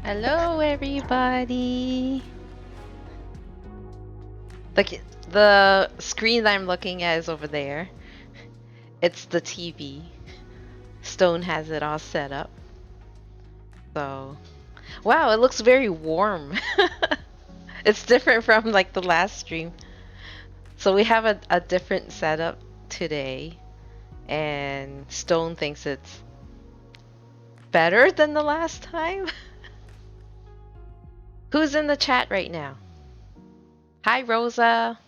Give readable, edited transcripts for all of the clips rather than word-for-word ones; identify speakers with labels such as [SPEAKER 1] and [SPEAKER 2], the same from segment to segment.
[SPEAKER 1] Hello, everybody. The screen that I'm looking at is over there. It's the TV. Stone has it all set up. So, wow, it looks very warm. It's different from like the last stream. So we have a different setup today, and Stone thinks it's better than the last time. Who's in the chat right now? Hi, Rosa.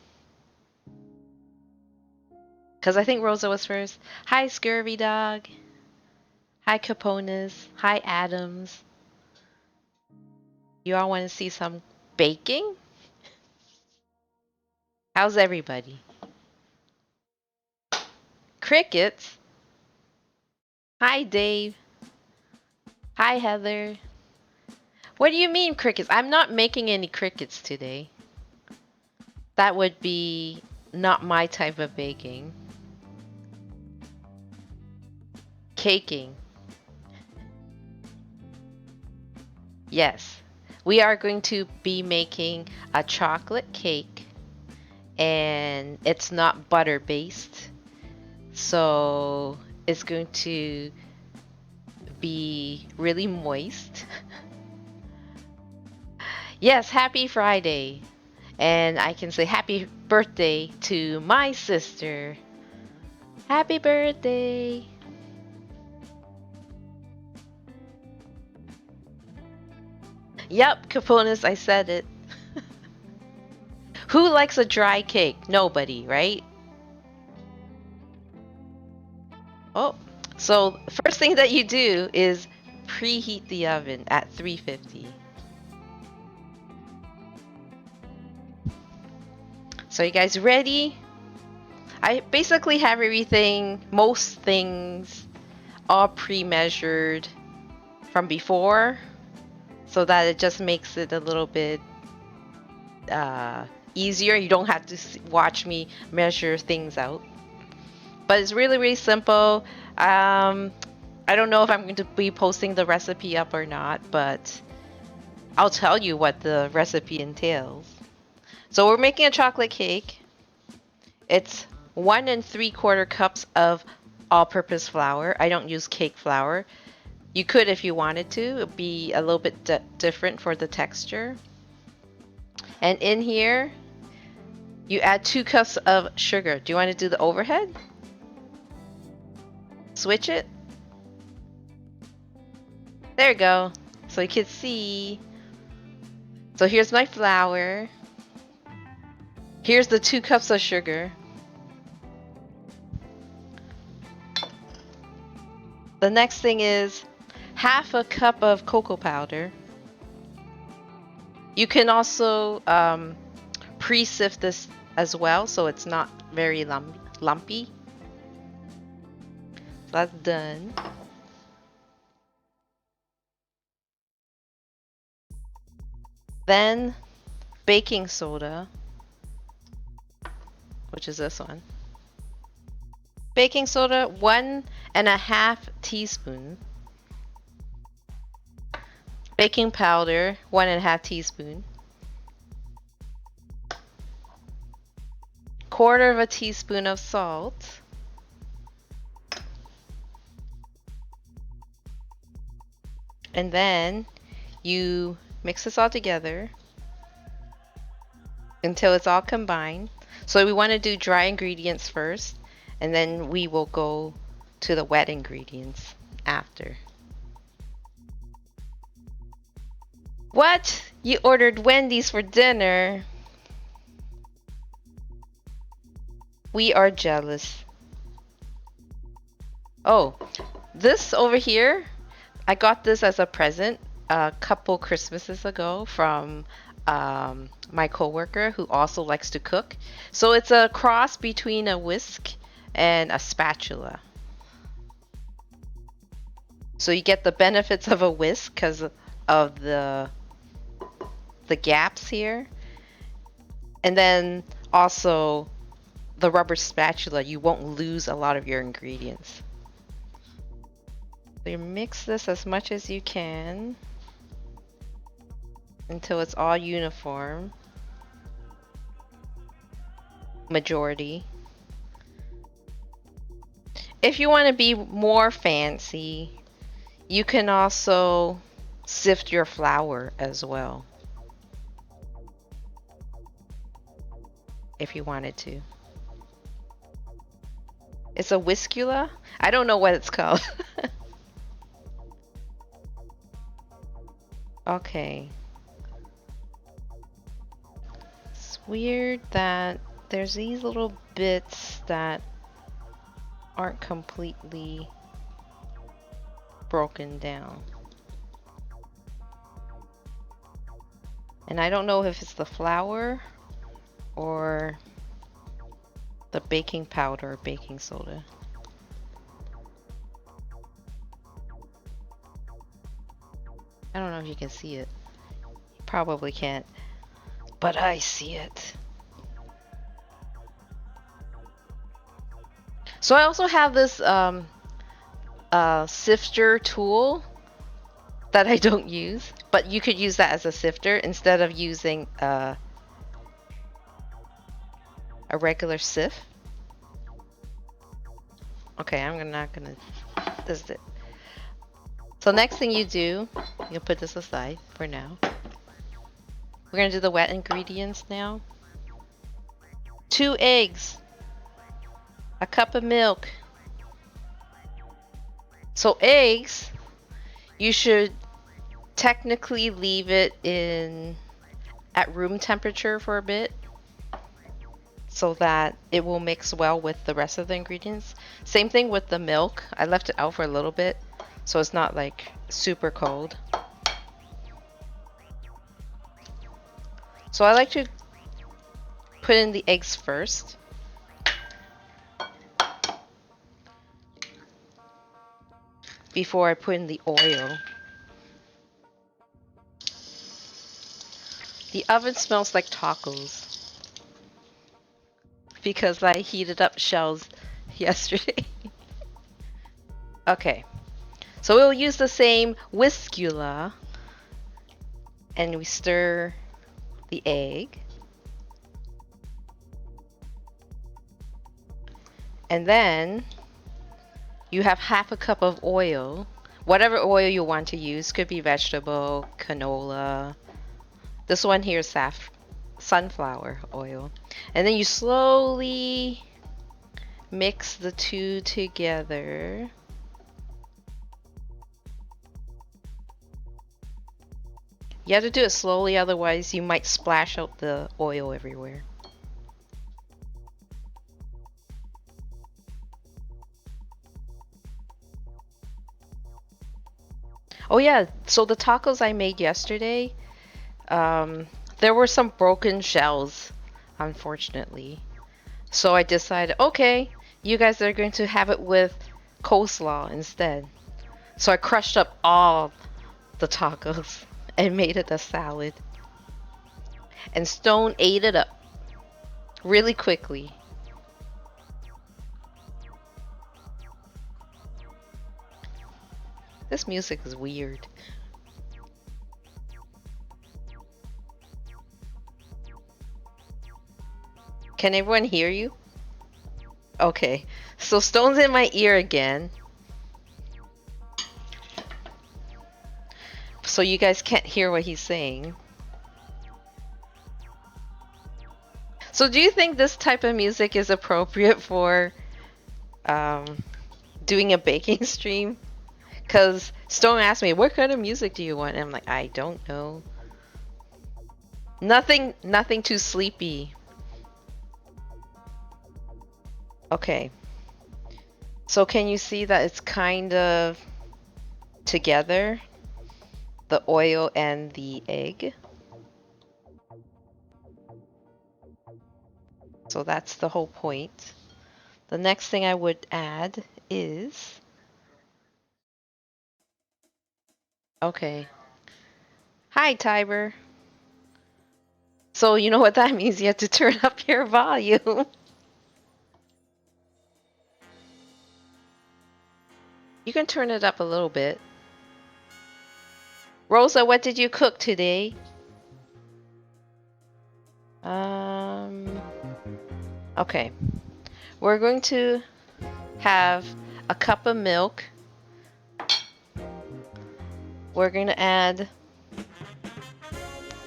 [SPEAKER 1] Because I think Rosa was first. Hi, Scurvy Dog. Hi, Caponas. Hi, Adams. You all want to see some baking? How's everybody? Crickets? Hi, Dave. Hi, Heather. What do you mean, crickets? I'm not making any crickets today. That would be not my type of baking. Caking. Yes. We are going to be making a chocolate cake, and it's not butter based. So it's going to be really moist. Yes, happy Friday. And I can say happy birthday to my sister. Happy birthday. Yep, Caponis, I said it. Who likes a dry cake? Nobody, right? Oh, so first thing that you do is preheat the oven at 350. So you guys ready? I basically have everything, most things, all pre-measured from before, so that it just makes it a little bit easier. You don't have to watch me measure things out. But it's really, really simple. I don't know if I'm going to be posting the recipe up or not, but I'll tell you what the recipe entails. So we're making a chocolate cake. It's 1 3/4 cups of all-purpose flour. I don't use cake flour. You could if you wanted to. It'd be a little bit different for the texture. And in here, you add 2 cups of sugar. Do you want to do the overhead? Switch it. There you go. So you can see. So here's my flour. Here's the 2 cups of sugar. The next thing is 1/2 cup of cocoa powder. You can also pre-sift this as well, so it's not very lumpy. So that's done. Then baking soda, which is this one. Baking soda, 1½ teaspoon. Baking powder, 1½ teaspoon. 1/4 teaspoon of salt. And then you mix this all together until it's all combined. So we want to do dry ingredients first, and then we will go to the wet ingredients after. What? You ordered Wendy's for dinner? We are jealous. Oh, this over here, I got this as a present a couple Christmases ago from my coworker who also likes to cook. So it's a cross between a whisk and a spatula. So you get the benefits of a whisk because of the gaps here. And then also the rubber spatula, you won't lose a lot of your ingredients. So you mix this as much as you can. until it's all uniform. Majority. If you want to be more fancy, you can also sift your flour as well, if you wanted to. It's a whiskula? I don't know what it's called. Okay. It's weird that there's these little bits that aren't completely broken down. And I don't know if it's the flour or the baking powder or baking soda. I don't know if you can see it. You probably can't. But I see it. So I also have this sifter tool that I don't use, but you could use that as a sifter instead of using a regular sieve. Okay, I'm not gonna. This is it. So next thing you do, you'll put this aside for now. We're gonna do the wet ingredients now. 2 eggs, a cup of milk. So eggs, you should technically leave it at room temperature for a bit so that it will mix well with the rest of the ingredients. Same thing with the milk. I left it out for a little bit so it's not like super cold. So I like to put in the eggs first. Before I put in the oil. The oven smells like tacos because I heated up shells yesterday. Okay, so we'll use the same whiskula and we stir the egg. And then you have half a cup of oil. Whatever oil you want to use, could be vegetable, canola. This one here is sunflower oil. And then you slowly mix the two together. You have to do it slowly, otherwise you might splash out the oil everywhere. Oh yeah, so the tacos I made yesterday, there were some broken shells, unfortunately. So I decided, okay, you guys are going to have it with coleslaw instead. So I crushed up all the tacos and made it a salad. And Stone ate it up really quickly. This music is weird. Can everyone hear you? Okay, so Stone's in my ear again. So you guys can't hear what he's saying. So do you think this type of music is appropriate for doing a baking stream? Because Stone asked me, what kind of music do you want? And I'm like, I don't know. Nothing too sleepy. Okay. So can you see that it's kind of together? The oil and the egg. So that's the whole point. The next thing I would add is... Okay. Hi, Tiber. So you know what that means? You have to turn up your volume. You can turn it up a little bit. Rosa, what did you cook today? Um, okay. We're going to have a cup of milk. We're going to add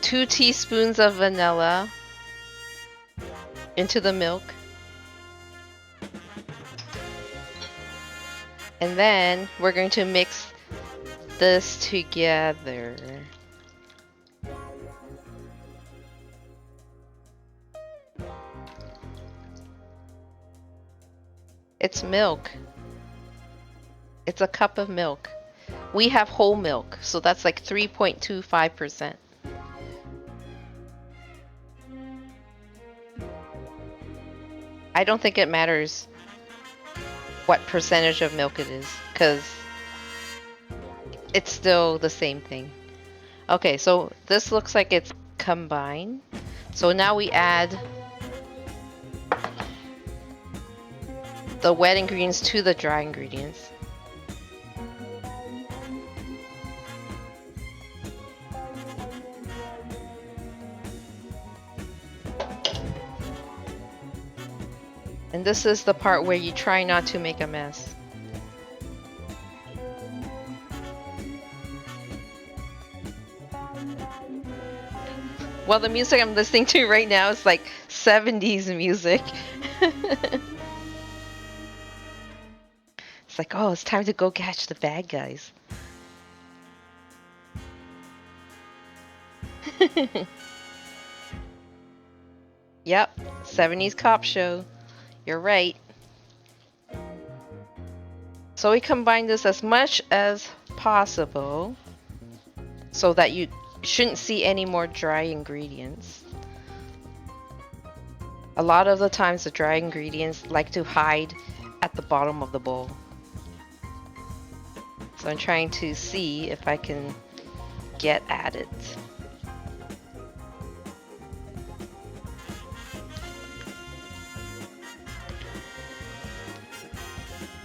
[SPEAKER 1] 2 teaspoons of vanilla into the milk. And then we're going to mix this together. It's milk. It's a cup of milk. We have whole milk, so that's like 3.25%. I don't think it matters what percentage of milk it is, because it's still the same thing. Okay, so this looks like it's combined. So now we add the wet ingredients to the dry ingredients. And this is the part where you try not to make a mess. Well, the music I'm listening to right now is like 70s music. It's like, oh, it's time to go catch the bad guys. Yep, 70s cop show. You're right. So we combine this as much as possible so that you shouldn't see any more dry ingredients. A lot of the times the dry ingredients like to hide at the bottom of the bowl. So I'm trying to see if I can get at it.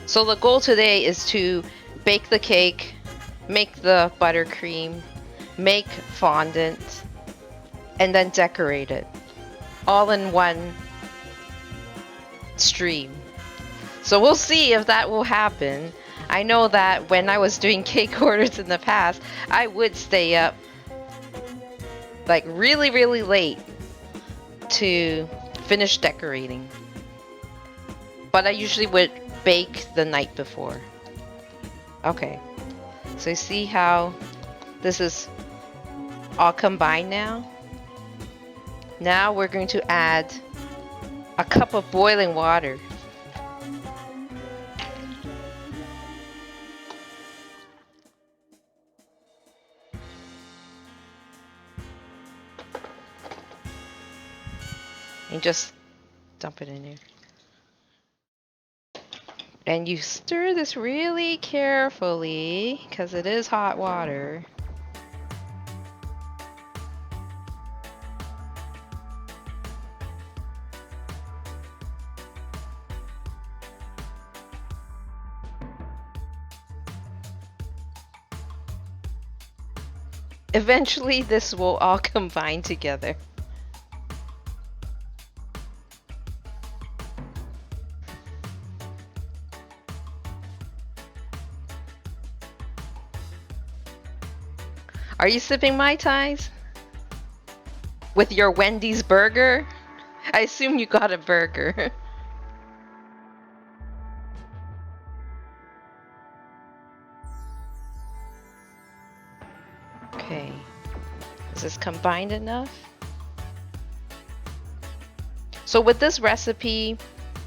[SPEAKER 1] So the goal today is to bake the cake, make the buttercream, make fondant, and then decorate it. All in one stream. So we'll see if that will happen. I know that when I was doing cake orders in the past, I would stay up like really, really late to finish decorating. But I usually would bake the night before. Okay, so you see how this is all combined now? Now we're going to add a cup of boiling water. And just dump it in there. And you stir this really carefully because it is hot water. Eventually, this will all combine together. Are you sipping Mai Tais? With your Wendy's burger? I assume you got a burger. Okay. Is this combined enough? So with this recipe,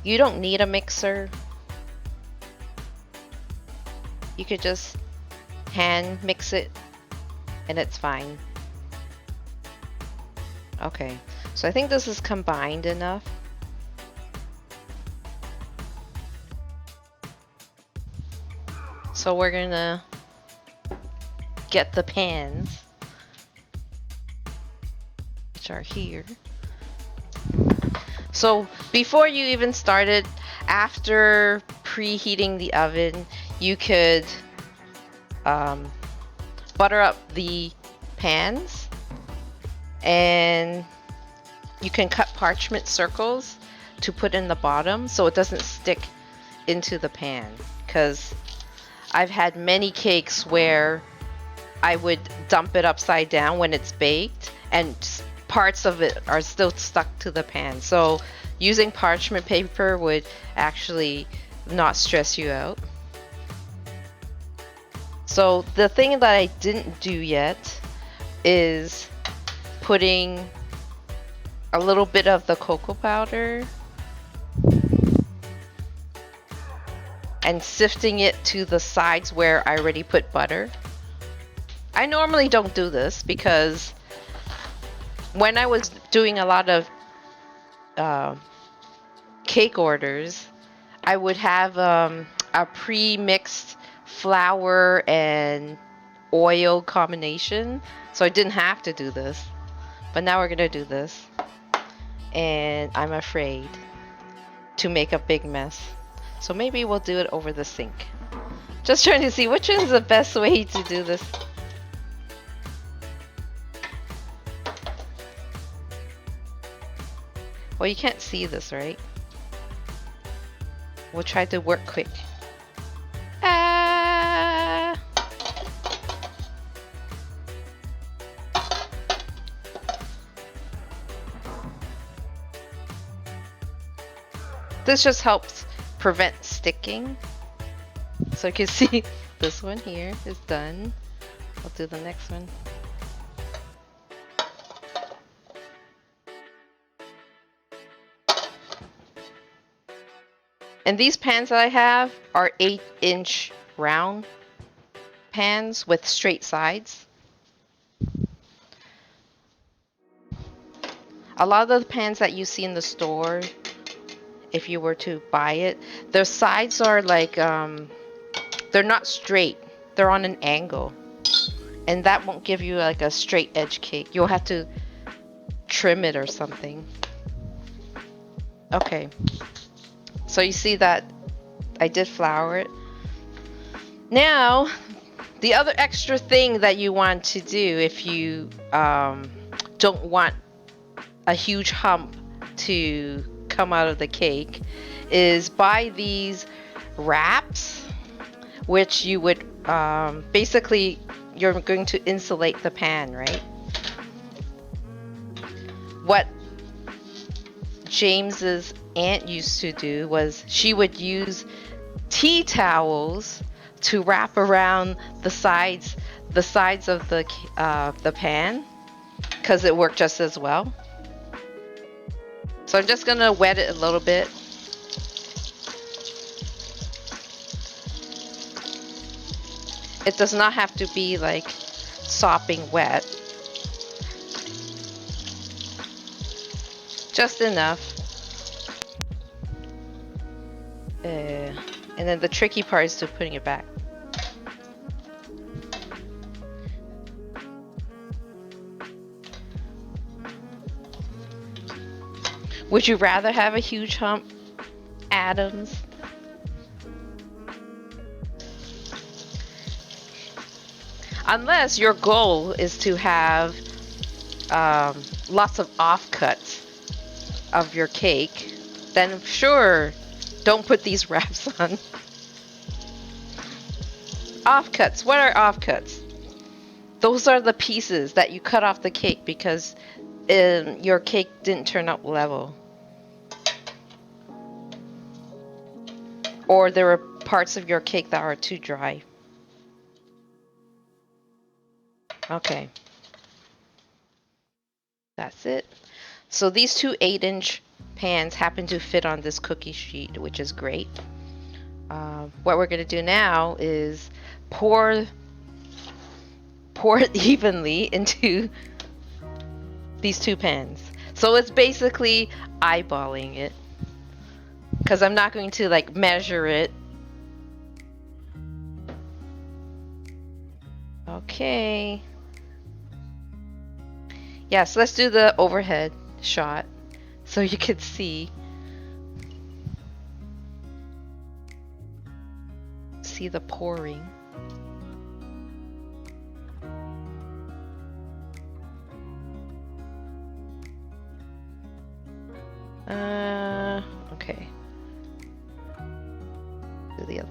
[SPEAKER 1] you don't need a mixer. You could just hand mix it and it's fine. Okay, so I think this is combined enough. So we're gonna get the pans, which are here. So before you even started, after preheating the oven, you could butter up the pans and you can cut parchment circles to put in the bottom so it doesn't stick into the pan. Because I've had many cakes where I would dump it upside down when it's baked and parts of it are still stuck to the pan. So using parchment paper would actually not stress you out. So the thing that I didn't do yet is putting a little bit of the cocoa powder and sifting it to the sides where I already put butter. I normally don't do this because when I was doing a lot of cake orders, I would have a pre-mixed flour and oil combination, so I didn't have to do this. But now we're gonna do this, and I'm afraid to make a big mess. So maybe we'll do it over the sink. Just trying to see which one's the best way to do this. Well, you can't see this, right? We'll try to work quick. Ah! This just helps prevent sticking. So you can see this one here is done. I'll do the next one. And these pans that I have are 8-inch round pans with straight sides. A lot of the pans that you see in the store, if you were to buy it, their sides are like, they're not straight. They're on an angle. And that won't give you like a straight edge cake. You'll have to trim it or something. Okay. So you see that I did flour it. Now, the other extra thing that you want to do if you don't want a huge hump to come out of the cake is buy these wraps, which you would basically, you're going to insulate the pan, right? What James's aunt used to do was she would use tea towels to wrap around the sides of the pan, because it worked just as well. So I'm just gonna wet it a little bit. It does not have to be like sopping wet. Just enough. And then the tricky part is to putting it back. Would you rather have a huge hump, Adams? Unless your goal is to have lots of offcuts of your cake, then sure, don't put these wraps on. Offcuts. What are offcuts? Those are the pieces that you cut off the cake because your cake didn't turn out level. Or there were parts of your cake that are too dry. Okay. That's it. So these two 8-inch pans happen to fit on this cookie sheet, which is great. What we're going to do now is pour it evenly into these two pans. So it's basically eyeballing it, because I'm not going to like measure it. Okay. Yes, let's do the overhead shot so you can see the pouring. Okay. Do the other.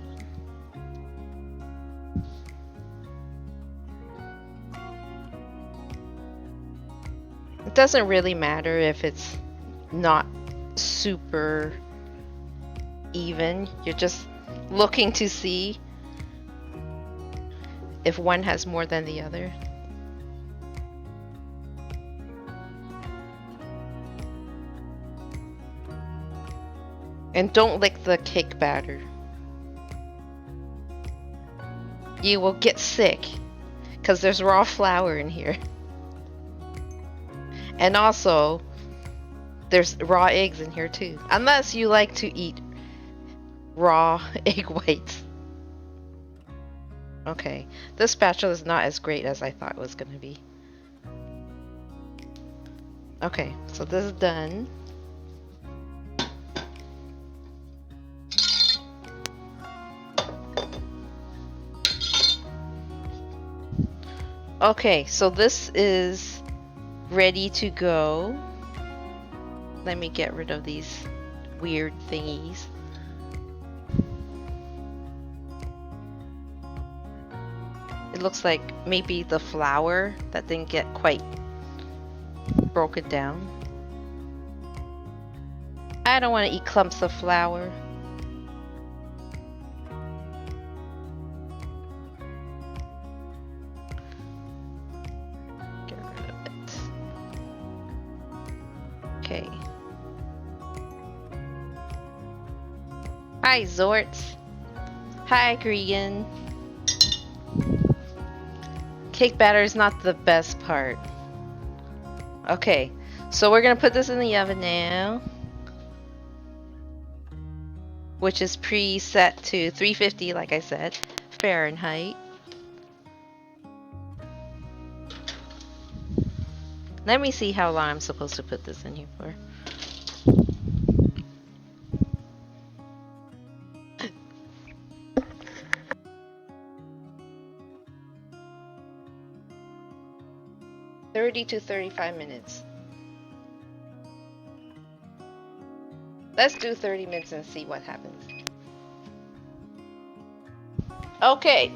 [SPEAKER 1] It doesn't really matter if it's not super even. You're just looking to see if one has more than the other. And don't lick the cake batter. You will get sick because there's raw flour in here. And also, there's raw eggs in here too. Unless you like to eat raw egg whites. Okay, this spatula is not as great as I thought it was going to be. Okay, so this is done. Okay, so this is ready to go. Let me get rid of these weird thingies. It looks like maybe the flour that didn't get quite broken down. I don't want to eat clumps of flour. Get rid of it. Okay. Hi, Zorts. Hi, Gregan. Cake batter is not the best part. Okay, so we're gonna put this in the oven now, which is preset to 350, like I said, Fahrenheit. Let me see how long I'm supposed to put this in here for. To 35 minutes. Let's do 30 minutes and see what happens. Okay,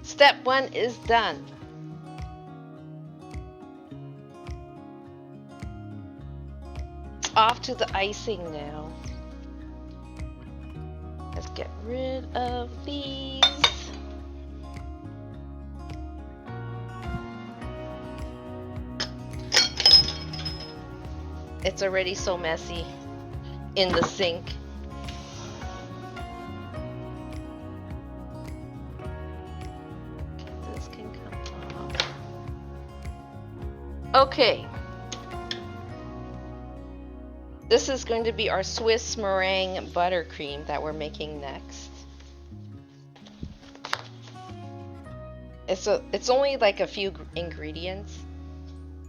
[SPEAKER 1] step 1 is done. It's off to the icing now. Let's get rid of these. It's already so messy in the sink. This can come off. Okay. This is going to be our Swiss meringue buttercream that we're making next. It's only like a few ingredients.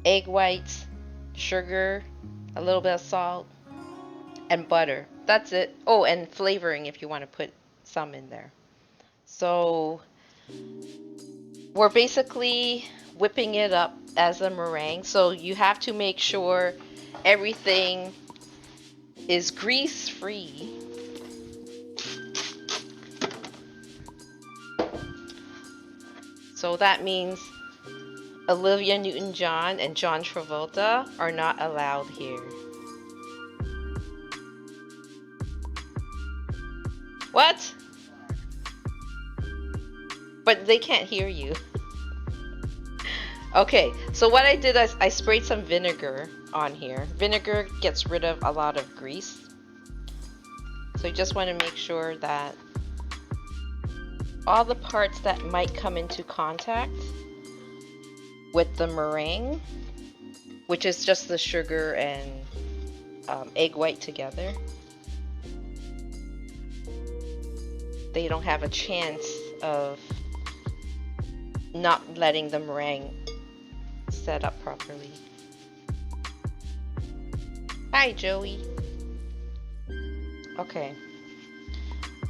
[SPEAKER 1] Egg whites, sugar, a little bit of salt, and butter. That's it. Oh, and flavoring if you want to put some in there. So we're basically whipping it up as a meringue. So you have to make sure everything is grease free. So that means Olivia Newton-John and John Travolta are not allowed here. What? But they can't hear you. Okay, so what I did is I sprayed some vinegar on here. Vinegar gets rid of a lot of grease. So you just want to make sure that all the parts that might come into contact with the meringue, which is just the sugar and egg white together, they don't have a chance of not letting the meringue set up properly. Hi, Joey. Okay.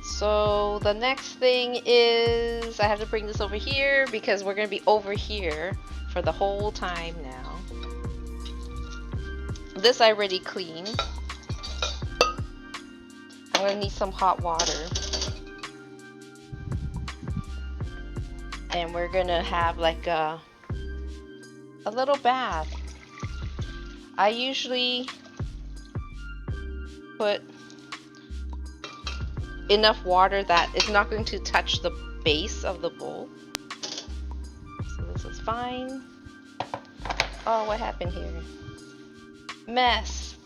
[SPEAKER 1] So the next thing is I have to bring this over here because we're going to be over here for the whole time now. This I already cleaned. I'm gonna need some hot water. And we're gonna have like a little bath. I usually put enough water that it's not going to touch the base of the bowl. So this is fine. Oh, what happened here? Mess.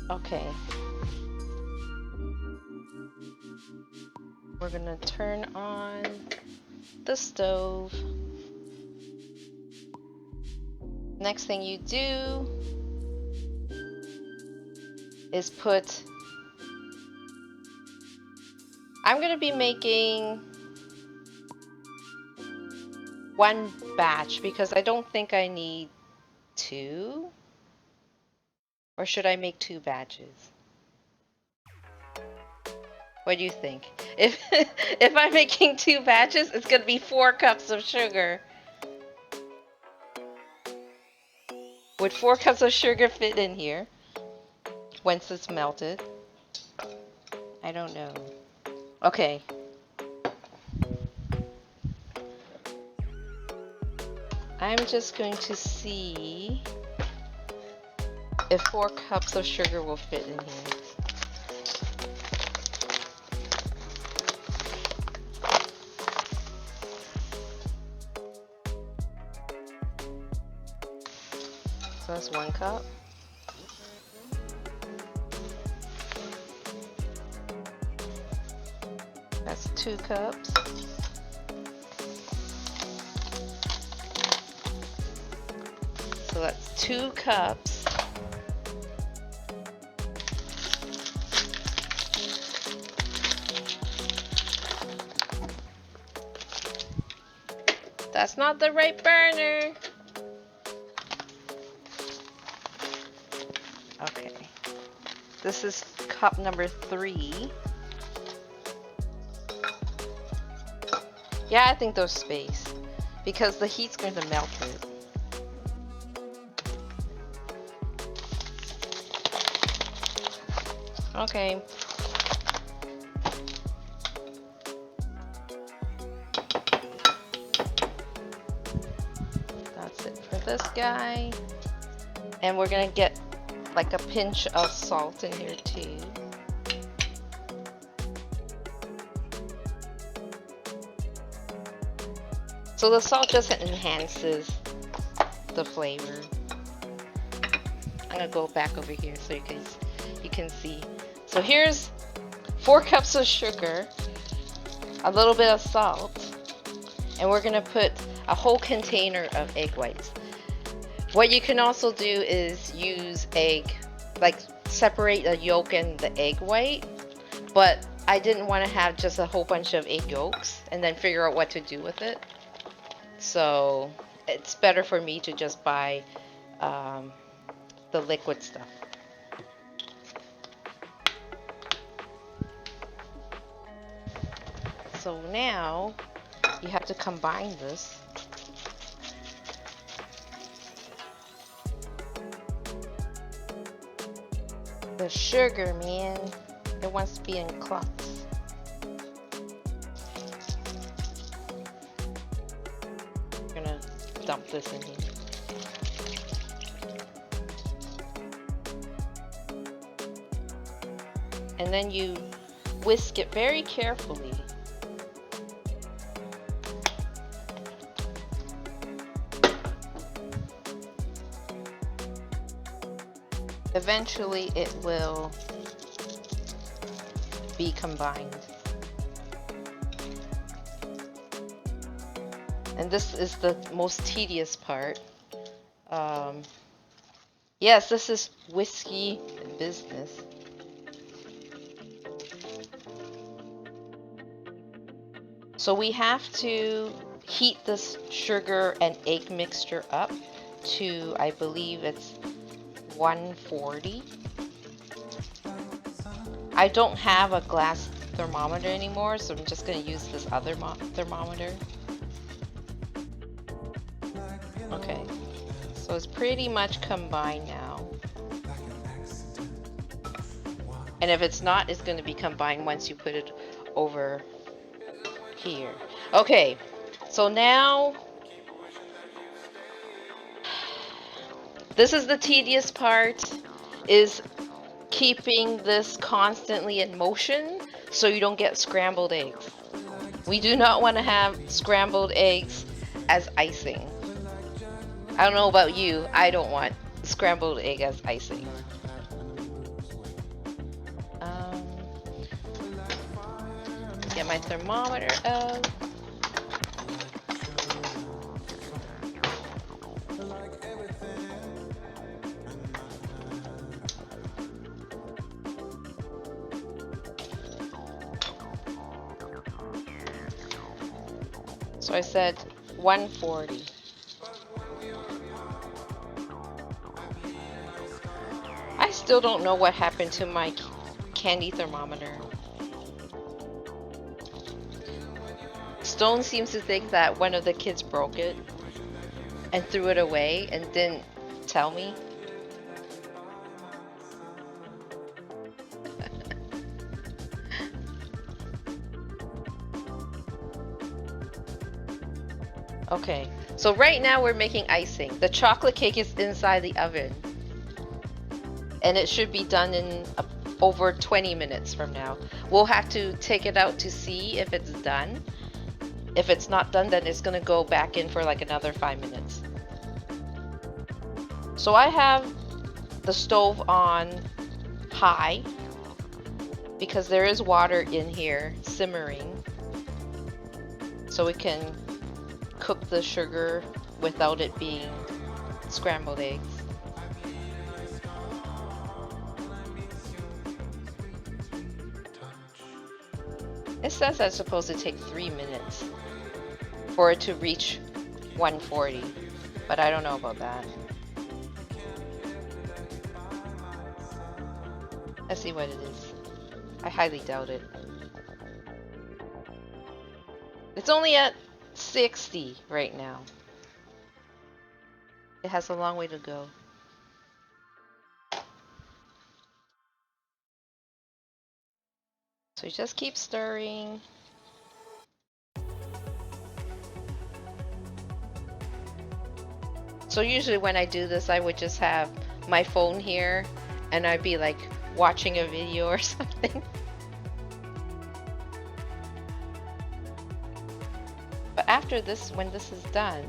[SPEAKER 1] Okay. We're gonna turn on the stove. Next thing you do is put, I'm gonna be making one batch because I don't think I need two. Or should I make two batches? What do you think? If if I'm making two batches, it's gonna be 4 cups of sugar. Would 4 cups of sugar fit in here once it's melted? I don't know. Okay. I'm just going to see if 4 cups of sugar will fit in here. So that's 1 cup. That's 2 cups. So that's 2 cups. That's not the right burner. Okay. This is cup number 3. Yeah, I think there's space because the heat's going to melt it. Okay. That's it for this guy. And we're gonna get like a pinch of salt in here too. So the salt just enhances the flavor. I'm gonna go back over here so you can see. So here's 4 cups of sugar, a little bit of salt, and we're gonna put a whole container of egg whites. What you can also do is use egg, like separate the yolk and the egg white, but I didn't want to have just a whole bunch of egg yolks and then figure out what to do with it. So it's better for me to just buy the liquid stuff. So now you have to combine this. The sugar, man, it wants to be in clumps. I'm gonna dump this in here. And then you whisk it very carefully. Eventually it will be combined. And this is the most tedious part. Yes, this is whiskey business. So we have to heat this sugar and egg mixture up to, I believe it's 140. I don't have a glass thermometer anymore, so I'm just going to use this other thermometer. Okay, so it's pretty much combined now. And if it's not, it's going to be combined once you put it over here. Okay, so now this is the tedious part, is keeping this constantly in motion so you don't get scrambled eggs. We do not want to have scrambled eggs as icing. I don't know about you, I don't want scrambled egg as icing. Um, get my thermometer out. So I said 140. I still don't know what happened to my candy thermometer. Stone seems to think that one of the kids broke it and threw it away and didn't tell me. Okay, so right now we're making icing. The chocolate cake is inside the oven. And it should be done in over 20 minutes from now. We'll have to take it out to see if it's done. If it's not done, then it's gonna go back in for like another 5 minutes. So I have the stove on high because there is water in here simmering. So we can cook the sugar without it being scrambled eggs. It says that's supposed to take 3 minutes for it to reach 140, but I don't know about that. Let's see what it is. I highly doubt it. It's only at 60 right now. It has a long way to go. So you just keep stirring. So usually when I do this, I would just have my phone here and I'd be like watching a video or something. But after this, when this is done,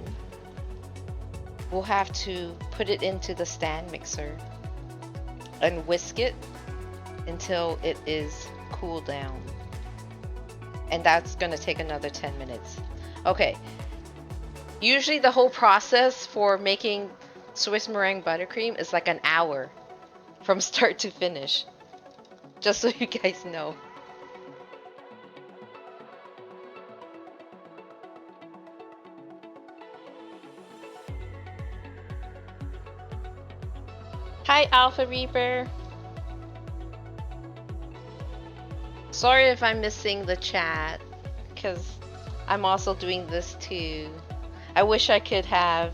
[SPEAKER 1] we'll have to put it into the stand mixer and whisk it until it is cooled down. And that's going to take another 10 minutes. Okay. Usually the whole process for making Swiss meringue buttercream is like an hour from start to finish. Just so you guys know. Hi, Alpha Reaper. Sorry if I'm missing the chat, because I'm also doing this too. I wish I could have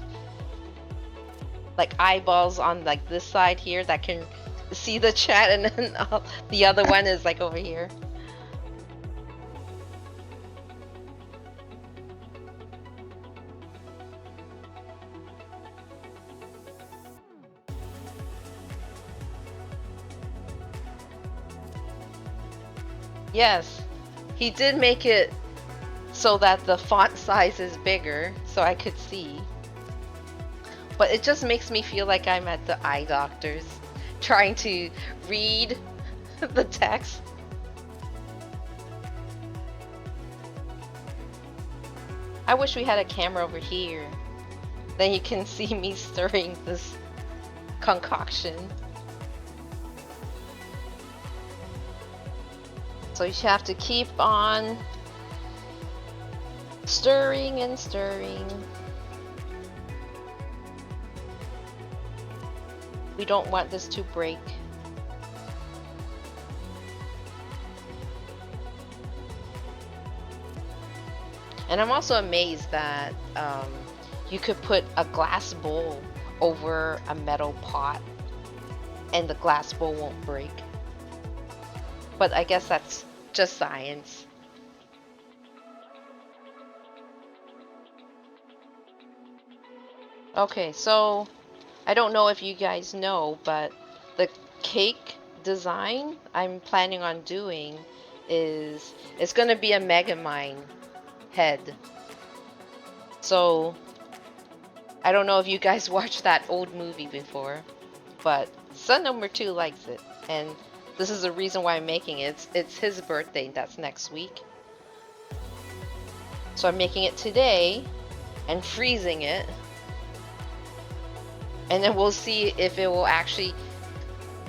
[SPEAKER 1] like eyeballs on like this side here that can see the chat, and then the other one is like over here. Yes, he did make it so that the font size is bigger so I could see. But it just makes me feel like I'm at the eye doctor's trying to read the text. I wish we had a camera over here. Then you can see me stirring this concoction. So you have to keep on stirring and stirring. We don't want this to break. And I'm also amazed that you could put a glass bowl over a metal pot and the glass bowl won't break. But I guess that's just science. Okay, so I don't know if you guys know, but the cake design I'm planning on doing is it's gonna be a Megamind head. So I don't know if you guys watched that old movie before, but son number two likes it, and this is the reason why I'm making it. It's his birthday. That's next week, so I'm making it today and freezing it, and then we'll see if it will actually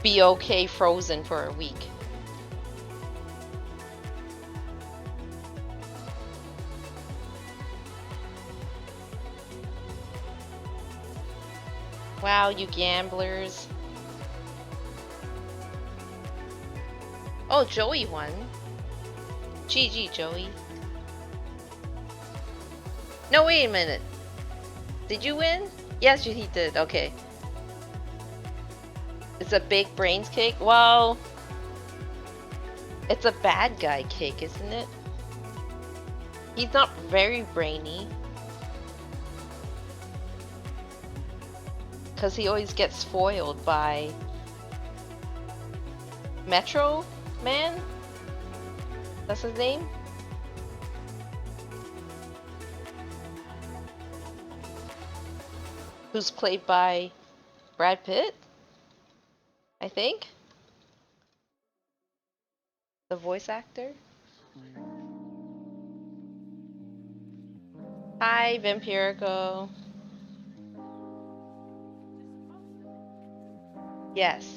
[SPEAKER 1] be okay frozen for a week. Wow, you gamblers. Oh, Joey won. GG, Joey. No, wait a minute. Did you win? Yes, he did. Okay. It's a baked brains cake? Well, it's a bad guy cake, isn't it? He's not very brainy. Because he always gets foiled by Metro Man? That's his name? Who's played by Brad Pitt? I think? The voice actor? Hi, Vampirico. Yes.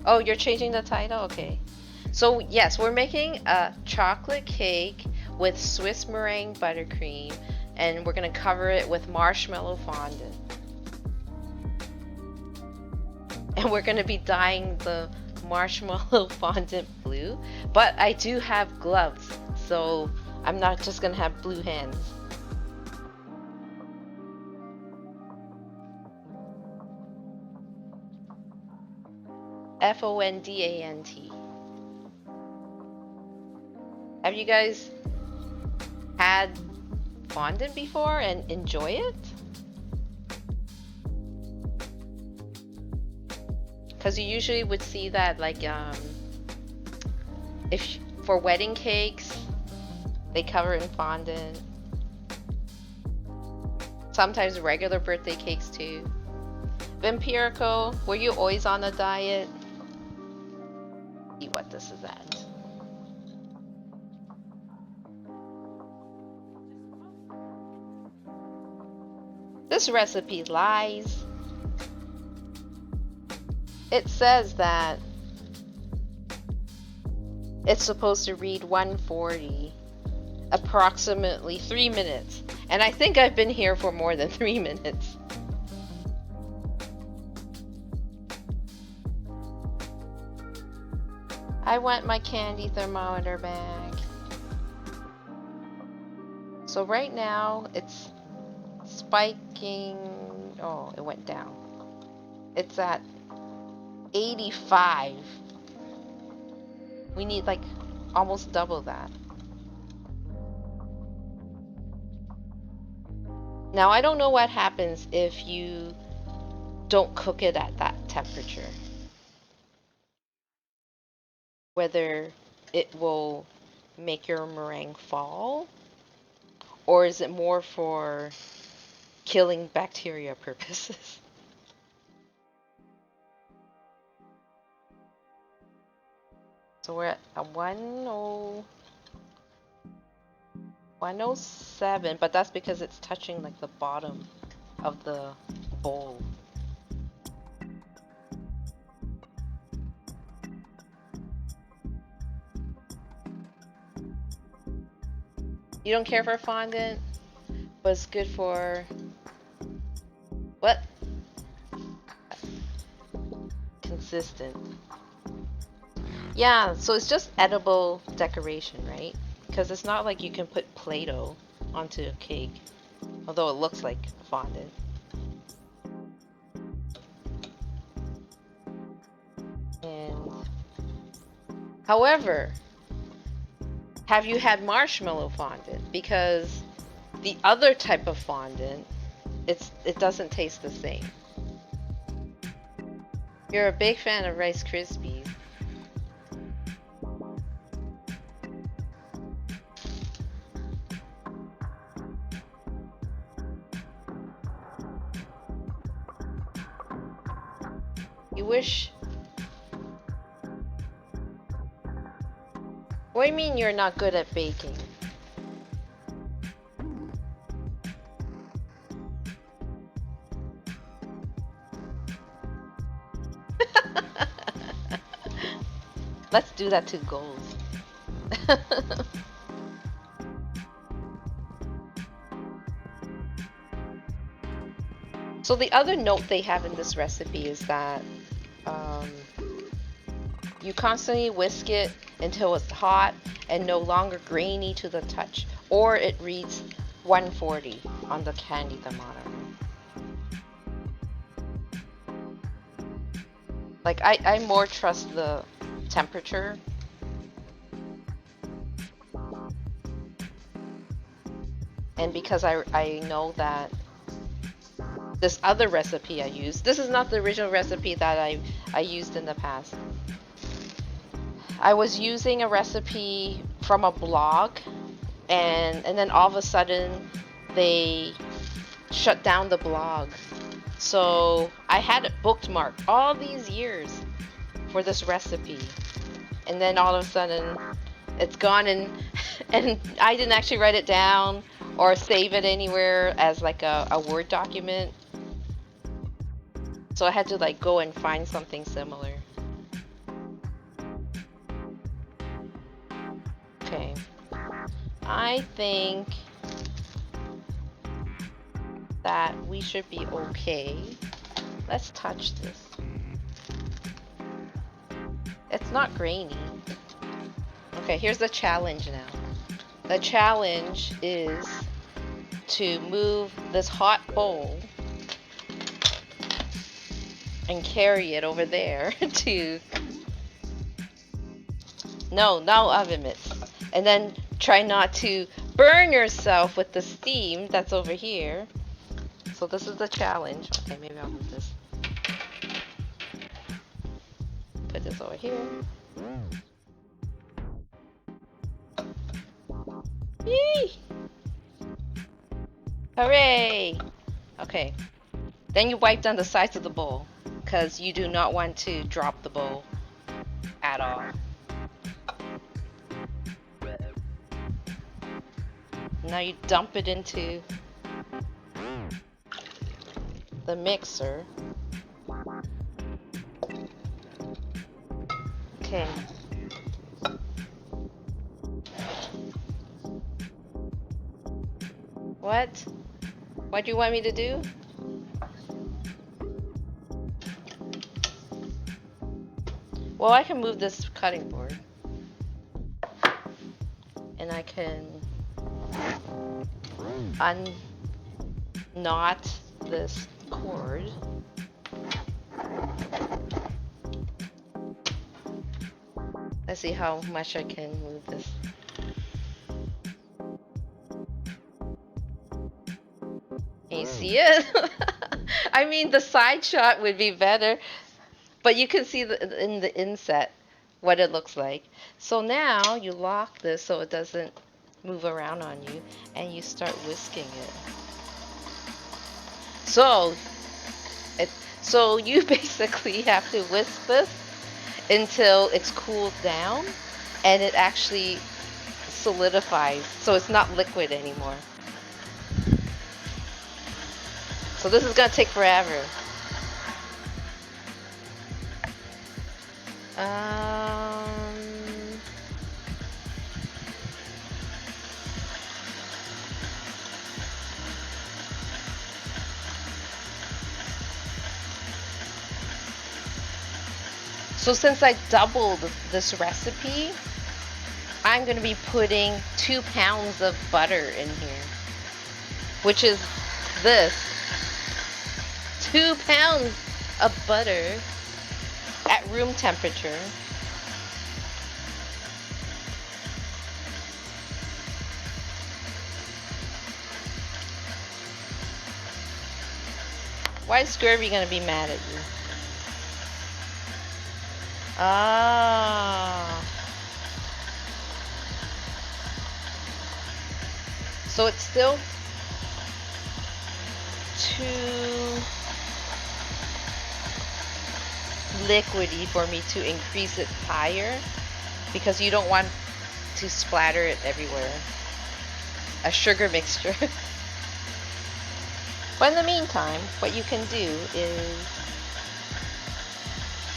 [SPEAKER 1] Oh, you're changing the title? Okay. So, yes, we're making a chocolate cake with Swiss meringue buttercream, and we're going to cover it with marshmallow fondant. And we're going to be dyeing the marshmallow fondant blue, but I do have gloves, so I'm not just going to have blue hands. Fondant. Have you guys had fondant before and enjoy it? Because you usually would see that, like, if for wedding cakes, they cover it in fondant. Sometimes regular birthday cakes too. Vampirico, were you always on a diet? See what this is at. This recipe lies. It says that it's supposed to read 140, approximately 3 minutes. And I think I've been here for more than 3 minutes. I want my candy thermometer back. So right now it's spiking. Oh, it went down. It's at 85. We need like almost double that. Now I don't know what happens if you don't cook it at that temperature. Whether it will make your meringue fall, or is it more for killing bacteria purposes? So we're at a 107, but that's because it's touching like the bottom of the bowl. You don't care for fondant, but it's good for what? Consistent. Yeah, so it's just edible decoration, right? Because it's not like you can put Play-Doh onto a cake, although it looks like fondant. And However, have you had marshmallow fondant? Because the other type of fondant, it doesn't taste the same. You're a big fan of Rice Krispies. You wish... What do you mean you're not good at baking? Let's do that to goals. So the other note they have in this recipe is that you constantly whisk it until it's hot and no longer grainy to the touch, or it reads 140 on the candy thermometer. Like I more trust the temperature. And because I know that this other recipe I used, this is not the original recipe that I used in the past. I was using a recipe from a blog, and then all of a sudden they shut down the blog. So I had it bookmarked all these years for this recipe, and then all of a sudden it's gone, and I didn't actually write it down or save it anywhere as like a Word document. So I had to like go and find something similar. Okay. I think that we should be okay. Let's touch this. It's not grainy. Okay, here's the challenge now. The challenge is to move this hot bowl and carry it over there to... No oven mitts. And then try not to burn yourself with the steam that's over here. So this is the challenge. Okay, maybe I'll move this. Put this over here. Yee! Hooray! Okay. Then you wipe down the sides of the bowl, because you do not want to drop the bowl at all. Now you dump it into the mixer. Okay. What? What do you want me to do? Well, I can move this cutting board. And I can unknot this cord. Let's see how much I can move this. Can you see it? I mean, the side shot would be better, but you can see in the inset what it looks like. So now you lock this so it doesn't move around on you, and you start whisking it. So you basically have to whisk this until it's cooled down and it actually solidifies, so it's not liquid anymore. So this is gonna take forever. So since I doubled this recipe, I'm going to be putting 2 pounds of butter in here, which is this. 2 pounds of butter at room temperature. Why is Scurvy gonna be mad at you? Ah. So it's still too liquidy for me to increase it higher because you don't want to splatter it everywhere. A sugar mixture. But in the meantime, what you can do is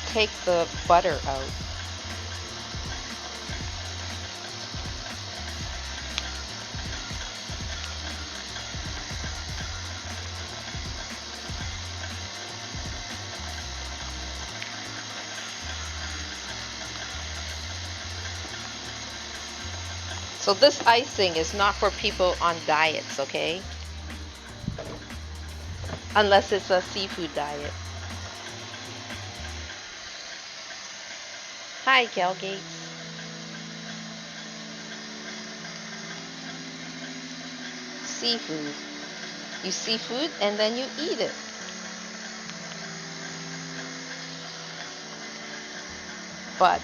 [SPEAKER 1] take the butter out. So this icing is not for people on diets, okay? Unless it's a seafood diet. Hi, Gal Gates. Seafood. You see food and then you eat it. But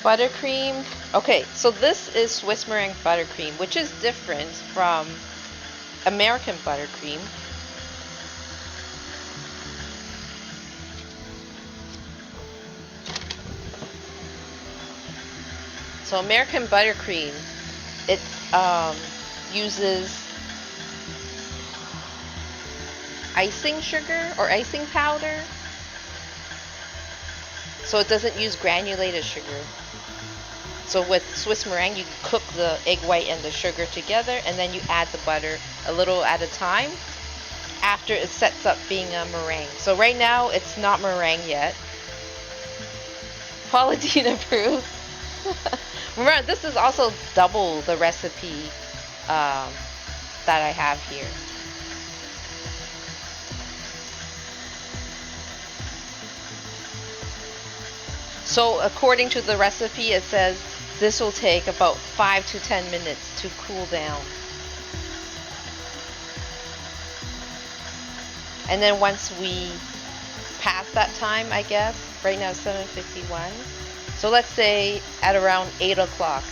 [SPEAKER 1] buttercream. Okay, so this is Swiss meringue buttercream, which is different from American buttercream. So American buttercream, it uses icing sugar or icing powder. So it doesn't use granulated sugar. So with Swiss meringue, you cook the egg white and the sugar together, and then you add the butter a little at a time after it sets up being a meringue. So right now, it's not meringue yet. Paula Dean approves. Remember, this is also double the recipe that I have here. So according to the recipe, it says this will take about 5 to 10 minutes to cool down. And then once we pass that time, I guess, right now it's 7:51. So let's say at around 8 o'clock,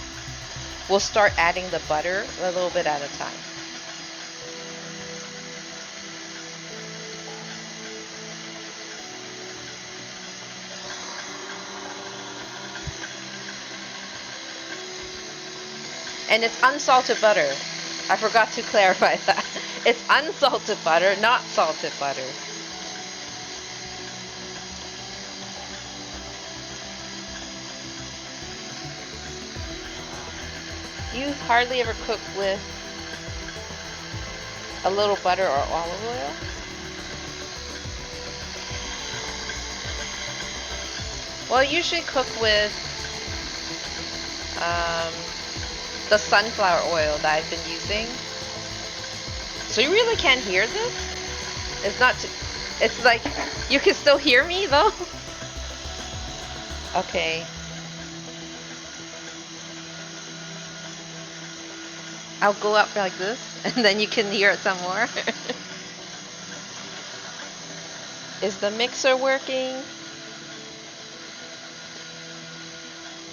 [SPEAKER 1] we'll start adding the butter a little bit at a time. And it's unsalted butter. I forgot to clarify that. It's unsalted butter, not salted butter. You hardly ever cook with a little butter or olive oil? Well, I usually cook with the sunflower oil that I've been using. So you really can't hear this? It's not too, it's like, you can still hear me though? Okay. I'll go up like this, and then you can hear it some more. Is the mixer working?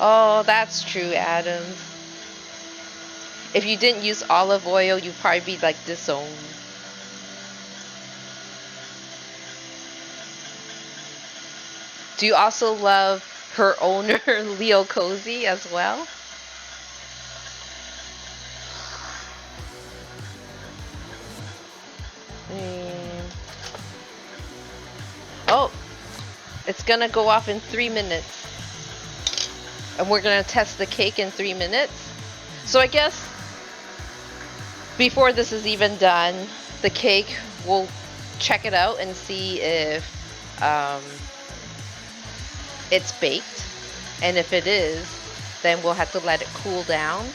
[SPEAKER 1] Oh, that's true, Adams. If you didn't use olive oil, you'd probably be like disowned. Do you also love her owner, Leo Cozy, as well? Oh, it's gonna go off in 3 minutes. And we're gonna test the cake in 3 minutes. So I guess before this is even done, the cake, we'll check it out and see if it's baked. And if it is, then we'll have to let it cool down.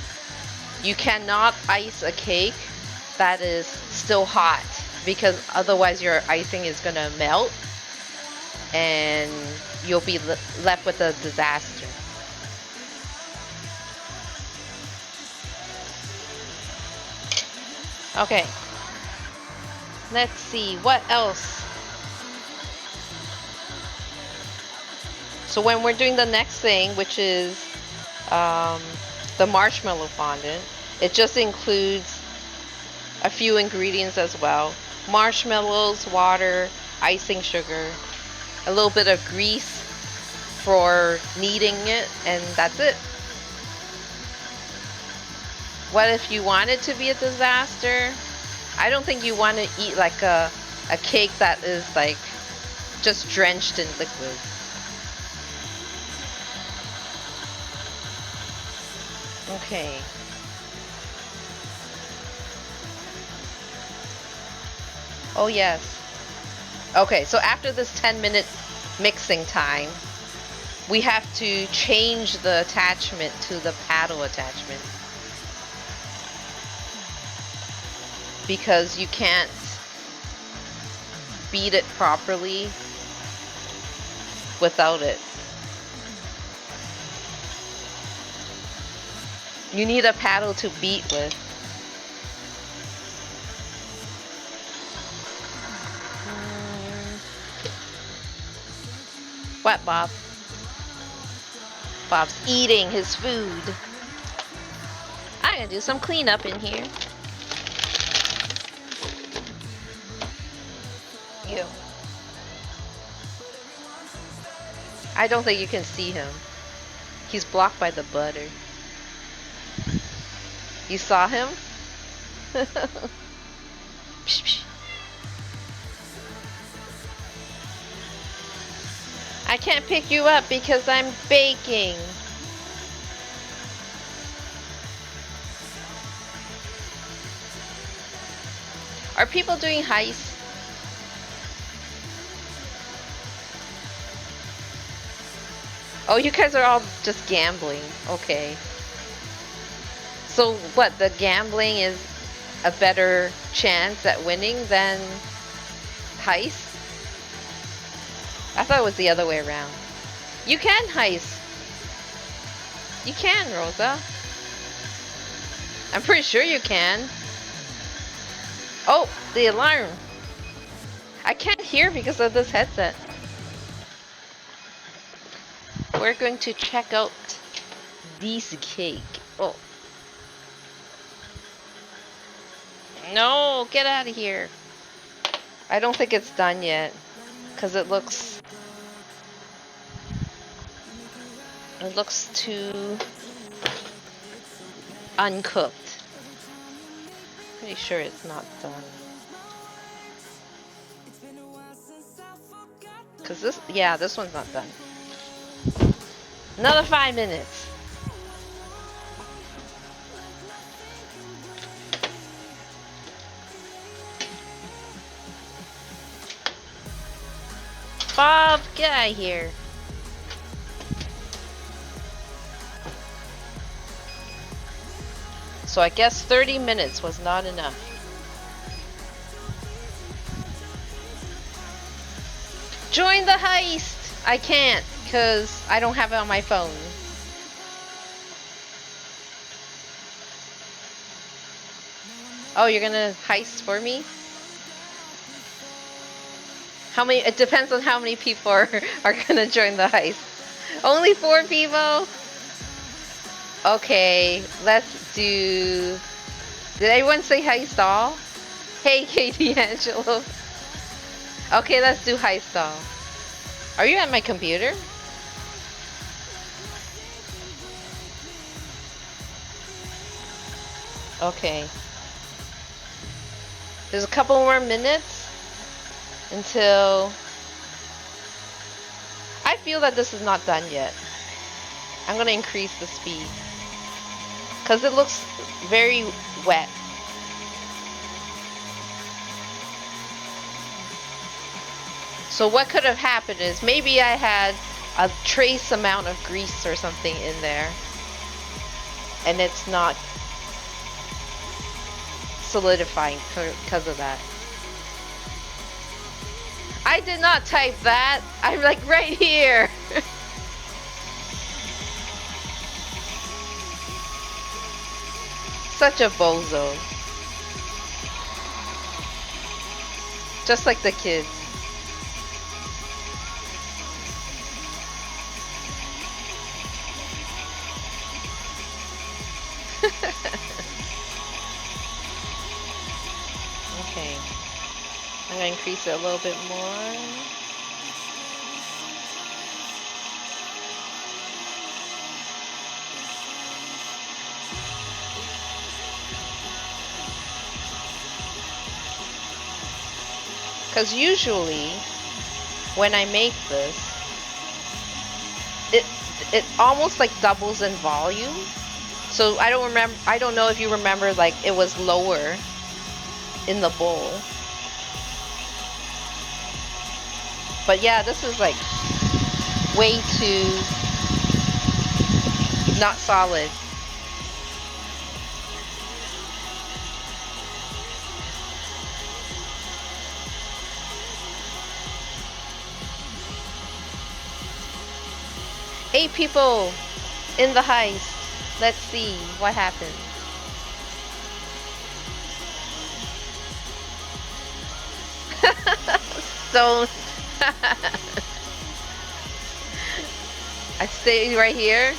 [SPEAKER 1] You cannot ice a cake that is still hot, because otherwise your icing is gonna melt and you'll be left with a disaster. Okay. Let's see, what else? So when we're doing the next thing, which is um, the marshmallow fondant, it just includes a few ingredients as well. Marshmallows, water, icing sugar, a little bit of grease for kneading it, and that's it. What if you want it to be a disaster? I don't think you want to eat like a cake that is like just drenched in liquid. Okay. Oh yes. Okay, so after this 10-minute mixing time, we have to change the attachment to the paddle attachment. Because you can't beat it properly without it. You need a paddle to beat with. What, Bob? Bob's eating his food. I'm gonna do some cleanup in here. You. I don't think you can see him. He's blocked by the butter. You saw him? Psh, psh. I can't pick you up because I'm baking. Are people doing heists? Oh, you guys are all just gambling. Okay. So what, the gambling is a better chance at winning than heist? I thought it was the other way around. You can heist. You can, Rosa. I'm pretty sure you can. Oh, the alarm. I can't hear because of this headset. We're going to check out this cake. Oh. No, get out of here. I don't think it's done yet. Because it looks too uncooked. Pretty sure it's not done. Because this one's not done. Another 5 minutes. Bob, get out of here. So I guess 30 minutes was not enough. Join the heist! I can't, because I don't have it on my phone. Oh, you're gonna heist for me? How many? It depends on how many people are gonna join the heist. Only 4 people? Okay, let's do... Did everyone say heist all? Hey, Katie Angelo. Okay, let's do heist all. Are you at my computer? Okay. There's a couple more minutes until... I feel that this is not done yet. I'm gonna increase the speed. Because it looks very wet. So what could have happened is maybe I had a trace amount of grease or something in there. And it's not solidifying because of that. I did not type that. I'm like right here. Such a bozo. Just like the kids. Okay. I'm gonna increase it a little bit more. Because usually, when I make this, it almost like doubles in volume. So I don't know if you remember, like it was lower in the bowl. But yeah, this is like way too not solid. Eight people in the heist. Let's see what happens. Stone. I stay right here.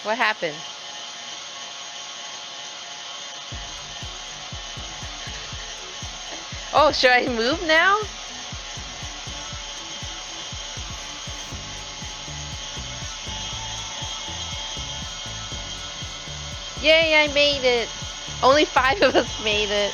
[SPEAKER 1] What happened? Oh, should I move now? Yay, I made it. Only 5 of us made it.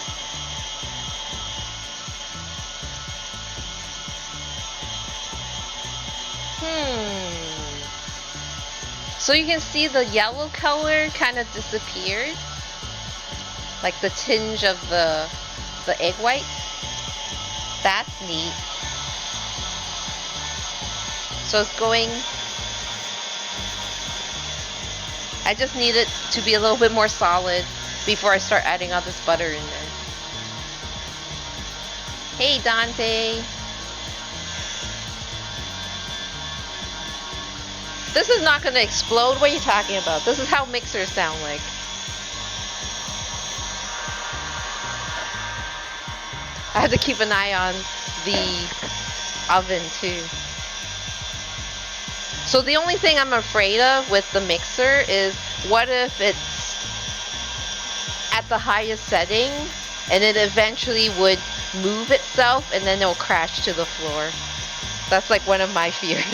[SPEAKER 1] So you can see the yellow color kind of disappeared. Like the tinge of the egg white. That's neat. So it's going... I just need it to be a little bit more solid before I start adding all this butter in there. Hey, Dante. This is not going to explode. What are you talking about? This is how mixers sound like. I have to keep an eye on the oven too. So the only thing I'm afraid of with the mixer is, what if it's at the highest setting and it eventually would move itself and then it'll crash to the floor. That's like one of my fears.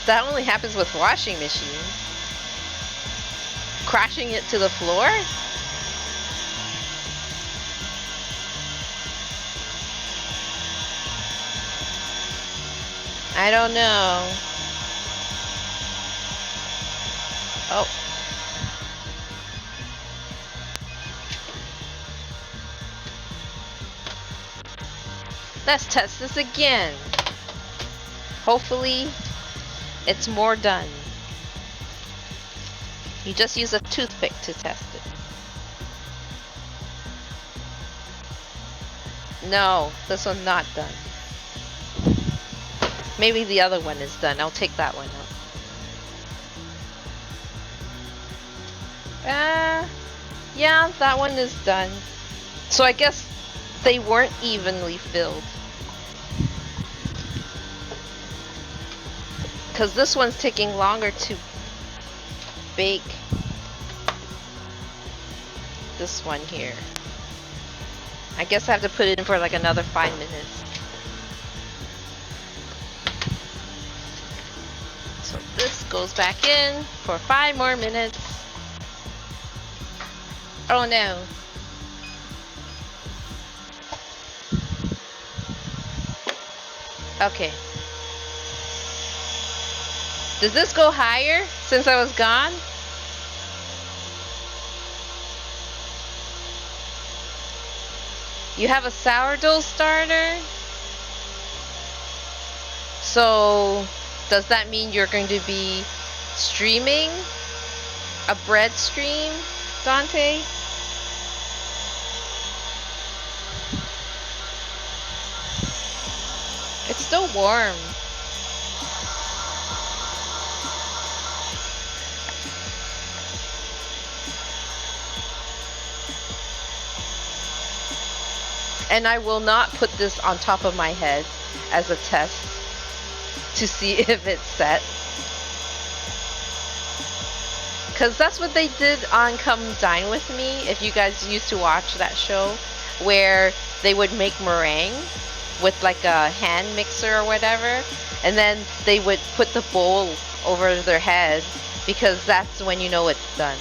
[SPEAKER 1] That only happens with washing machines. Crashing it to the floor? I don't know. Oh. Let's test this again. Hopefully, it's more done. You just use a toothpick to test it. No, this one's not done. Maybe the other one is done. I'll take that one out. Yeah, that one is done. So I guess they weren't evenly filled. Because this one's taking longer to bake. This one here. I guess I have to put it in for like another 5 minutes. So this goes back in for 5 more minutes. Oh no. Okay. Does this go higher since I was gone? You have a sourdough starter? So, does that mean you're going to be streaming A bread stream, Dante? It's still warm. And I will not put this on top of my head as a test to see if it's set. Because that's what they did on Come Dine With Me, if you guys used to watch that show, where they would make meringue with like a hand mixer or whatever, and then they would put the bowl over their head, because that's when you know it's done.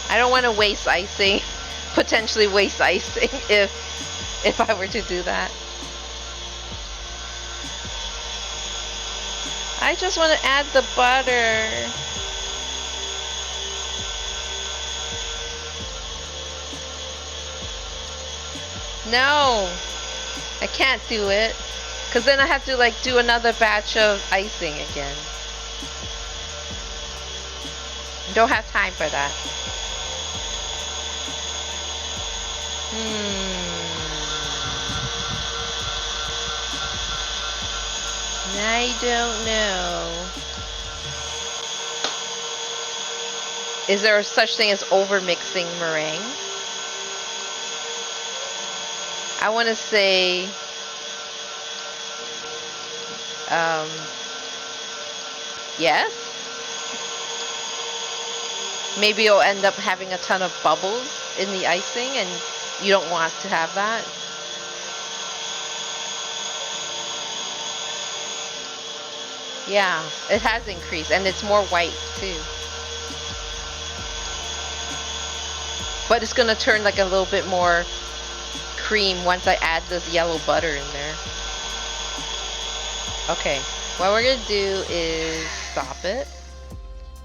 [SPEAKER 1] I don't want to waste icing, potentially waste icing if I were to do that. I just want to add the butter. No, I can't do it, because then I have to like do another batch of icing again. Don't have time for that. I don't know. Is there such thing as over-mixing meringue? I want to say yes. Maybe you'll end up having a ton of bubbles in the icing, and you don't want to have that. Yeah, it has increased, and it's more white too. But it's gonna turn like a little bit more cream once I add this yellow butter in there. Okay, what we're gonna do is stop it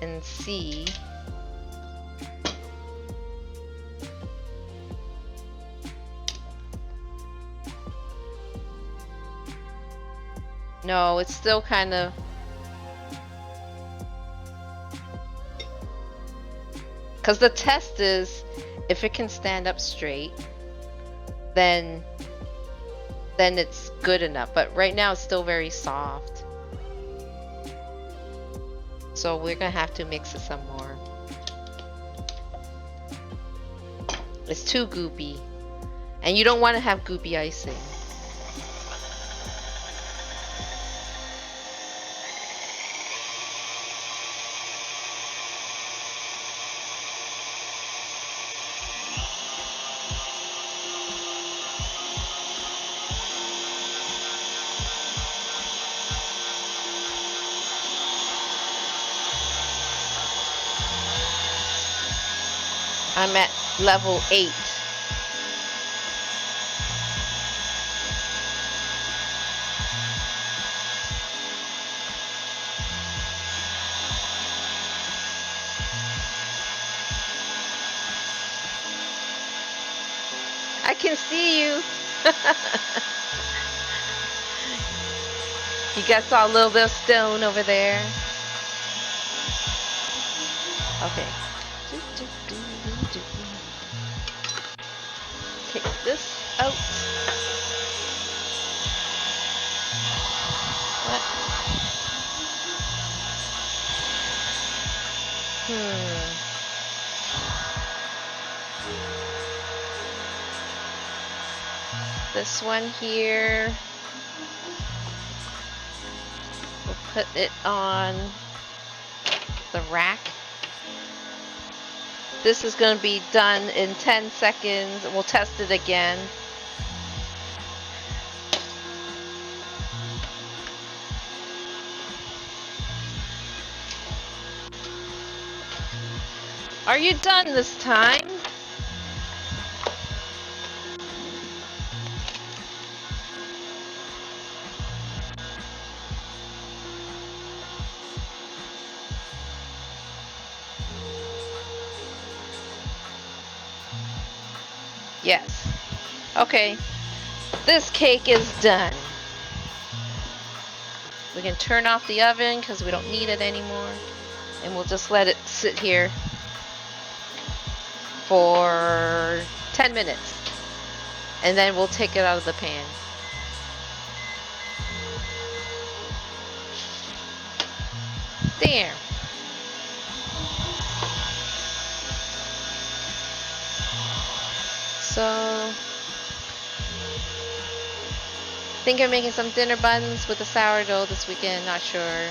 [SPEAKER 1] and see. No, it's still kind of... Because the test is, if it can stand up straight, then it's good enough. But right now it's still very soft. So we're gonna have to mix it some more. It's too goopy. And you don't want to have goopy icing. I'm at level 8. I can see you. You guys saw a little bit of stone over there. Okay. Take this out. What? This one here. We'll put it on the rack. This is going to be done in 10 seconds. We'll test it again. Are you done this time? Yes. Okay. This cake is done. We can turn off the oven because we don't need it anymore. And we'll just let it sit here for 10 minutes. And then we'll take it out of the pan. There. So, think of making some dinner buns with the sourdough this weekend. Not sure.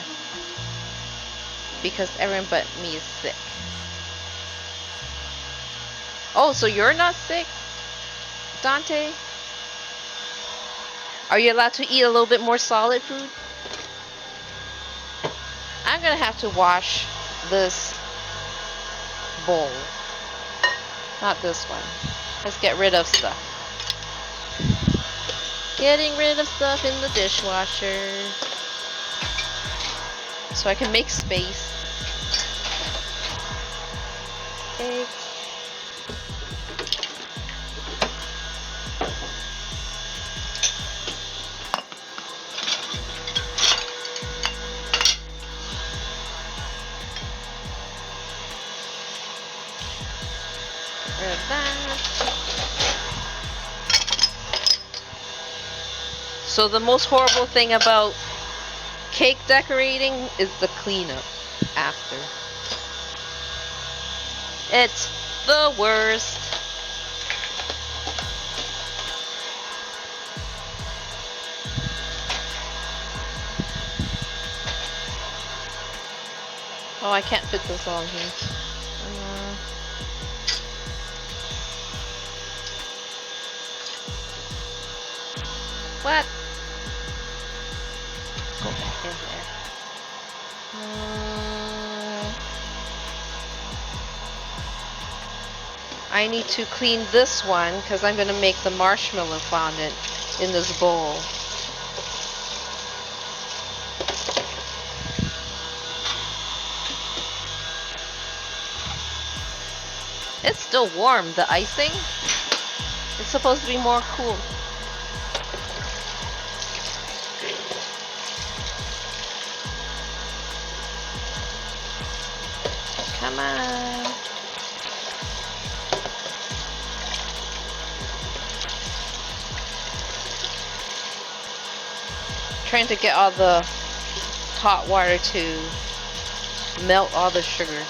[SPEAKER 1] Because everyone but me is sick. Oh, so you're not sick, Dante? Are you allowed to eat a little bit more solid food? I'm gonna have to wash this bowl. Not this one. Let's get rid of stuff. Getting rid of stuff in the dishwasher. So I can make space. Okay. Rid of that. So the most horrible thing about cake decorating is the cleanup after. It's the worst. Oh, I can't fit this all here. What? Go back in there. I need to clean this one because I'm going to make the marshmallow fondant in this bowl. It's still warm, the icing. It's supposed to be more cool. Come on. Trying to get all the hot water to melt all the sugar.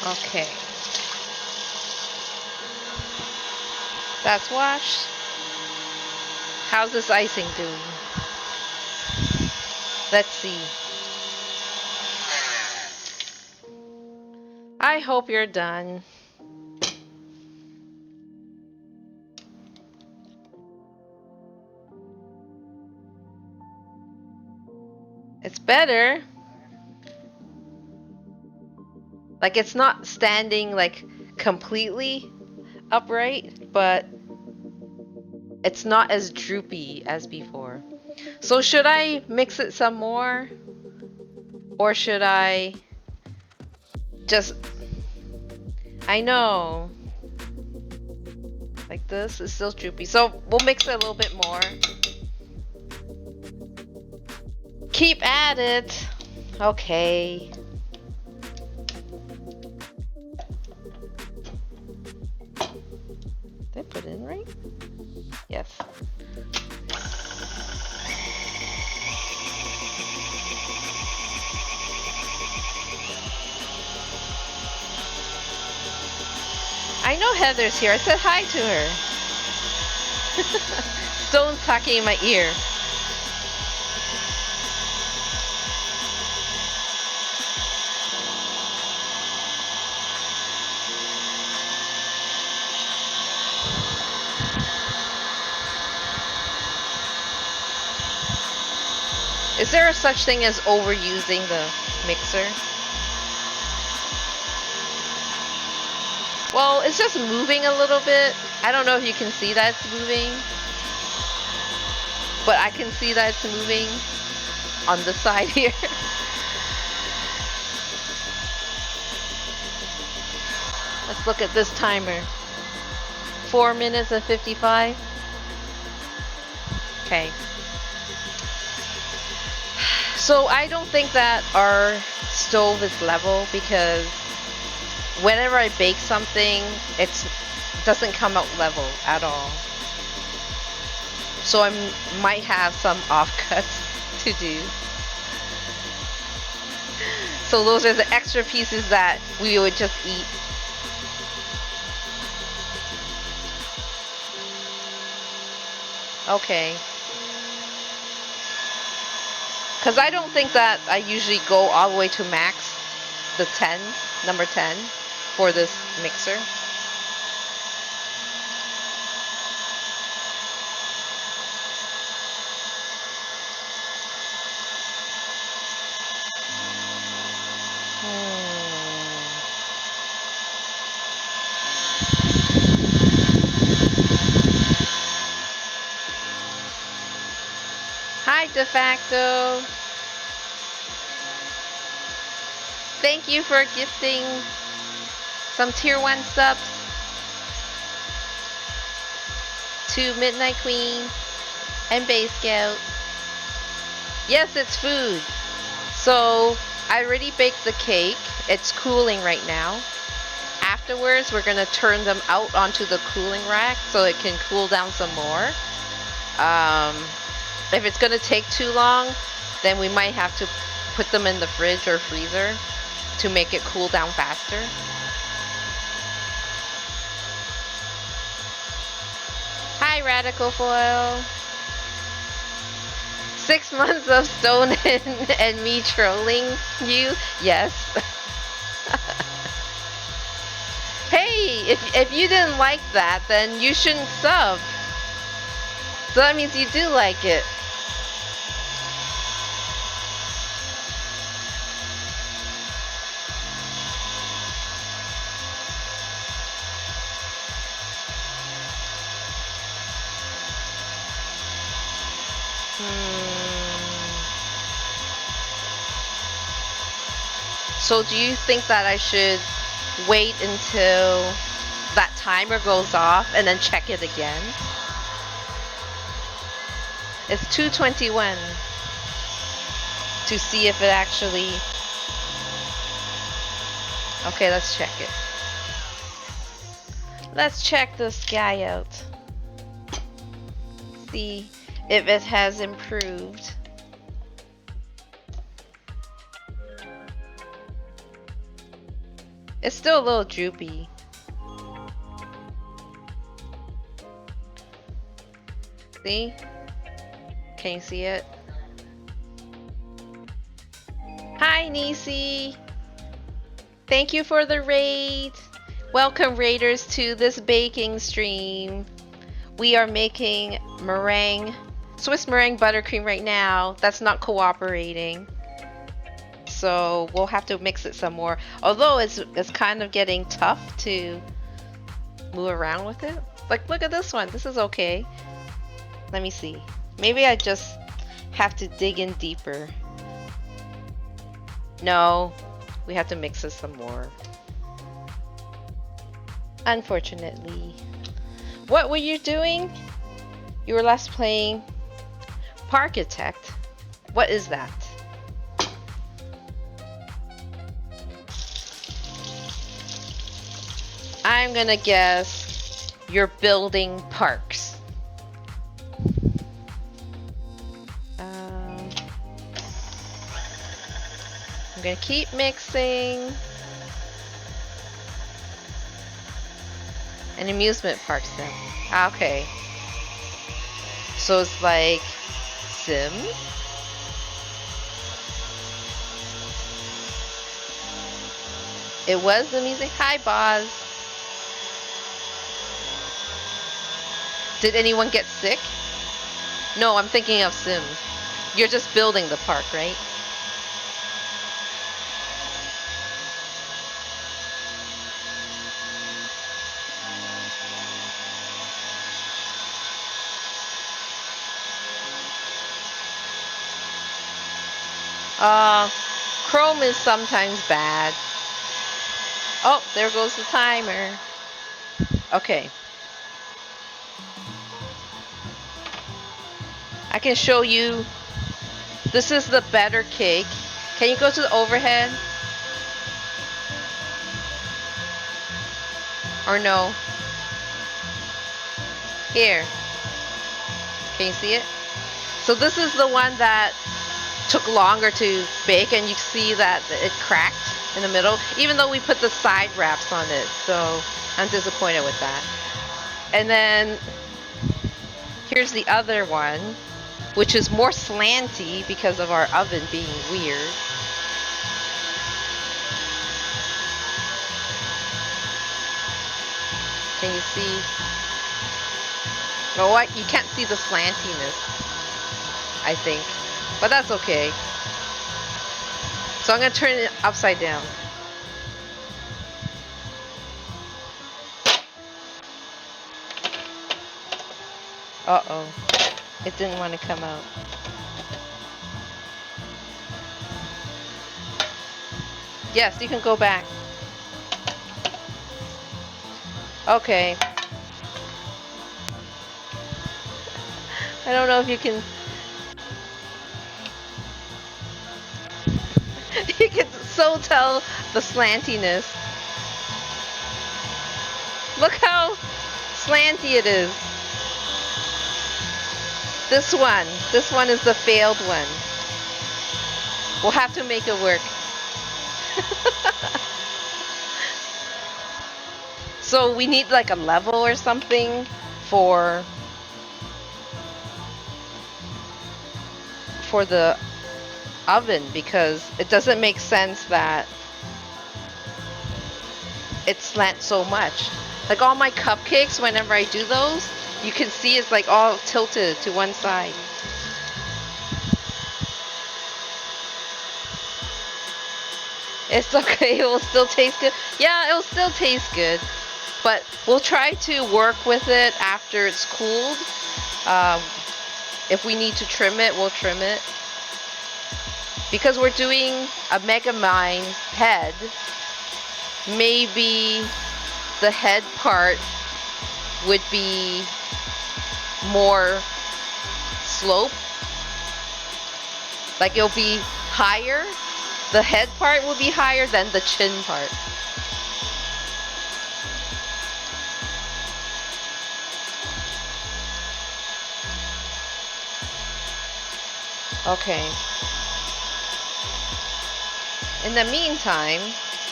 [SPEAKER 1] Okay. That's washed. How's this icing doing? Let's see. I hope you're done. It's better. Like it's not standing like completely upright, but it's not as droopy as before. So should I mix it some more? Or should I just... I know. Like this is still droopy. So we'll mix it a little bit more. Keep at it. Okay. Did I put it in right? Yes. I know Heather's here. I said hi to her. Stone's talking in my ear. Is there a such thing as overusing the mixer? Well, it's just moving a little bit. I don't know if you can see that it's moving, but I can see that it's moving on the side here. Let's look at this timer. 4 minutes and 55. Okay. So I don't think that our stove is level because whenever I bake something, it doesn't come out level at all. So I might have some offcuts to do. So those are the extra pieces that we would just eat. Okay. Because I don't think that I usually go all the way to max, the 10, number 10, for this mixer. Hi, De facto. Thank you for gifting some tier 1 subs to Midnight Queen and Bay Scout. Yes, it's food. So I already baked the cake. It's cooling right now. Afterwards, we're gonna turn them out onto the cooling rack so it can cool down some more. If it's gonna take too long, then we might have to put them in the fridge or freezer to make it cool down faster. Hi, Radical Foil. 6 months of Stone and me trolling you? Yes. Hey, if you didn't like that, then you shouldn't sub. So that means you do like it. So do you think that I should wait until that timer goes off and then check it again? It's 2:21 to see if it actually... Okay, let's check it. Let's check this guy out. See if it has improved. It's still a little droopy. See? Can you see it? Hi, Nisi. Thank you for the raid. Welcome, raiders, to this baking stream. We are making meringue, Swiss meringue buttercream right now. That's not cooperating. So we'll have to mix it some more. Although it's kind of getting tough to move around with it. Like, look at this one. This is okay. Let me see. Maybe I just have to dig in deeper. No, we have to mix it some more. Unfortunately. What were you doing? You were last playing Parkitect. What is that? I'm gonna guess you're building parks. I'm gonna keep mixing. An amusement park sim. Okay. So it's like Sim? It was the music. Hi, Boz. Did anyone get sick? No, I'm thinking of Sims. You're just building the park, right? Chrome is sometimes bad. Oh, there goes the timer. Okay. I can show you. This is the better cake. Can you go to the overhead? Or no? Here. Can you see it? So this is the one that took longer to bake, and you see that it cracked in the middle, even though we put the side wraps on it. So I'm disappointed with that. And then here's the other one, which is more slanty because of our oven being weird. Can you see? Oh, what? You can't see the slantiness, I think. But that's okay. So I'm going to turn it upside down. Uh-oh. It didn't want to come out. Yes, you can go back. Okay. I don't know if you can... You can so tell the slantiness. Look how slanty it is. This one is the failed one. We'll have to make it work. So we need like a level or something for the oven, because it doesn't make sense that it slants so much. Like all my cupcakes, whenever I do those, you can see it's like all tilted to one side. It's okay, it will still taste good. Yeah, it will still taste good. But we'll try to work with it after it's cooled. If we need to trim it, we'll trim it. Because we're doing a Mega Mine head, maybe the head part would be more slope. Like it'll be higher. The head part will be higher than the chin part. Okay. In the meantime,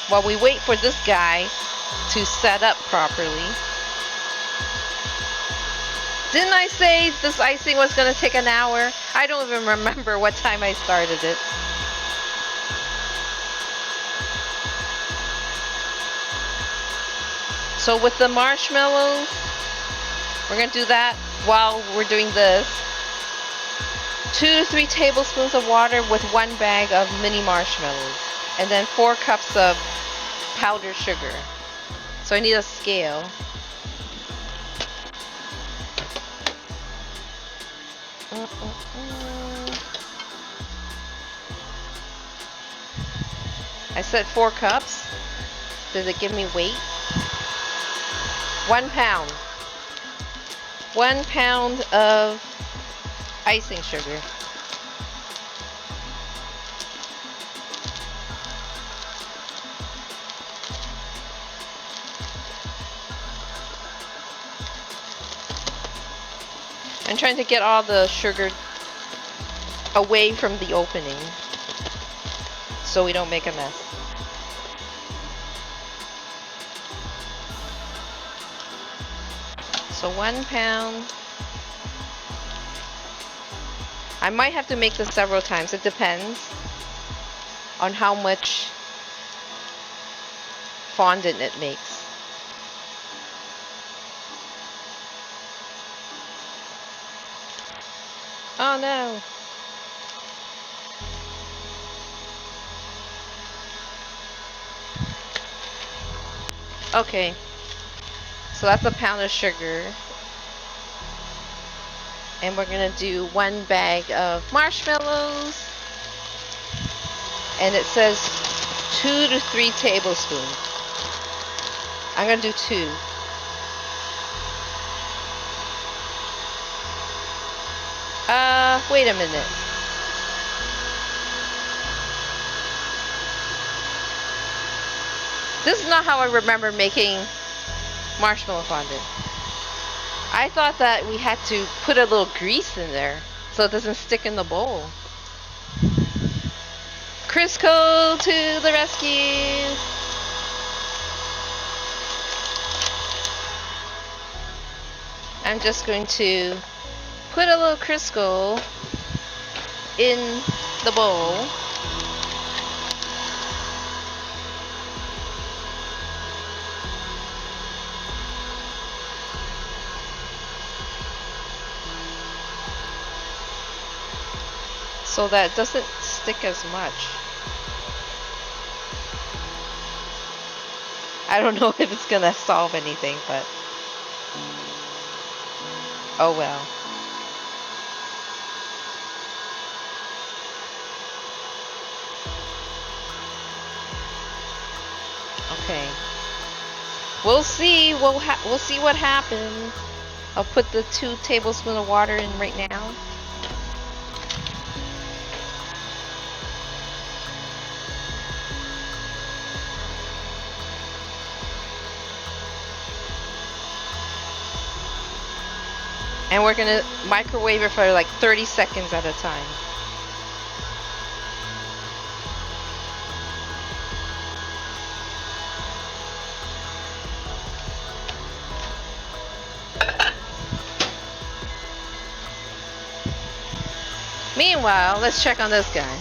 [SPEAKER 1] while we wait for this guy to set up properly, didn't I say this icing was going to take an hour? I don't even remember what time I started it. So with the marshmallows, we're going to do that while we're doing this. 2 to 3 tablespoons of water with 1 bag of mini marshmallows. And then 4 cups of powdered sugar. So I need a scale. I said 4 cups. Does it give me weight? 1 pound. 1 pound of icing sugar. I'm trying to get all the sugar away from the opening so we don't make a mess. So 1 pound. I might have to make this several times. It depends on how much fondant it makes. Oh no. Okay, so that's a pound of sugar. And we're gonna do 1 bag of marshmallows. And it says 2 to 3 tablespoons. I'm gonna do 2. Wait a minute. This is not how I remember making marshmallow fondant. I thought that we had to put a little grease in there so it doesn't stick in the bowl. Crisco to the rescue! I'm just going to put a little Crisco in the bowl. So that it doesn't stick as much. I don't know if it's gonna solve anything, but oh well. Okay. We'll see. We'll see what happens. I'll put the 2 tablespoons of water in right now. And we're gonna microwave it for like 30 seconds at a time. Meanwhile, let's check on this guy.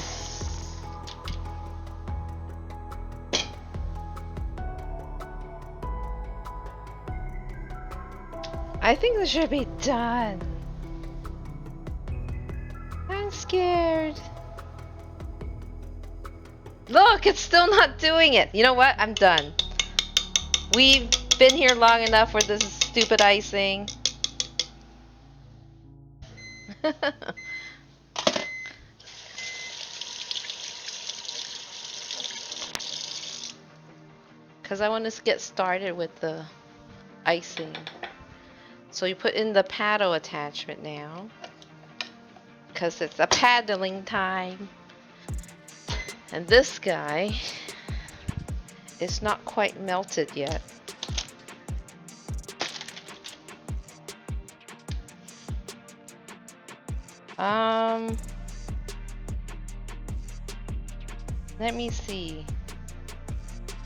[SPEAKER 1] I think this should be done. I'm scared. Look, it's still not doing it. You know what? I'm done. We've been here long enough for this stupid icing. Because I want to get started with the icing. So you put in the paddle attachment now. Because it's a paddling time. And this guy is not quite melted yet. Let me see.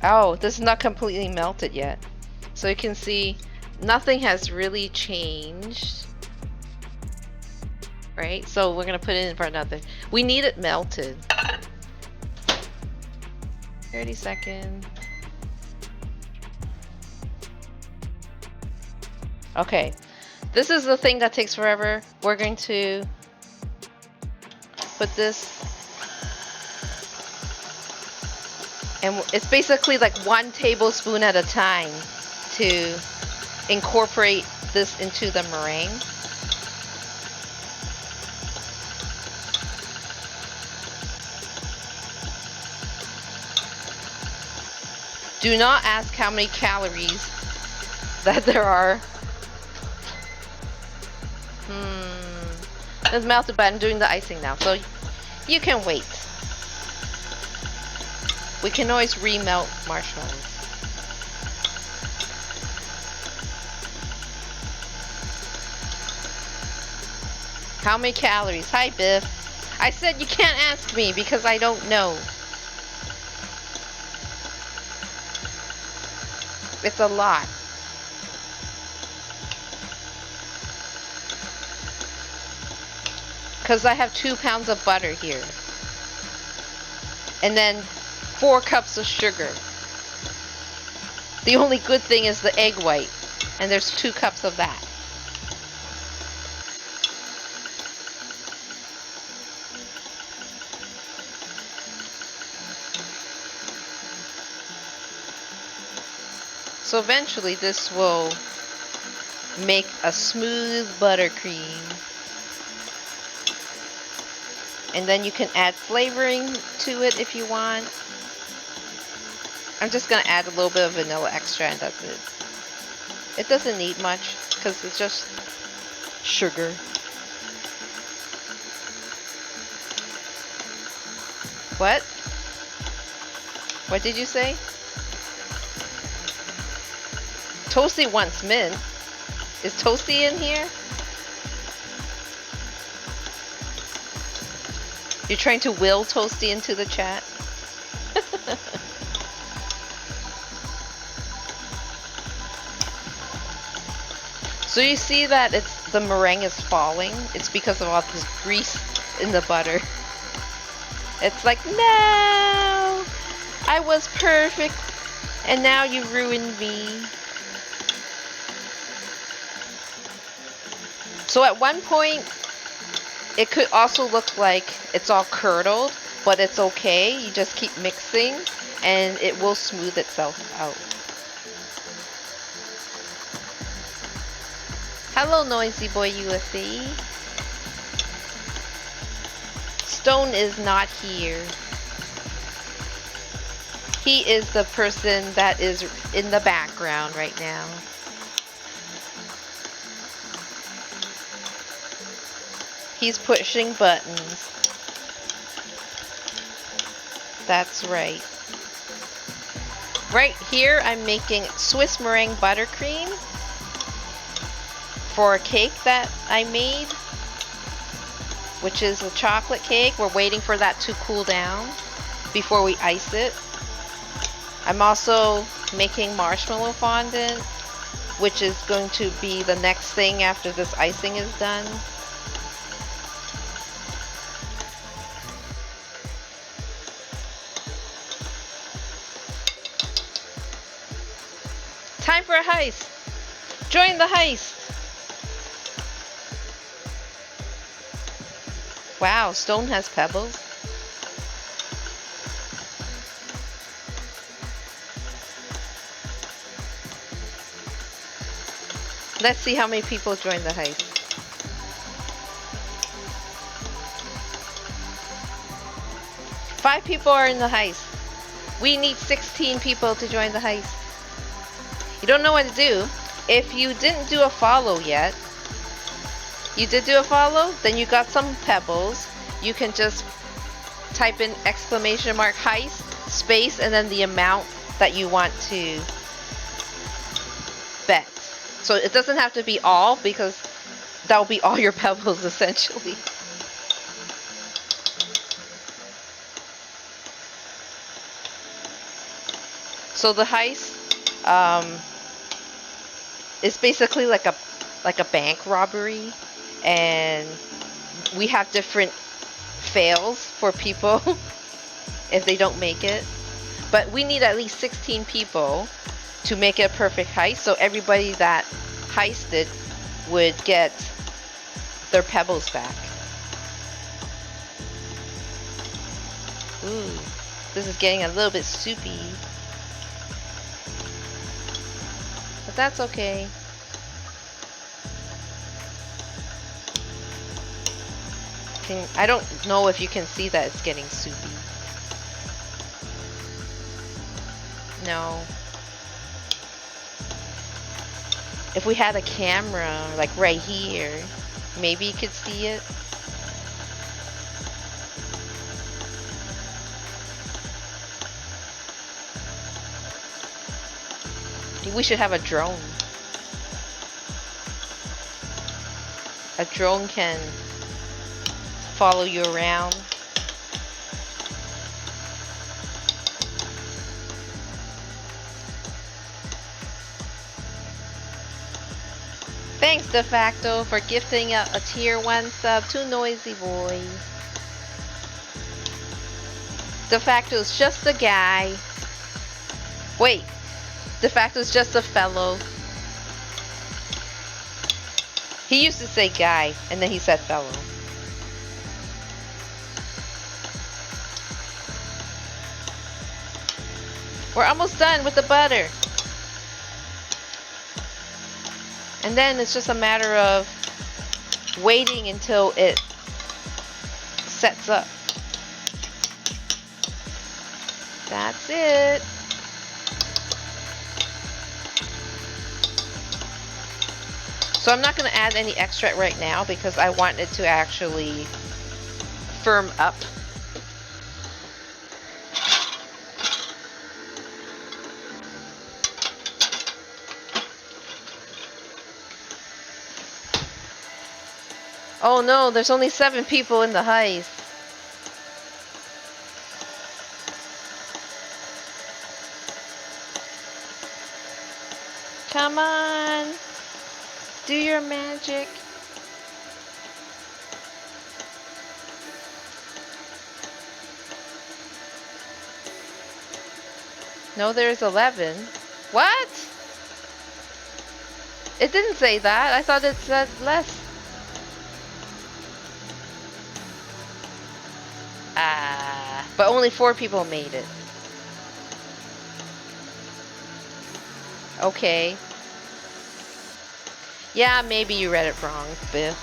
[SPEAKER 1] Oh, this is not completely melted yet. So you can see nothing has really changed. Right? So we're gonna put it in for another. We need it melted. 30 seconds. Okay. This is the thing that takes forever. We're going to put this. And it's basically like 1 tablespoon at a time to incorporate this into the meringue. Do not ask how many calories that there are. It's melted, but I'm doing the icing now, so you can wait. We can always remelt marshmallows. How many calories? Hi, Biff. I said you can't ask me because I don't know. It's a lot. Because I have 2 pounds of butter here. And then 4 cups of sugar. The only good thing is the egg white. And there's 2 cups of that. So eventually this will make a smooth buttercream. And then you can add flavoring to it if you want. I'm just gonna add a little bit of vanilla extra and that's it. It doesn't need much because it's just sugar. What? What did you say? Toasty wants mint. Is Toasty in here? You're trying to will Toasty into the chat? So you see that the meringue is falling? It's because of all this grease in the butter. It's like, no! I was perfect and now you ruined me. So at one point, it could also look like it's all curdled, but it's okay. You just keep mixing and it will smooth itself out. Hello, Noisy Boy USA. Stone is not here. He is the person that is in the background right now. He's pushing buttons. That's right. Right here, I'm making Swiss meringue buttercream for a cake that I made, which is a chocolate cake. We're waiting for that to cool down before we ice it. I'm also making marshmallow fondant, which is going to be the next thing after this icing is done. Time for a heist! Join the heist! Wow, Stone has pebbles. Let's see how many people join the heist. Five people are in the heist. We need 16 people to join the heist. You don't know what to do. If you didn't do a follow yet, you did do a follow, then you got some pebbles. You can just type in exclamation mark heist, space, and then the amount that you want to bet. So it doesn't have to be all, because that'll be all your pebbles essentially. So the heist is basically like a bank robbery, and we have different fails for people if they don't make it. But we need at least 16 people to make it a perfect heist, so everybody that heisted would get their pebbles back. Ooh, this is getting a little bit soupy. But that's okay. I don't know if you can see that it's getting soupy. No. If we had a camera, like right here, maybe you could see it. We should have a drone. A drone can follow you around. Thanks, De Facto, for gifting a tier 1 sub to Noisy Boy. De Facto's just a guy. Wait, De Facto's just a fellow. He used to say guy, and then he said fellow. We're almost done with the butter. And then it's just a matter of waiting until it sets up. That's it. So I'm not going to add any extract right now because I want it to actually firm up. Oh no, there's only 7 people in the heist. Come on. Do your magic. No, there's 11. What? It didn't say that. I thought it said less. But only 4 people made it. Okay. Yeah, maybe you read it wrong, Biff.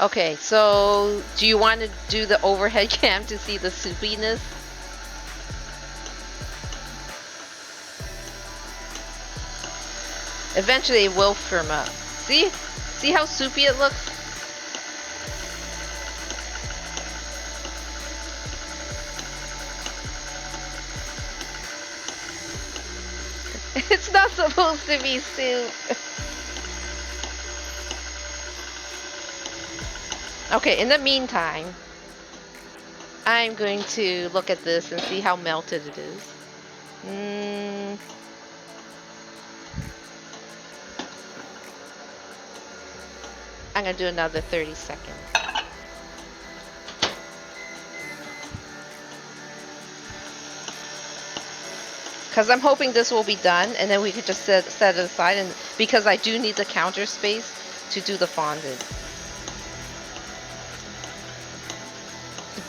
[SPEAKER 1] Okay, so do you want to do the overhead cam to see the soupiness? Eventually it will firm up. See? See how soupy it looks? It's not supposed to be soup. Okay, in the meantime, I'm going to look at this and see how melted it is. I'm going to do another 30 seconds. Because I'm hoping this will be done, and then we could just set it aside, and because I do need the counter space to do the fondant.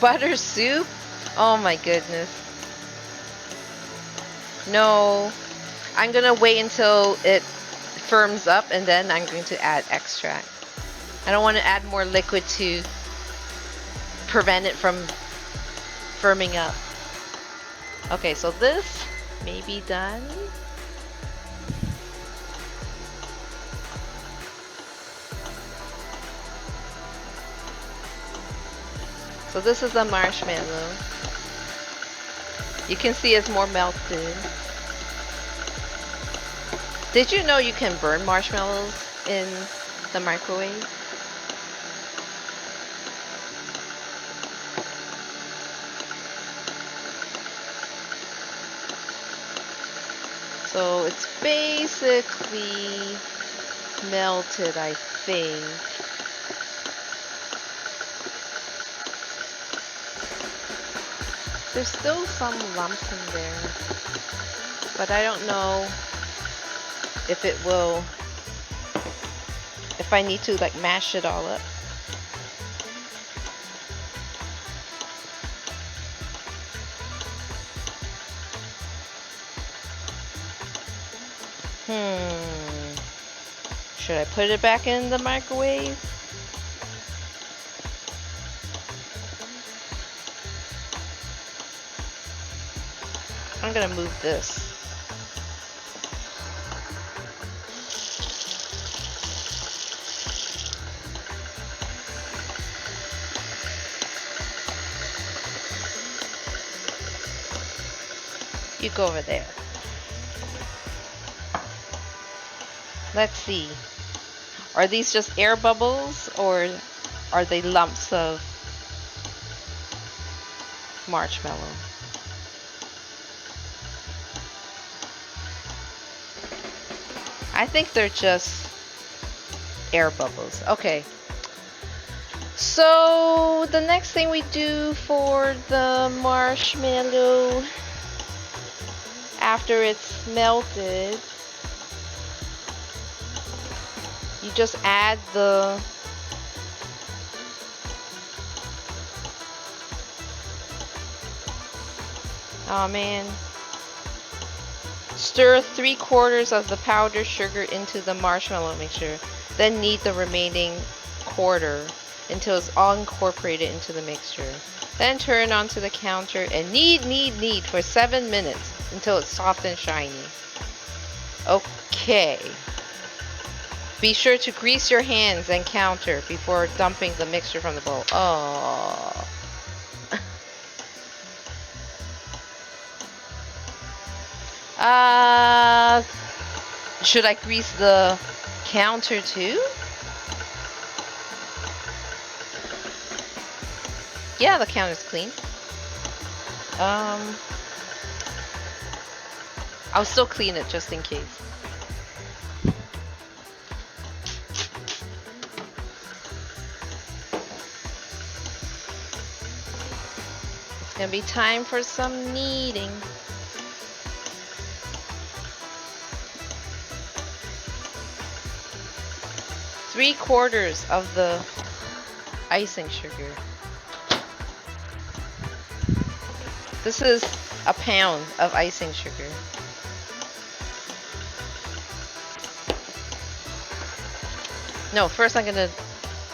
[SPEAKER 1] Butter soup? Oh my goodness. No. I'm going to wait until it firms up, and then I'm going to add extract. I don't want to add more liquid to prevent it from firming up. Okay, so this may be done. So this is the marshmallow. You can see it's more melted. Did you know you can burn marshmallows in the microwave? So it's basically melted, I think. There's still some lumps in there, but I don't know if it will, if I need to like mash it all up. Should I put it back in the microwave? I'm gonna move this. You go over there. Let's see. Are these just air bubbles or are they lumps of marshmallow? I think they're just air bubbles. Okay. So the next thing we do for the marshmallow after it's melted, you just add the oh man. Stir 3/4 of the powdered sugar into the marshmallow mixture. Then knead the remaining quarter until it's all incorporated into the mixture. Then turn onto the counter and knead for 7 minutes until it's soft and shiny. Okay. Be sure to grease your hands and counter before dumping the mixture from the bowl. Oh. Should I grease the counter too? Yeah, the counter's clean. I'll still clean it just in case. It's gonna be time for some kneading. Three-quarters of the icing sugar. This is a pound of icing sugar. No, first I'm gonna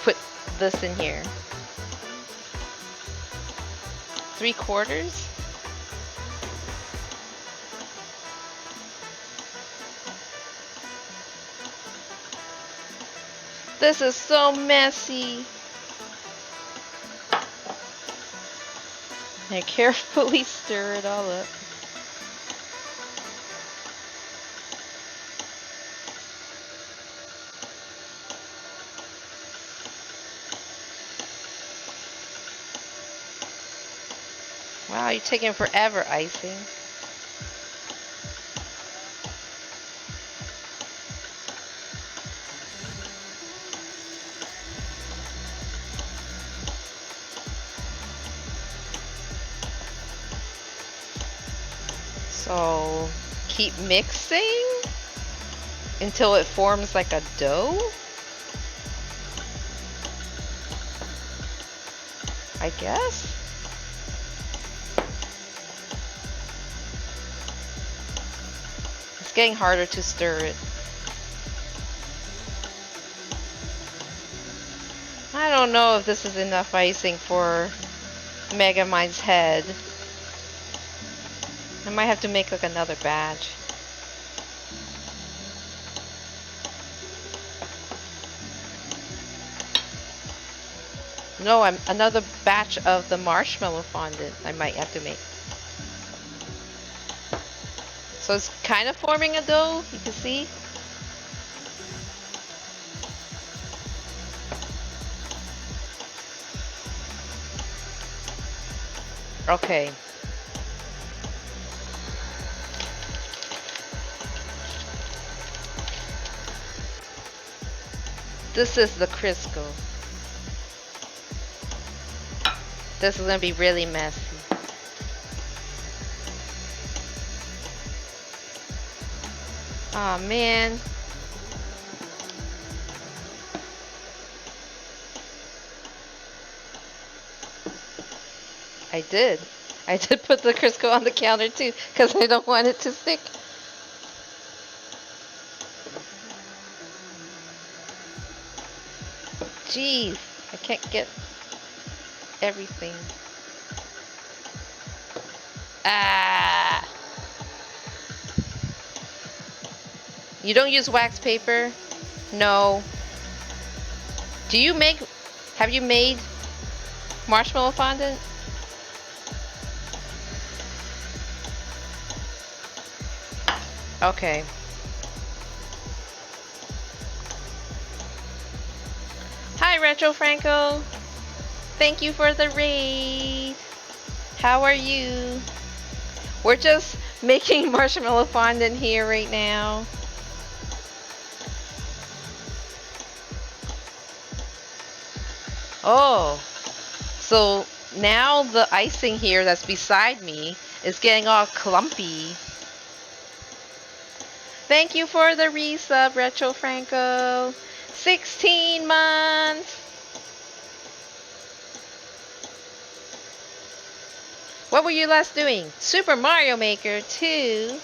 [SPEAKER 1] put this in here. 3/4. This is so messy. And carefully stir it all up. Wow, you're taking forever icing. So keep mixing until it forms like a dough, I guess. It's getting harder to stir it. I don't know if this is enough icing for Megamind's head. I might have to make like another batch. No, another batch of the marshmallow fondant I might have to make. So it's kind of forming a dough, you can see. Okay. This is the Crisco. This is gonna be really messy. Aw, man. I did. I did put the Crisco on the counter too, because I don't want it to stick. Jeez, I can't get everything. Ah! You don't use wax paper? No. Have you made marshmallow fondant? Okay. Hi, Retro Franco. Thank you for the raid. How are you? We're just making marshmallow fondant here right now. Oh, so now the icing here that's beside me is getting all clumpy. Thank you for the resub, Retro Franco. 16 months. What were you last doing? Super Mario Maker 2.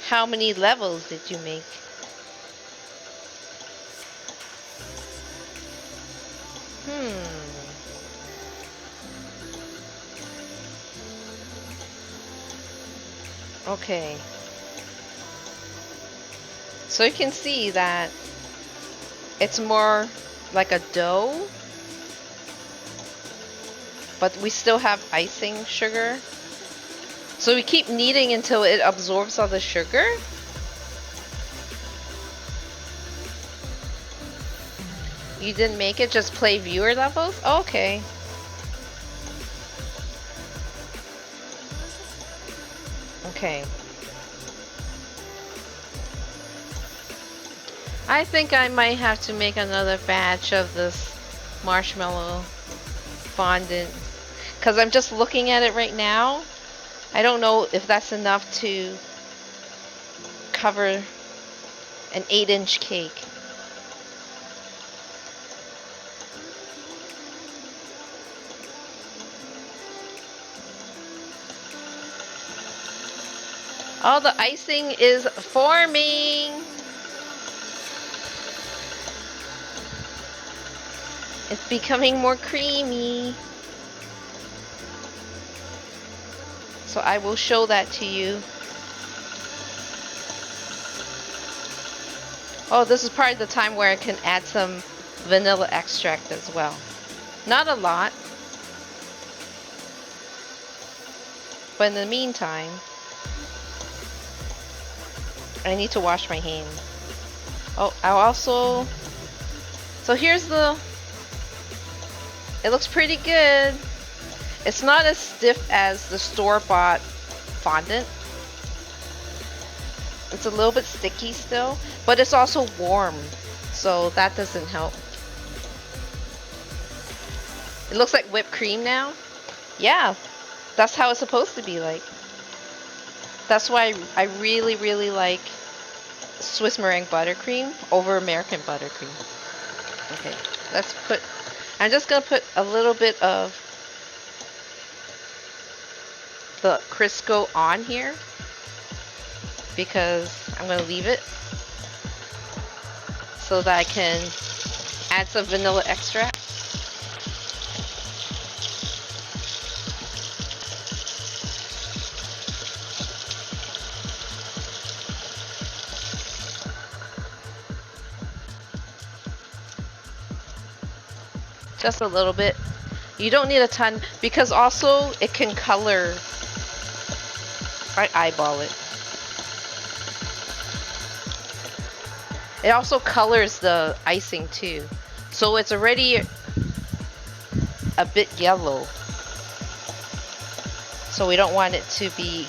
[SPEAKER 1] How many levels did you make? Okay. So you can see that it's more like a dough, but we still have icing sugar. So we keep kneading until it absorbs all the sugar. You didn't make it, just play viewer levels? Okay. Okay. I think I might have to make another batch of this marshmallow fondant. Because I'm just looking at it right now. I don't know if that's enough to cover an 8-inch cake. Oh, the icing is forming. It's becoming more creamy. So I will show that to you. Oh, this is probably the time where I can add some vanilla extract as well. Not a lot. But in the meantime, I need to wash my hands. Oh, I'll also... So here's the... It looks pretty good. It's not as stiff as the store-bought fondant. It's a little bit sticky still, but it's also warm, so that doesn't help. It looks like whipped cream now. Yeah, that's how it's supposed to be like. That's why I really, really like Swiss meringue buttercream over American buttercream. Okay, let's put... I'm just gonna put a little bit of the Crisco on here because I'm gonna leave it so that I can add some vanilla extract. Just a little bit. You don't need a ton because also it can color. I eyeball it. It also colors the icing too. So it's already a bit yellow. So we don't want it to be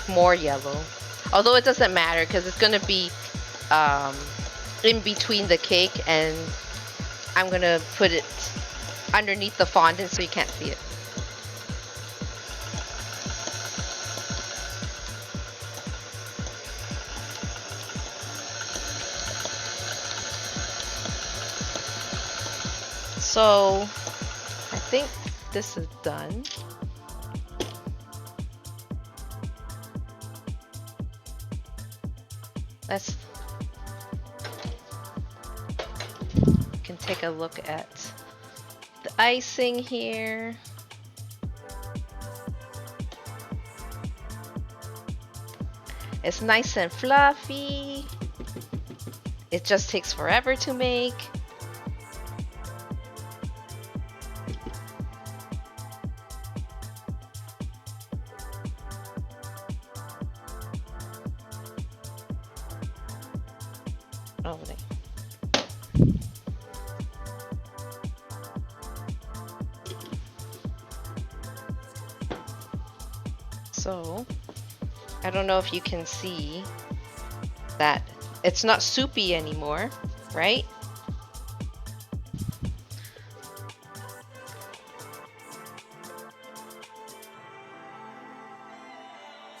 [SPEAKER 1] more yellow. Although it doesn't matter because it's going to be in between the cake, and I'm going to put it underneath the fondant so you can't see it. So I think this is done. Let's can take a look at the icing here. It's nice and fluffy. It just takes forever to make. Oh, so I don't know if you can see that it's not soupy anymore, right?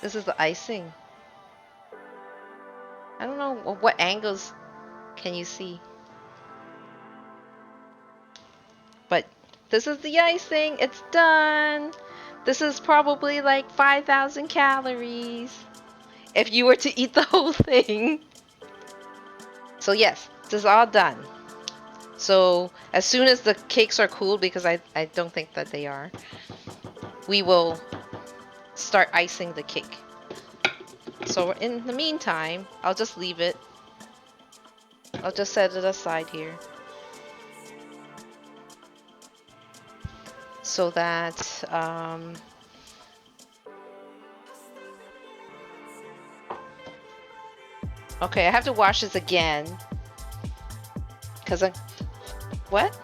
[SPEAKER 1] This is the icing. I don't know what angles can you see, but this is the icing. It's done. This is probably like 5,000 calories. if you were to eat the whole thing. So yes, this is all done. So as soon as the cakes are cooled, because I don't think that they are, we will start icing the cake. So in the meantime, I'll just leave it. I'll just set it aside here. So that okay, I have to wash this again because I what?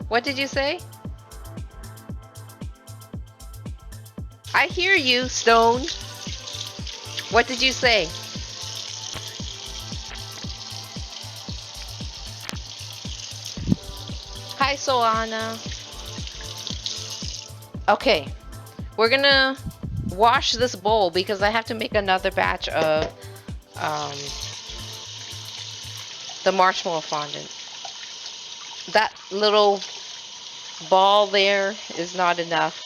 [SPEAKER 1] What did you say? I hear you, Stone. What did you say? Hi, Soana. Okay, we're gonna wash this bowl because I have to make another batch of the marshmallow fondant. That little ball there is not enough.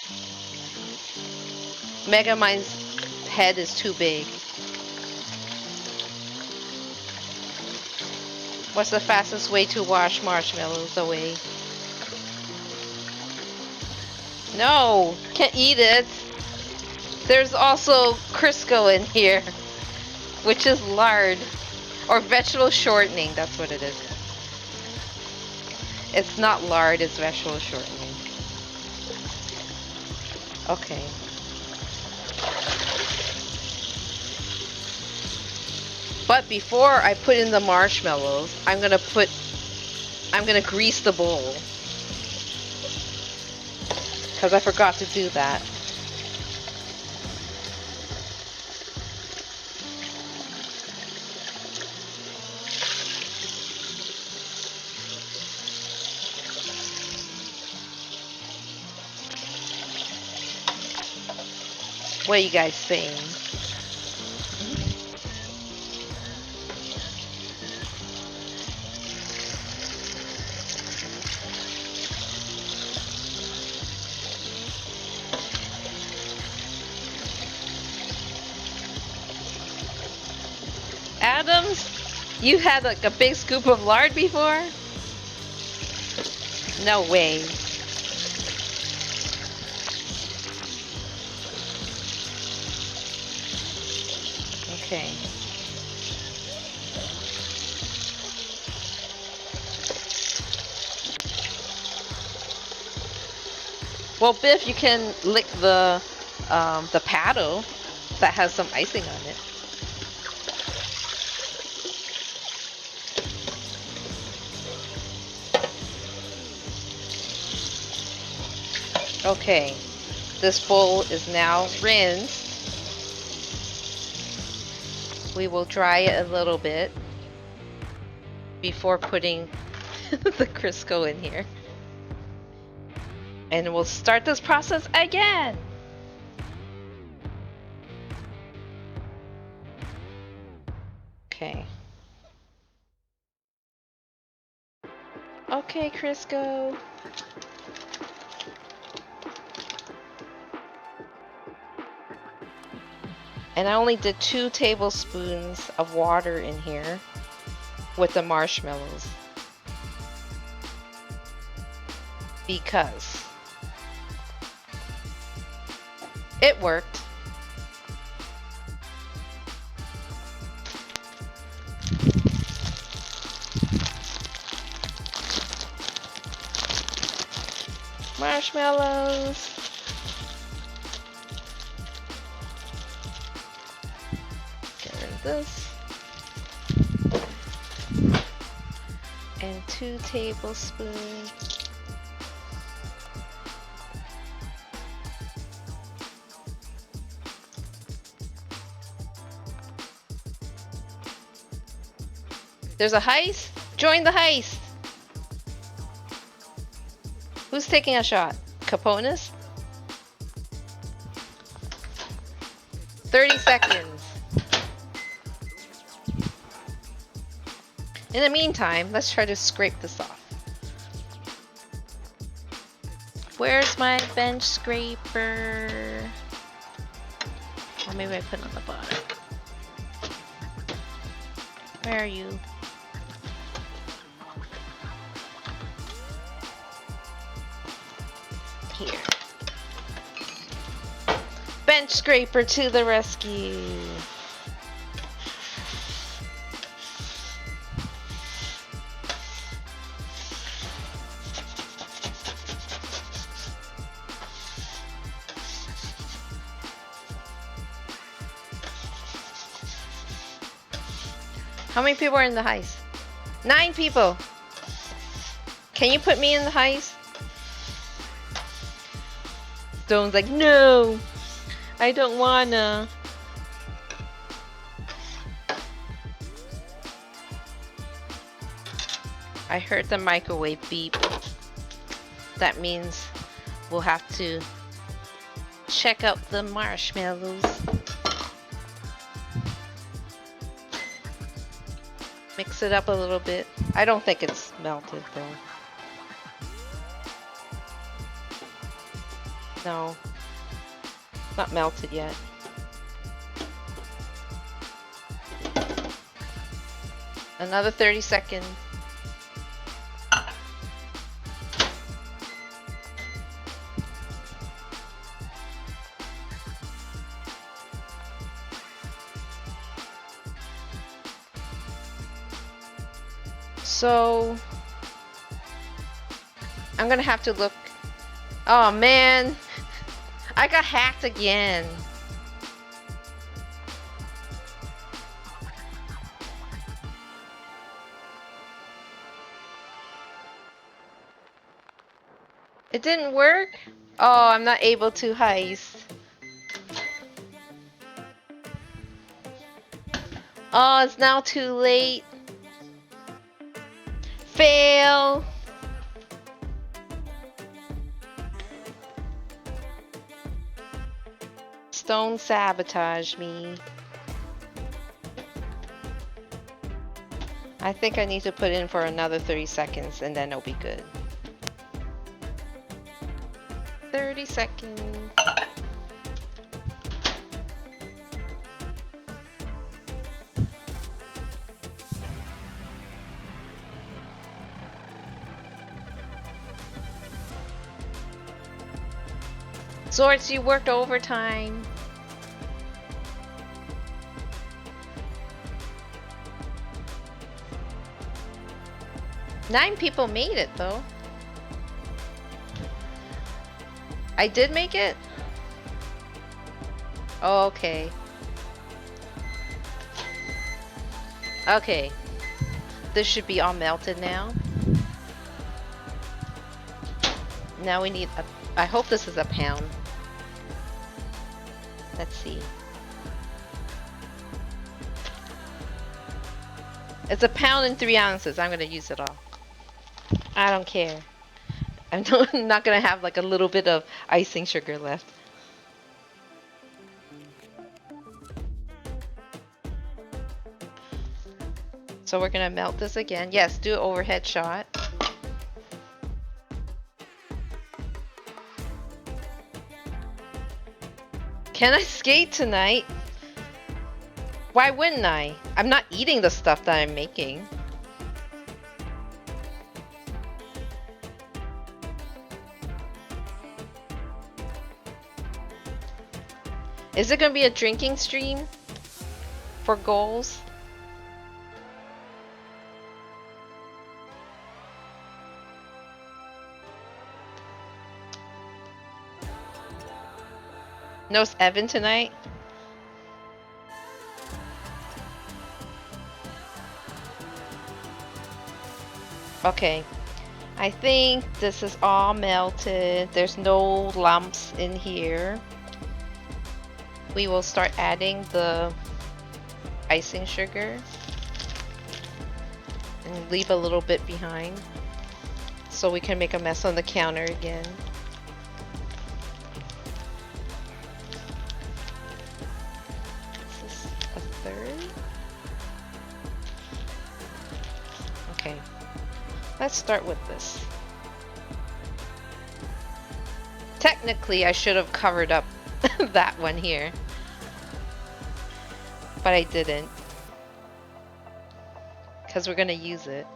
[SPEAKER 1] Megamind's head is too big. What's the fastest way to wash marshmallows away? No, can't eat it. There's also Crisco in here, which is lard. Or vegetable shortening, that's what it is. It's not lard, it's vegetable shortening. Okay. But before I put in the marshmallows, I'm gonna grease the bowl. Because I forgot to do that. What are you guys saying? Adams, you had like a big scoop of lard before? No way. Okay. Well, Biff, you can lick the paddle that has some icing on it. Okay, this bowl is now rinsed. We will dry it a little bit before putting the Crisco in here. And we'll start this process again. Okay. Okay, Crisco. And I only did 2 tablespoons of water in here with the marshmallows. Because it worked. Marshmallows. Get rid of this. And 2 tablespoons. There's a heist? Join the heist! Who's taking a shot? Caponis? 30 seconds. In the meantime, let's try to scrape this off. Where's my bench scraper? How many I put on the bottom? Where are you? Here. Bench scraper to the rescue. How many people are in the heist? 9 people. Can you put me in the heist? Stone's like, no, I don't wanna. I heard the microwave beep. That means we'll have to check out the marshmallows. Mix it up a little bit. I don't think it's melted though. No, not melted yet. Another 30 seconds. So I'm gonna have to look. Oh man, I got hacked again. It didn't work? Oh, I'm not able to heist. Oh, it's now too late. Fail. Stone sabotage me. I think I need to put in for another 30 seconds and then it'll be good. 30 seconds. Zorts, you worked overtime. Nine people made it though. I did make it? Oh, okay. Okay. This should be all melted now. Now we need a... I hope this is a pound. Let's see. It's 1 pound and 3 ounces. I'm gonna use it all. I don't care. I'm not gonna have like a little bit of icing sugar left. So we're gonna melt this again. Yes, do an overhead shot. Can I skate tonight? Why wouldn't I? I'm not eating the stuff that I'm making. Is it gonna be a drinking stream for goals? No Evan tonight? Okay. I think this is all melted. There's no lumps in here. We will start adding the icing sugar and leave a little bit behind so we can make a mess on the counter again. Is this a third? Okay, let's start with this. Technically, I should have covered up that one here. but I didn't because we're gonna use it.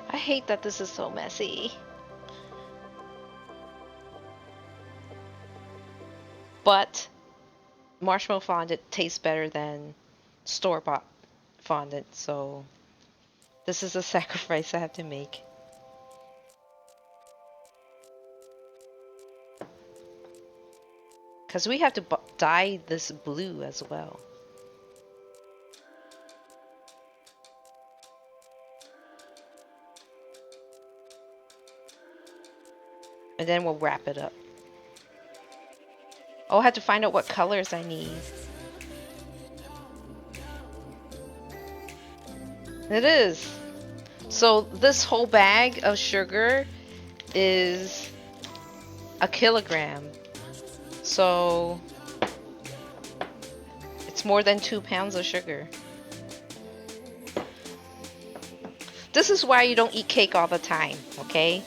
[SPEAKER 1] I hate that this is so messy. But marshmallow fondant tastes better than store-bought fondant, so this is a sacrifice I have to make. Because we have to dye this blue as well. And then we'll wrap it up. Oh, I have to find out what colors I need. It is. So this whole bag of sugar is a kilogram. So it's more than 2 pounds of sugar. This is why you don't eat cake all the time, okay?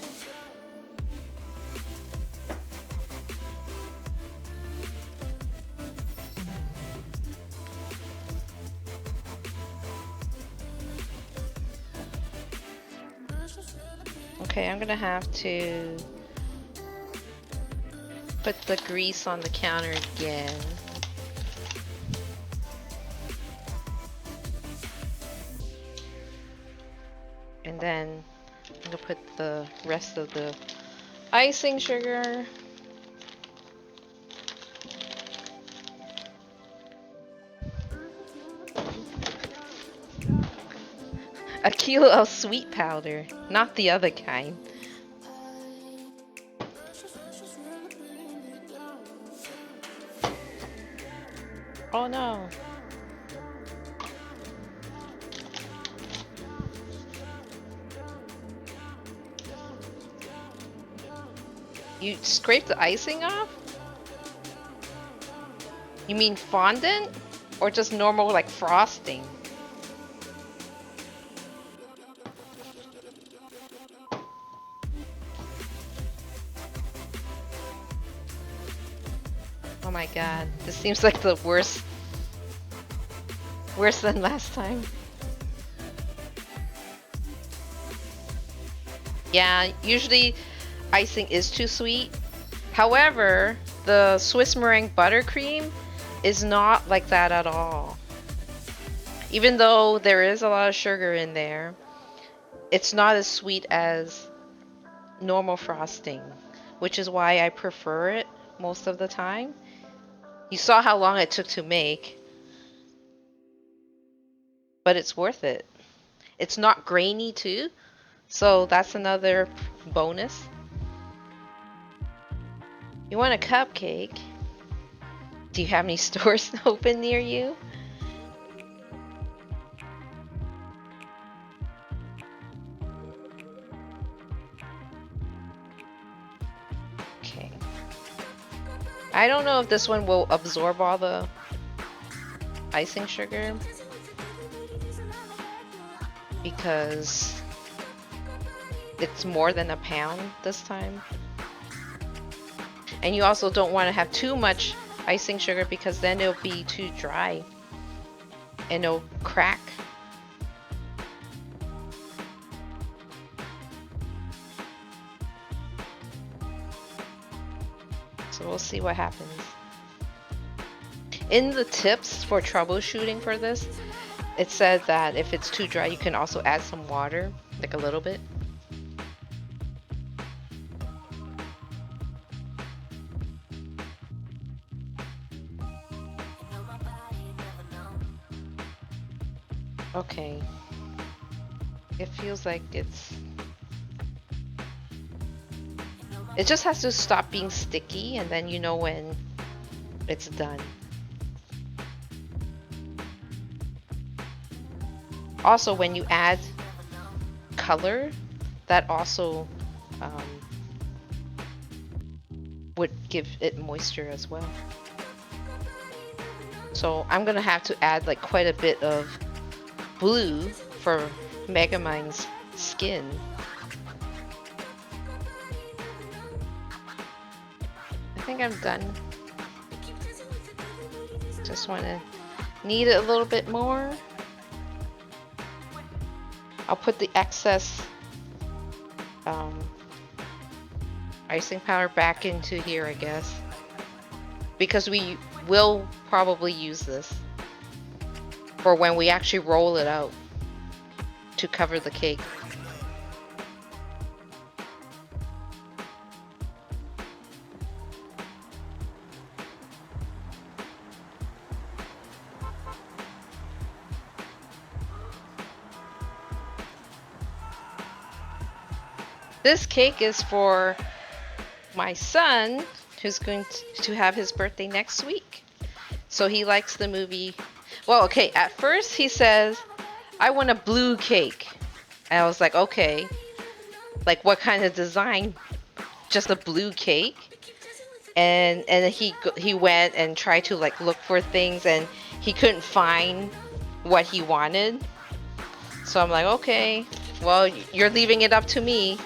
[SPEAKER 1] Okay, I'm gonna have to put the grease on the counter again. And then I'm gonna put the rest of the icing sugar. A kilo of sweet powder, not the other kind. Oh no. You scrape the icing off? You mean fondant? Or just normal like frosting? Oh my god, this seems like the worst. Worse than last time. Yeah, usually icing is too sweet. However, the Swiss meringue buttercream is not like that at all. Even though there is a lot of sugar in there, it's not as sweet as normal frosting, which is why I prefer it most of the time. You saw how long it took to make, but it's worth it. It's not grainy too, so that's another bonus. You want a cupcake? Do you have any stores open near you? Okay. I don't know if this one will absorb all the icing sugar because it's more than a pound this time. And you also don't want to have too much icing sugar because then it'll be too dry and it'll crack. So we'll see what happens. In the tips for troubleshooting for this, it said that if it's too dry, you can also add some water, like a little bit. Okay. It feels like it's... It just has to stop being sticky and then you know when it's done. Also, when you add color, that also would give it moisture as well. So I'm gonna have to add like quite a bit of blue for Megamind's skin. I think I'm done. Just want to knead it a little bit more. I'll put the excess icing powder back into here, I guess, because we will probably use this for when we actually roll it out to cover the cake. This cake is for my son, who's going to have his birthday next week. So he likes the movie. Well, okay, at first he says, I want a blue cake. And I was like, okay, like what kind of design? Just a blue cake? And he went and tried to like look for things, and he couldn't find what he wanted. So I'm like, okay, well, you're leaving it up to me.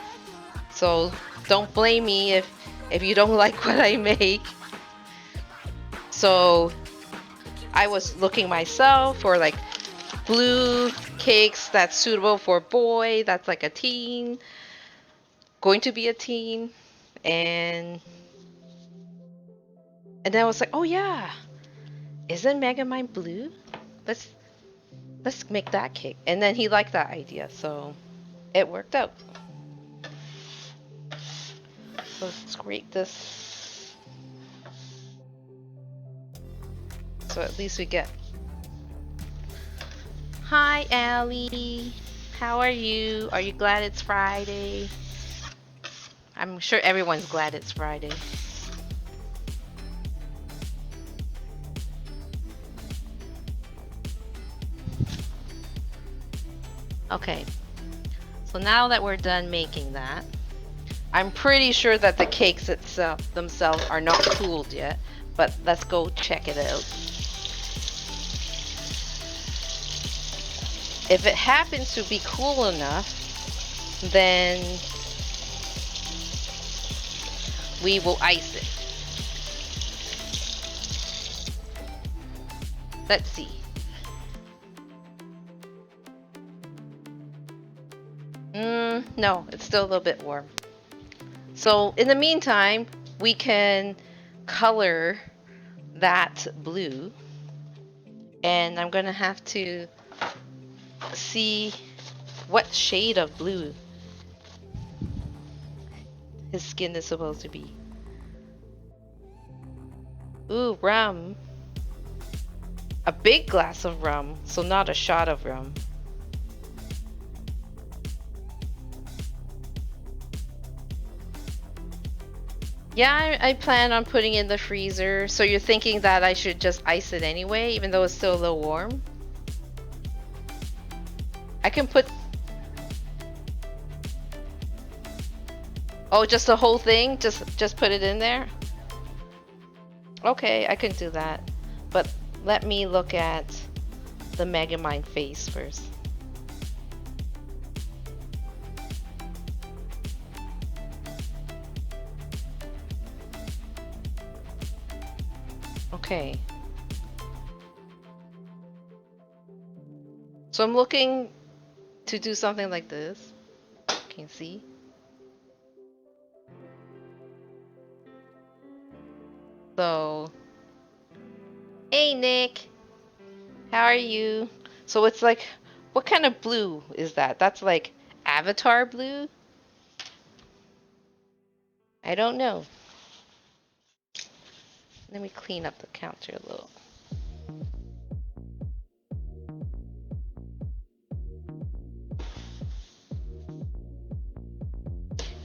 [SPEAKER 1] So don't blame me if you don't like what I make. So I was looking myself for like blue cakes that's suitable for a boy that's like a teen, going to be a teen, and then I was like, oh yeah, isn't Megamind blue? Let's make that cake. And then he liked that idea, so it worked out. So let's grate this. So at least we get. Hi, Allie. How are you? Are you glad it's Friday? I'm sure everyone's glad it's Friday. Okay. So now that we're done making that, I'm pretty sure that the cakes themselves are not cooled yet, but let's go check it out. If it happens to be cool enough, then we will ice it. Let's see. No, it's still a little bit warm. So in the meantime, we can color that blue. And I'm gonna have to see what shade of blue his skin is supposed to be. Ooh, rum. A big glass of rum, so not a shot of rum. Yeah, I plan on putting it in the freezer. So you're thinking that I should just ice it anyway, even though it's still a little warm? I can put... Oh, just the whole thing? Just put it in there? Okay, I can do that. But let me look at the Megamind face first. Okay. So I'm looking to do something like this. Can you see? So, hey Nick, how are you? So it's like, what kind of blue is that? That's like Avatar blue? I don't know. Let me clean up the counter a little.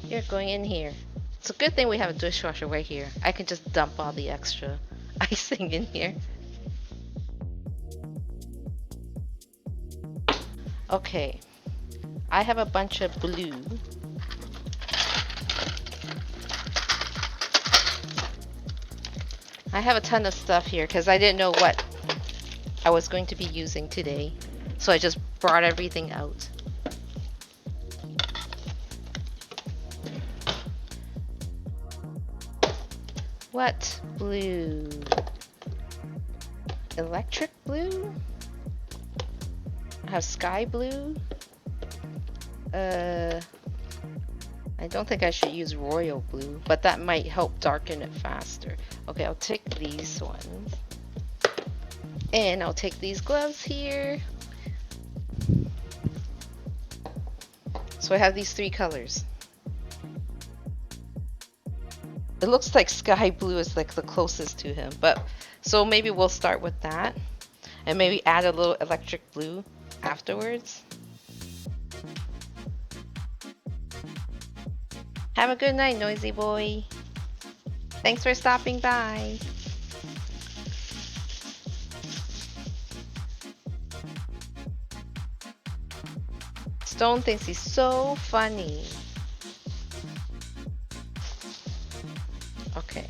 [SPEAKER 1] You're going in here. It's a good thing we have a dishwasher right here. I can just dump all the extra icing in here. Okay. I have a bunch of blue. I have a ton of stuff here because I didn't know what I was going to be using today. So I just brought everything out. What blue? Electric blue? I have sky blue. I don't think I should use royal blue, but that might help darken it faster. Okay, I'll take these ones. And I'll take these gloves here. So I have these 3 colors. It looks like sky blue is like the closest to him, but so maybe we'll start with that and maybe add a little electric blue afterwards. Have a good night, noisy boy. Thanks for stopping by. Stone thinks he's so funny. Okay.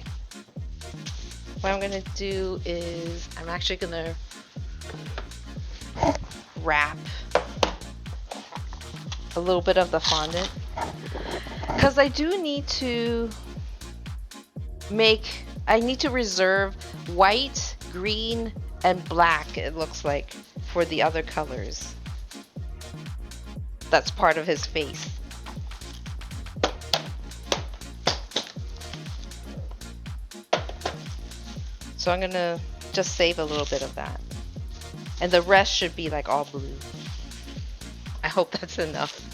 [SPEAKER 1] What I'm gonna do is I'm actually gonna wrap a little bit of the fondant because I do need to I need to reserve white, green, and black, it looks like, for the other colors. That's part of his face. So I'm gonna just save a little bit of that. And the rest should be like all blue. I hope that's enough.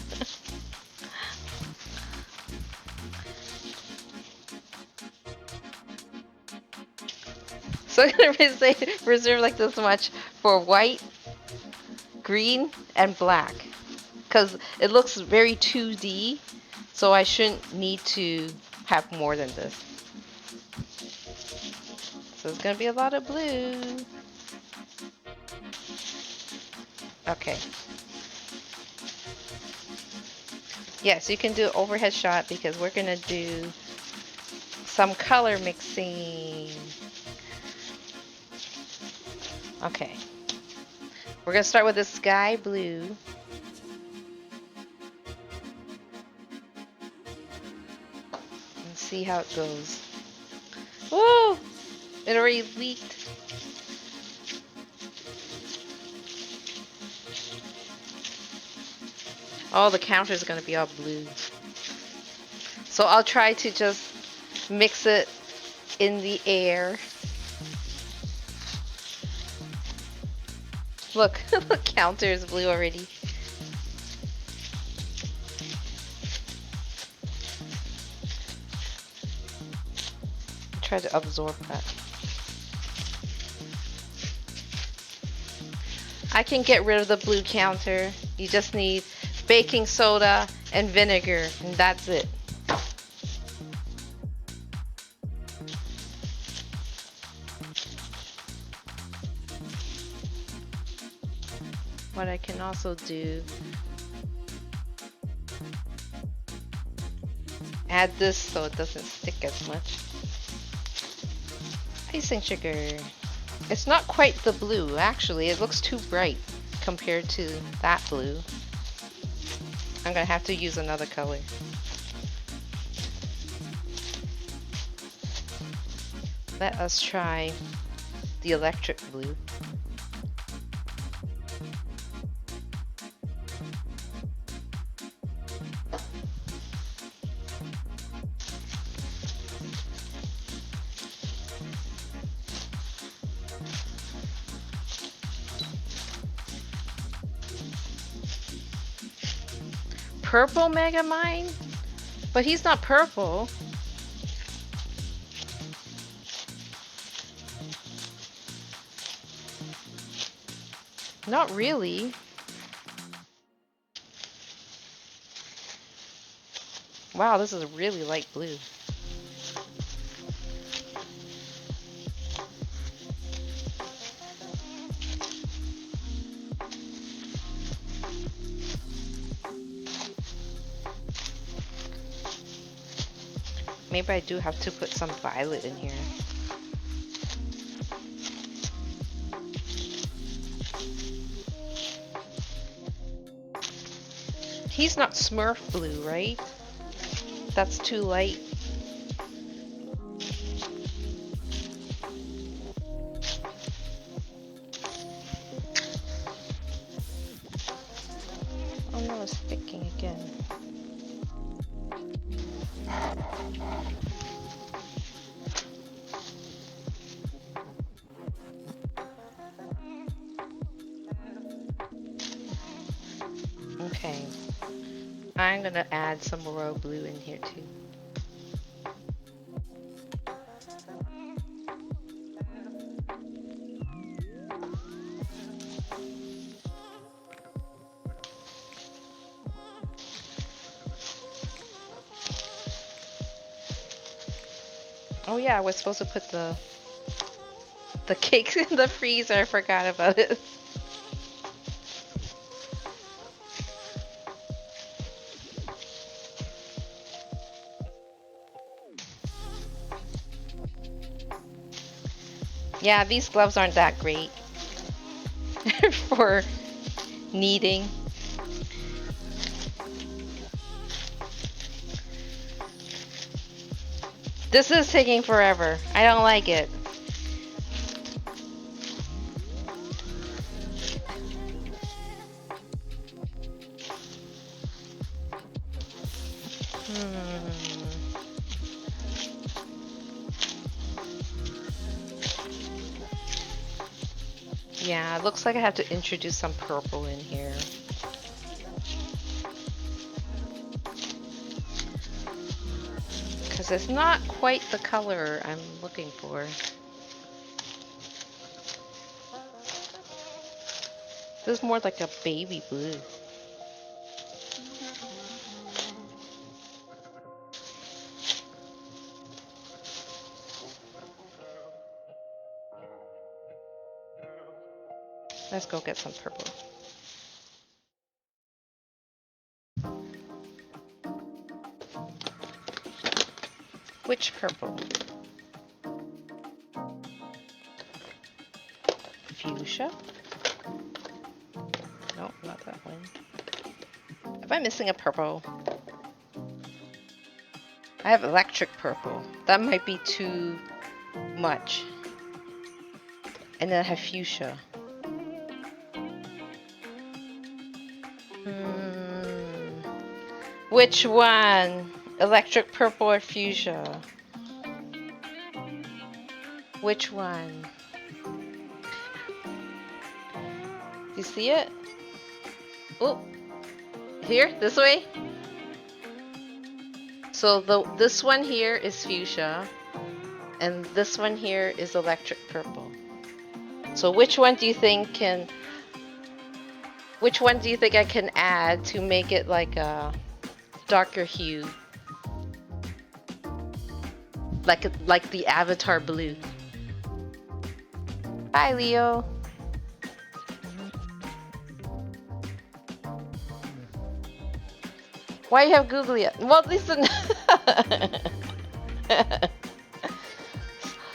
[SPEAKER 1] So I'm gonna reserve like this much for white, green, and black. Because it looks very 2D, so I shouldn't need to have more than this. So it's gonna be a lot of blue. Okay. Yes, you can do overhead shot because we're gonna do some color mixing. Okay. We're gonna start with the sky blue. And see how it goes. Woo! It already leaked. Oh, the counter is gonna be all blue. So I'll try to just mix it in the air. Look, the counter is blue already. Try to absorb that. I can get rid of the blue counter. You just need baking soda and vinegar, and that's it. What I can also do, add this so it doesn't stick as much. Icing sugar. It's not quite the blue, actually. It looks too bright compared to that blue. I'm gonna have to use another color. Let us try the electric blue. Purple Megamind? But he's not purple. Not really. Wow, this is a really light blue. Maybe I do have to put some violet in here. He's not Smurf blue, right? That's too light. I'm gonna add some royal blue in here too. Oh yeah, I was supposed to put the cakes in the freezer. I forgot about it. Yeah, these gloves aren't that great for kneading. This is taking forever. I don't like it. Yeah, it looks like I have to introduce some purple in here. Because it's not quite the color I'm looking for. This is more like a baby blue. Let's go get some purple. Which purple? Fuchsia? No, not that one. Am I missing a purple? I have electric purple. That might be too much. And then I have fuchsia. Which one? Electric purple or fuchsia? Which one? You see it? Oh, here, this way. So this one here is fuchsia, and this one here is electric purple. So which one do you think can? Which one do you think I can add to make it like a darker hue? Like the avatar blue. Bye, Leo. Why you have googly? Well, listen.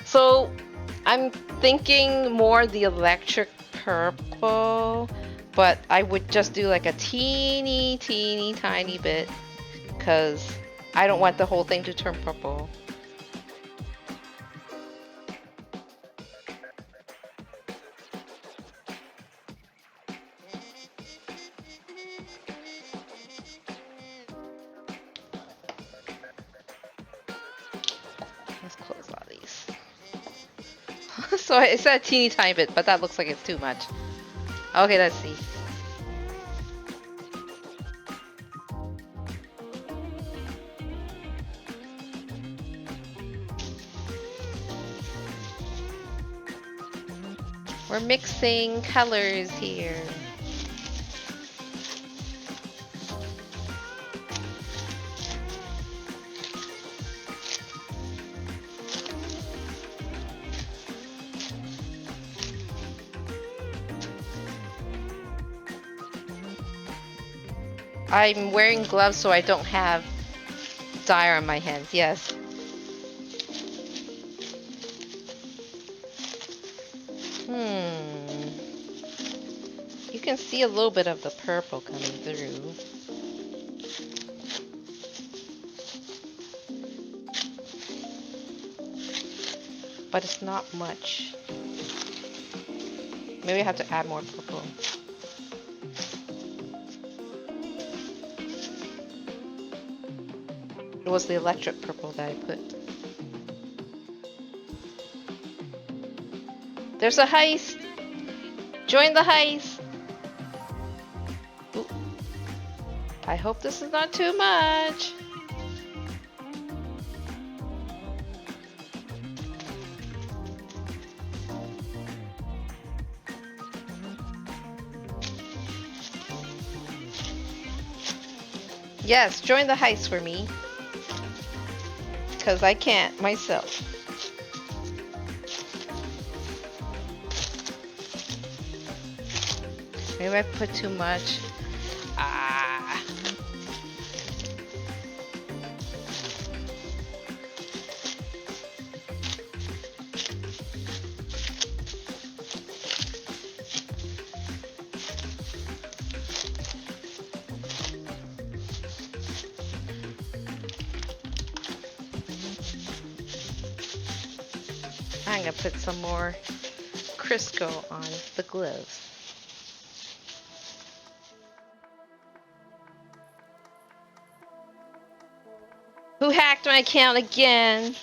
[SPEAKER 1] So, I'm thinking more the electric purple, but I would just do like a teeny tiny bit, because I don't want the whole thing to turn purple. Let's close all these. So I said a teeny tiny bit, but that looks like it's too much. Okay, let's see. We're mixing colors here. I'm wearing gloves so I don't have dye on my hands, yes. You can see a little bit of the purple coming through. But it's not much. Maybe I have to add more purple. It was the electric purple that I put. There's a heist! Join the heist! Ooh. I hope this is not too much. Yes, join the heist for me. Because I can't myself. Maybe I put too much. Ah. I'm gonna put some more Crisco on the gloves. Who hacked my account again?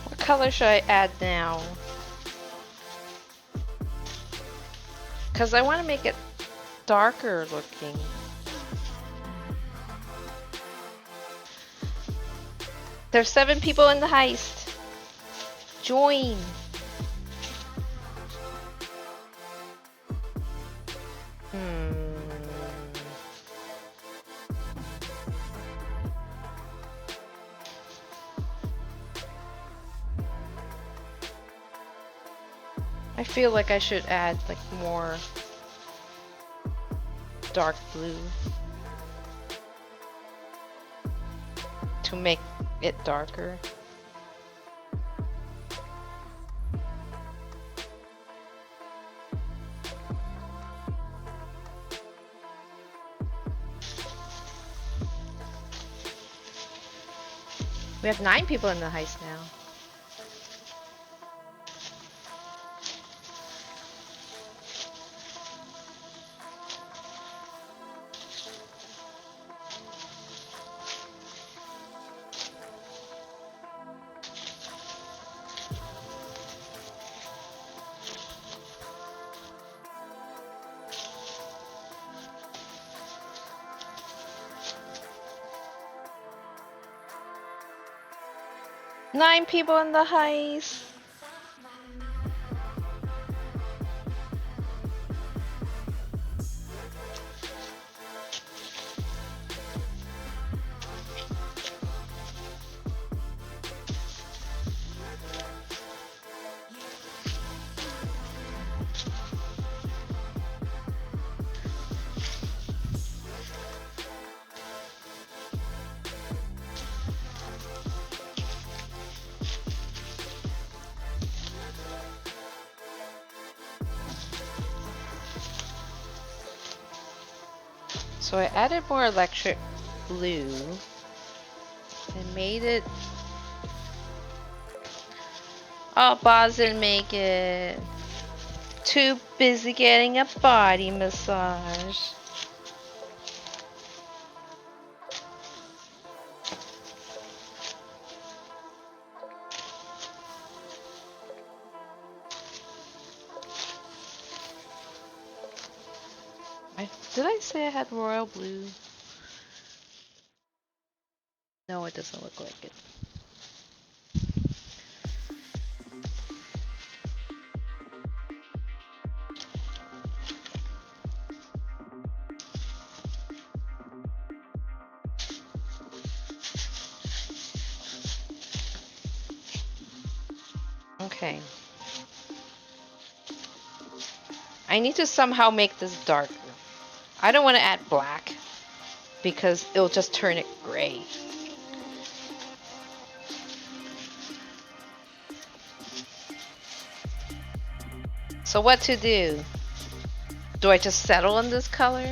[SPEAKER 1] What color should I add now? Because I want to make it darker looking. There's 7 people in the heist. Join. I feel like I should add like more dark blue to make it darker. We have 9 people in the heist now. Nine people in the heist. So I added more electric blue and made it. Oh, Boz didn't make it. Too busy getting a body massage. Did I say I had royal blue? No, it doesn't look like it. Okay. I need to somehow make this darker. I don't want to add black because it'll just turn it gray. So what to do? Do I just settle on this color?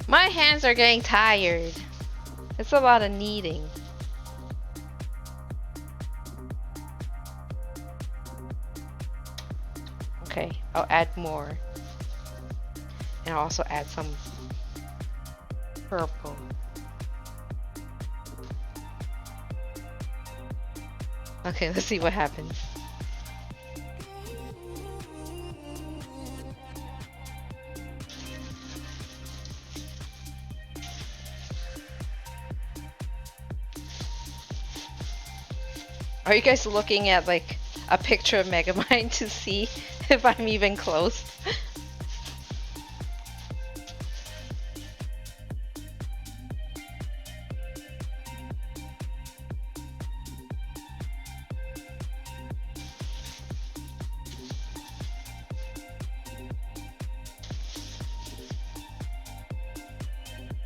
[SPEAKER 1] My hands are getting tired. It's a lot of kneading. Okay, I'll add more. And I'll also add some purple. Okay, let's see what happens. Are you guys looking at like a picture of Megamind to see if I'm even close?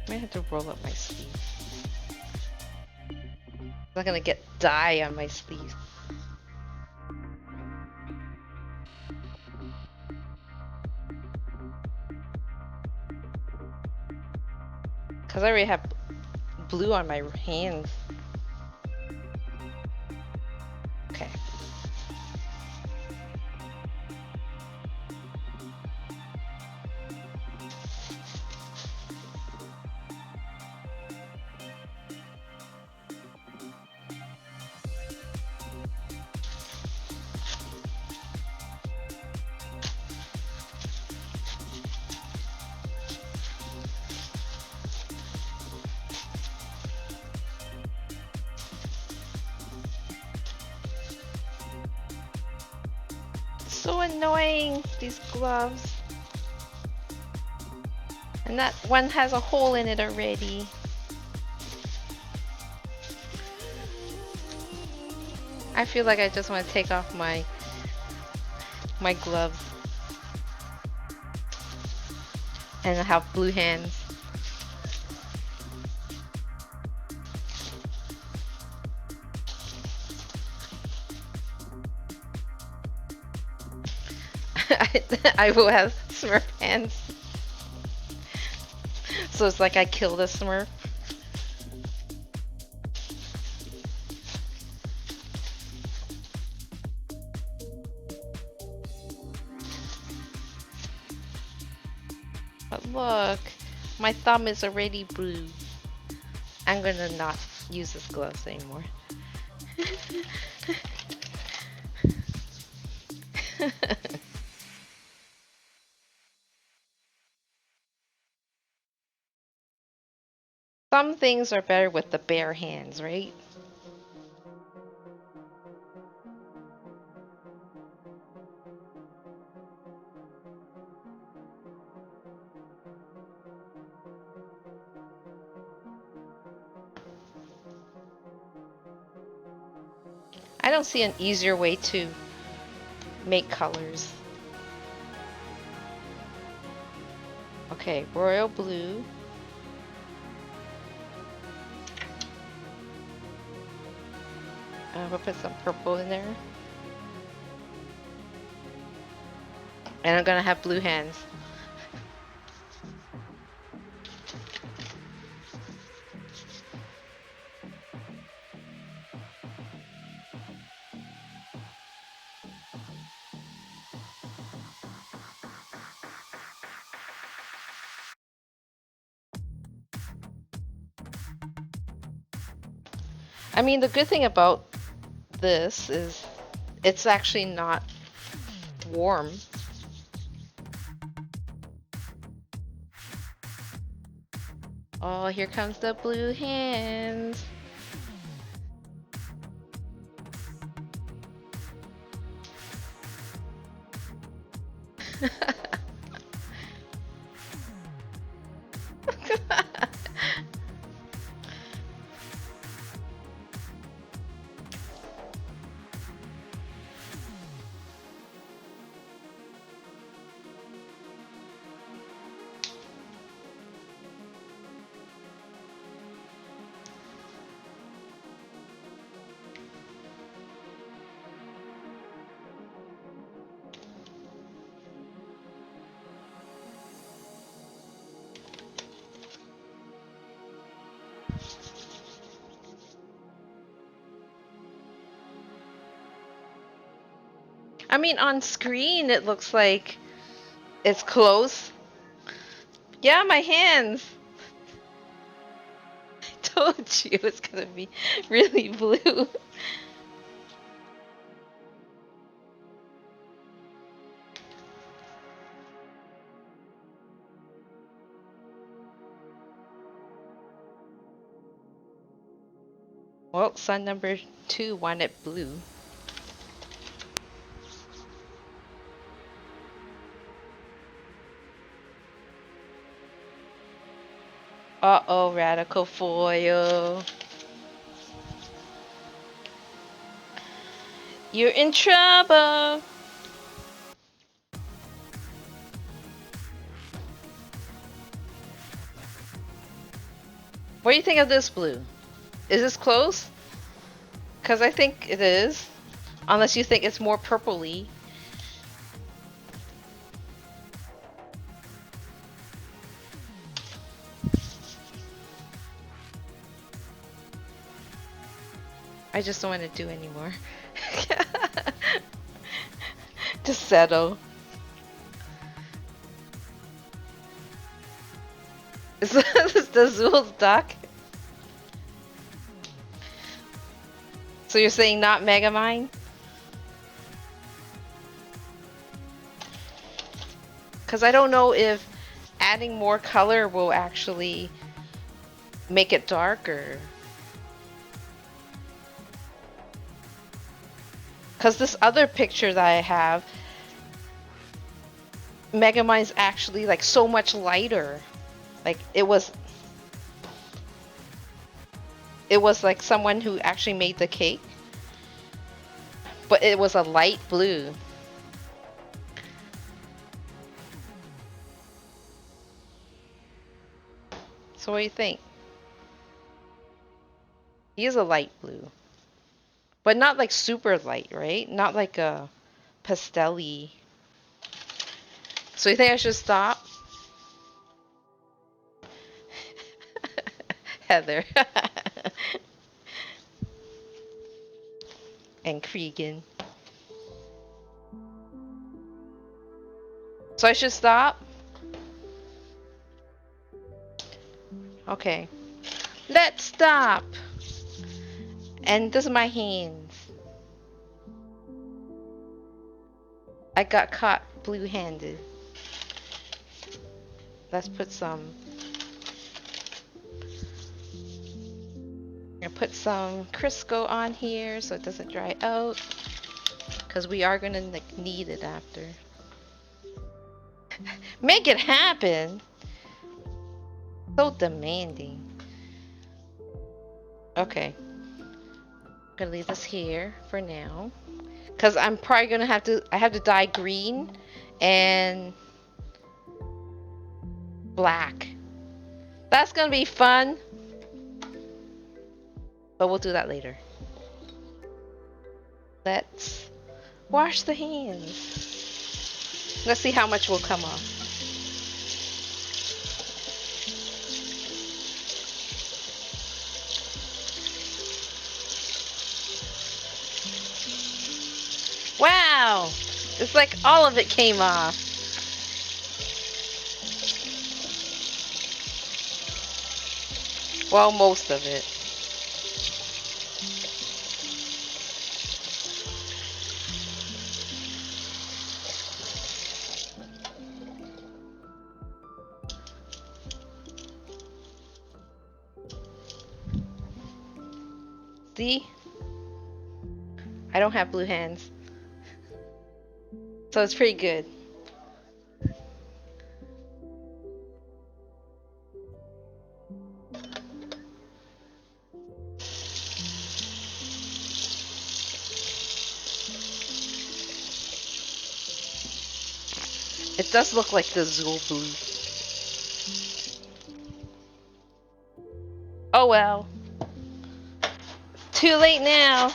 [SPEAKER 1] I might have to roll up my sleeve. I'm not gonna get dye on my sleeve. Cause I already have blue on my hands. Okay. So annoying, these gloves. And that one has a hole in it already. I feel like I just want to take off my gloves. And I have blue hands. I will have Smurf hands. So it's like I killed a Smurf. But look, my thumb is already bruised. I'm gonna not use this gloves anymore. Some things are better with the bare hands, right? I don't see an easier way to make colors. Okay, royal blue. We'll put some purple in there. And I'm gonna have blue hands. I mean, the good thing about this is it's actually not warm. Oh, here comes the blue hands. I mean, on screen it looks like it's close. Yeah, my hands. I told you it's gonna be really blue. Well, son number 2 wanted blue. Uh-oh, radical foil. You're in trouble. What do you think of this blue? Is this close? Because I think it is. Unless you think it's more purpley. I just don't want to do anymore. Just settle. Is this the Zool's duck? So you're saying not Megamind? Because I don't know if adding more color will actually make it darker. Because this other picture that I have, Megamind's actually like so much lighter. Like it was like someone who actually made the cake. But it was a light blue. So what do you think? He is a light blue. But not like super light, right? Not like a pastel-y. So you think I should stop? Heather. And Cregan. So I should stop? Okay. Let's stop! And this is my hands. I got caught blue-handed. Let's put some... I'm gonna put some Crisco on here so it doesn't dry out. Because we are gonna need it after. Make it happen! So demanding. Okay. I'm gonna leave this here for now. Because I'm probably gonna have to... I have to dye green and black. That's gonna be fun. But we'll do that later. Let's wash the hands. Let's see how much will come off. Wow! It's like all of it came off. Well, most of it. See? I don't have blue hands. So it's pretty good. It does look like the Zool blue. Oh well. Too late now.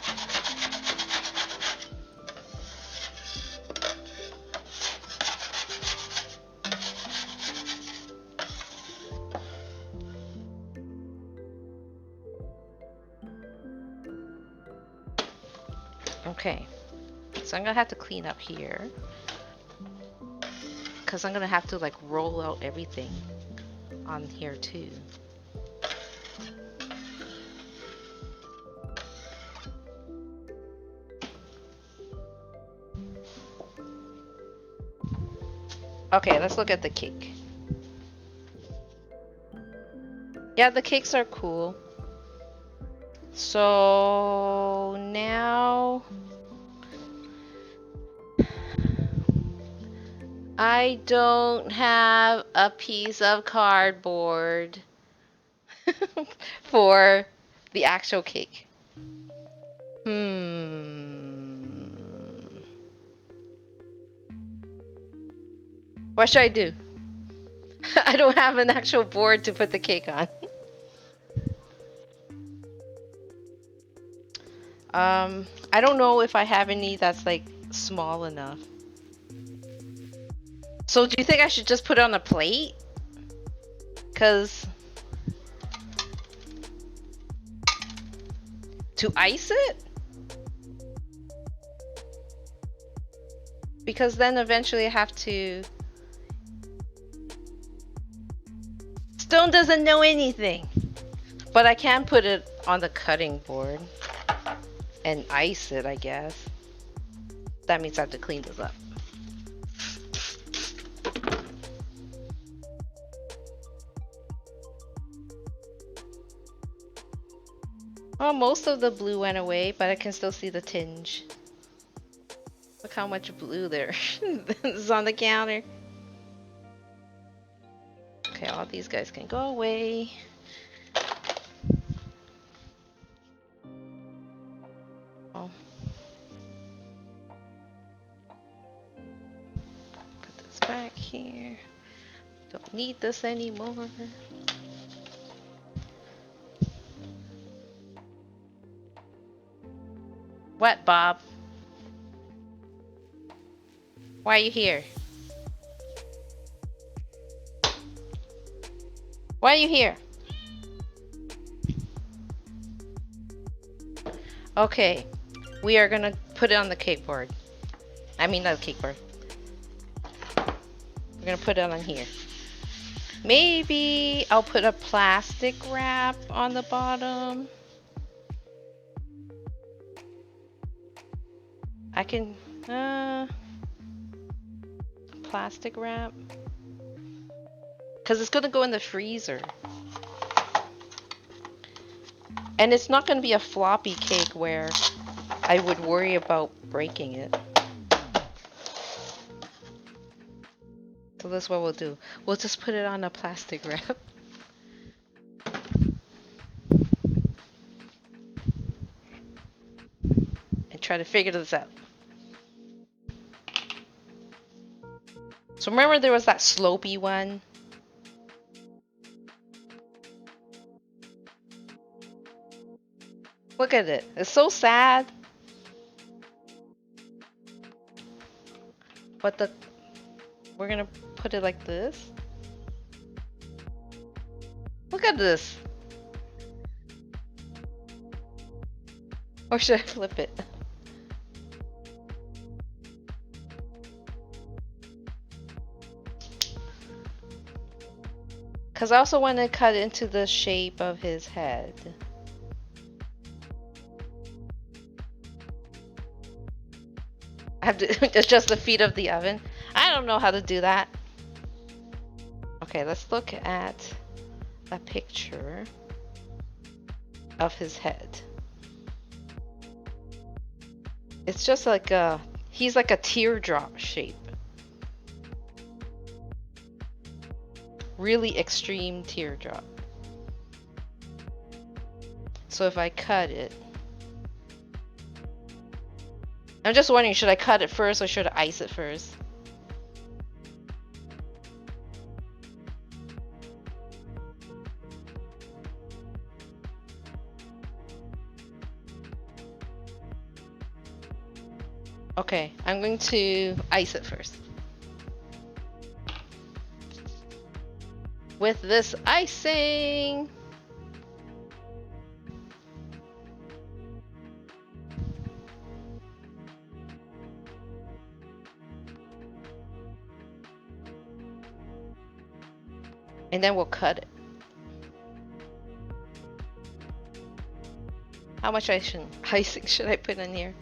[SPEAKER 1] So I'm gonna have to clean up here. Because I'm gonna have to like roll out everything on here too. Okay, let's look at the cake. Yeah, the cakes are cool. So now I don't have a piece of cardboard for the actual cake. What should I do? I don't have an actual board to put the cake on. I don't know if I have any that's like small enough. So do you think I should just put it on a plate? Cause to ice it? Because then eventually I have to... Stone doesn't know anything. But I can put it on the cutting board and ice it, I guess. That means I have to clean this up. Oh, most of the blue went away, but I can still see the tinge. Look how much blue there is on the counter. Okay, all these guys can go away. Oh. Put this back here. Don't need this anymore. What, Bob? Why are you here? Why are you here? Okay, we are gonna put it on the cake board. I mean, not the cake board. We're gonna put it on here. Maybe I'll put a plastic wrap on the bottom. I can, plastic wrap. Because it's gonna go in the freezer. And it's not gonna be a floppy cake where I would worry about breaking it. So that's what we'll do. We'll just put it on a plastic wrap. And try to figure this out. So remember there was that slopey one? Look at it. It's so sad. But we're gonna put it like this. Look at this. Or should I flip it? Because I also want to cut into the shape of his head. I have to adjust the feet of the oven. I don't know how to do that. Okay, let's look at a picture of his head. It's just like he's like a teardrop shape. Really extreme teardrop. So if I cut it, I'm just wondering, should I cut it first or should I ice it first? Okay, I'm going to ice it first. With this icing. And then we'll cut it. How much icing should I put in here?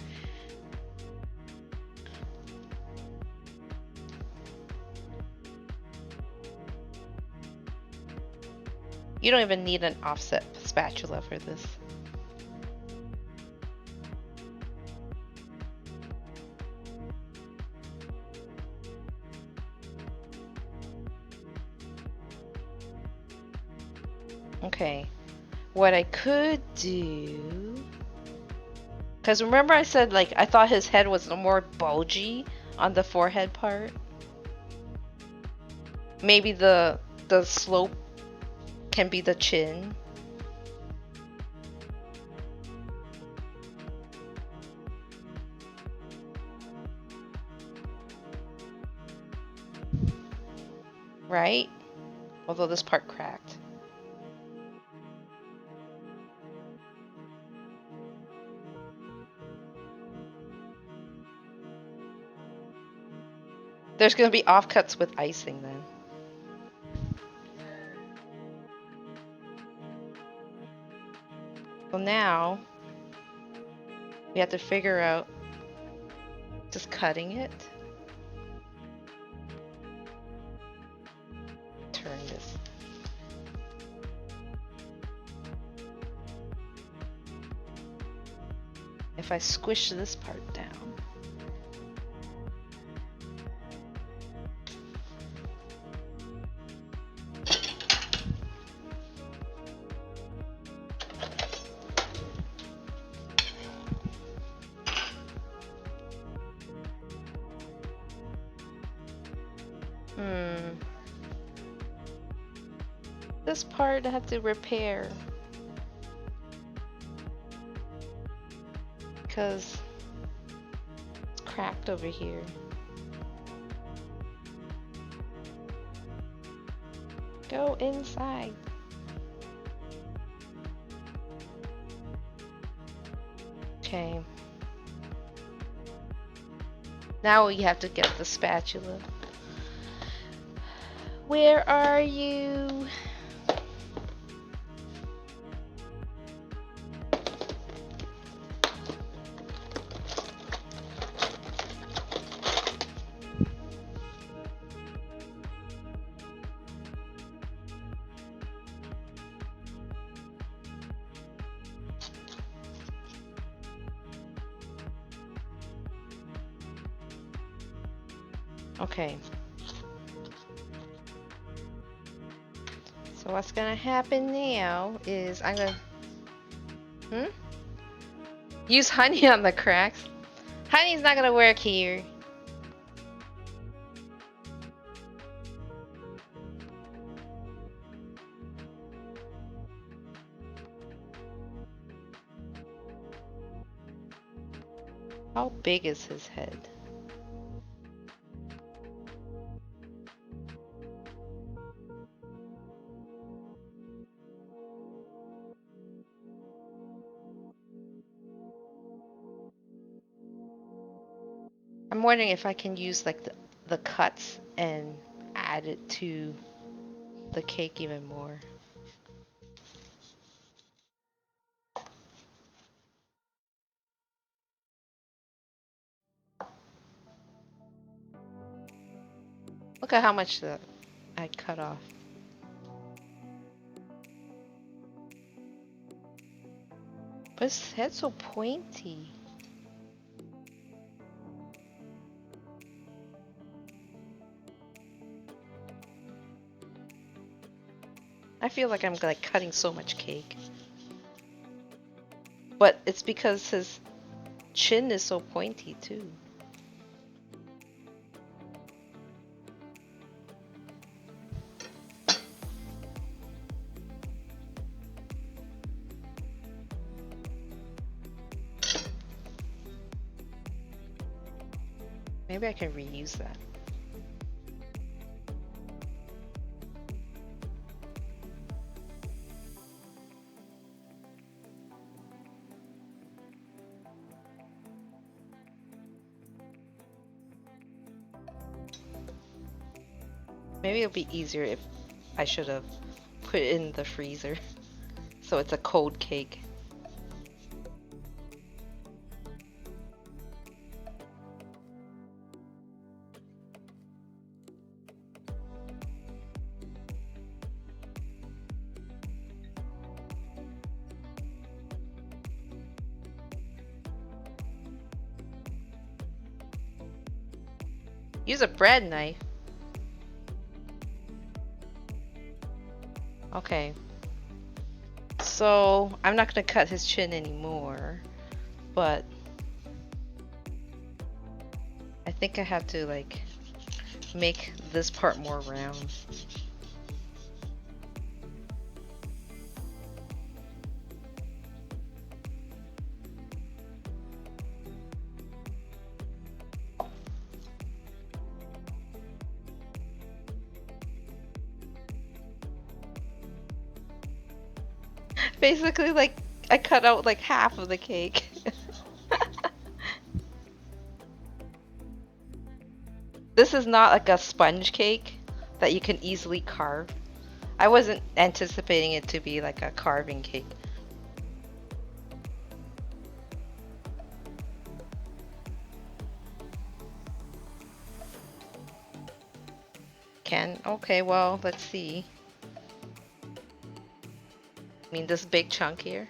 [SPEAKER 1] You don't even need an offset spatula for this. Okay, what I could do, because remember I said like I thought his head was more bulgy on the forehead part. Maybe the slope can be the chin. Right? Although this part cracked. There's going to be offcuts with icing then. Well, now we have to figure out just cutting it. Turn this. If I squish this part down. This part I have to repair. Because it's cracked over here. Go inside. Okay. Now we have to get the spatula. Where are you? Okay. So what's gonna happen now is I'm gonna use honey on the cracks. Honey's not gonna work here. How big is his head? I'm wondering if I can use like the cuts and add it to the cake even more. Look at how much I cut off. But his head's so pointy. I feel like I'm like cutting so much cake. But it's because his chin is so pointy too. Maybe I can reuse that. Maybe it'll be easier if I should have put it in the freezer. So it's a cold cake. Use a bread knife. Okay. So I'm not gonna cut his chin anymore, but I think I have to like make this part more round. Basically, like, I cut out like half of the cake. This is not like a sponge cake that you can easily carve. I wasn't anticipating it to be like a carving cake. Okay, well, let's see. I mean, this big chunk here.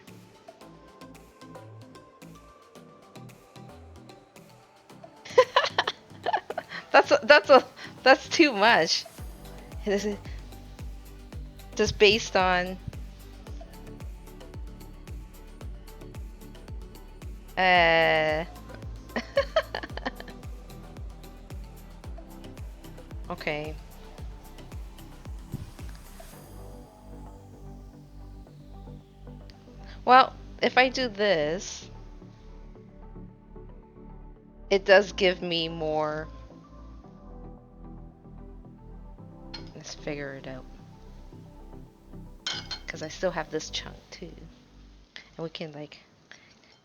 [SPEAKER 1] That's too much. This is just based on uh okay. Well, if I do this, it does give me more. Let's figure it out. Because I still have this chunk too. And we can like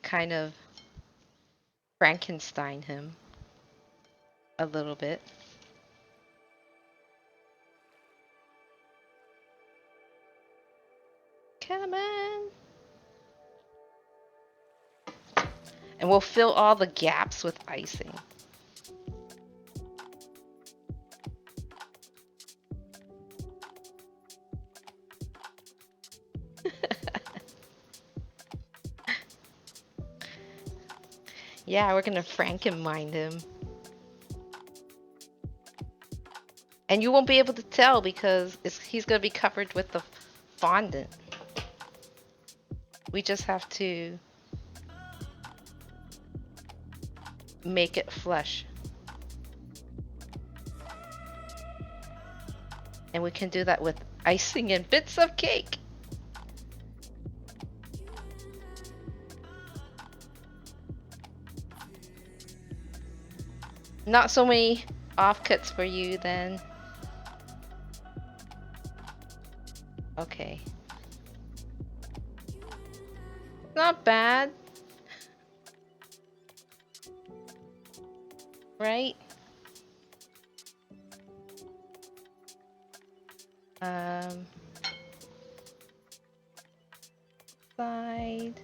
[SPEAKER 1] kind of Frankenstein him a little bit. Come on. And we'll fill all the gaps with icing. Yeah, we're gonna Frankenmind him. And you won't be able to tell because he's gonna be covered with the fondant. We just have to make it flush. And we can do that with icing and bits of cake. Not so many offcuts for you then. Okay. Not bad. Right? Side.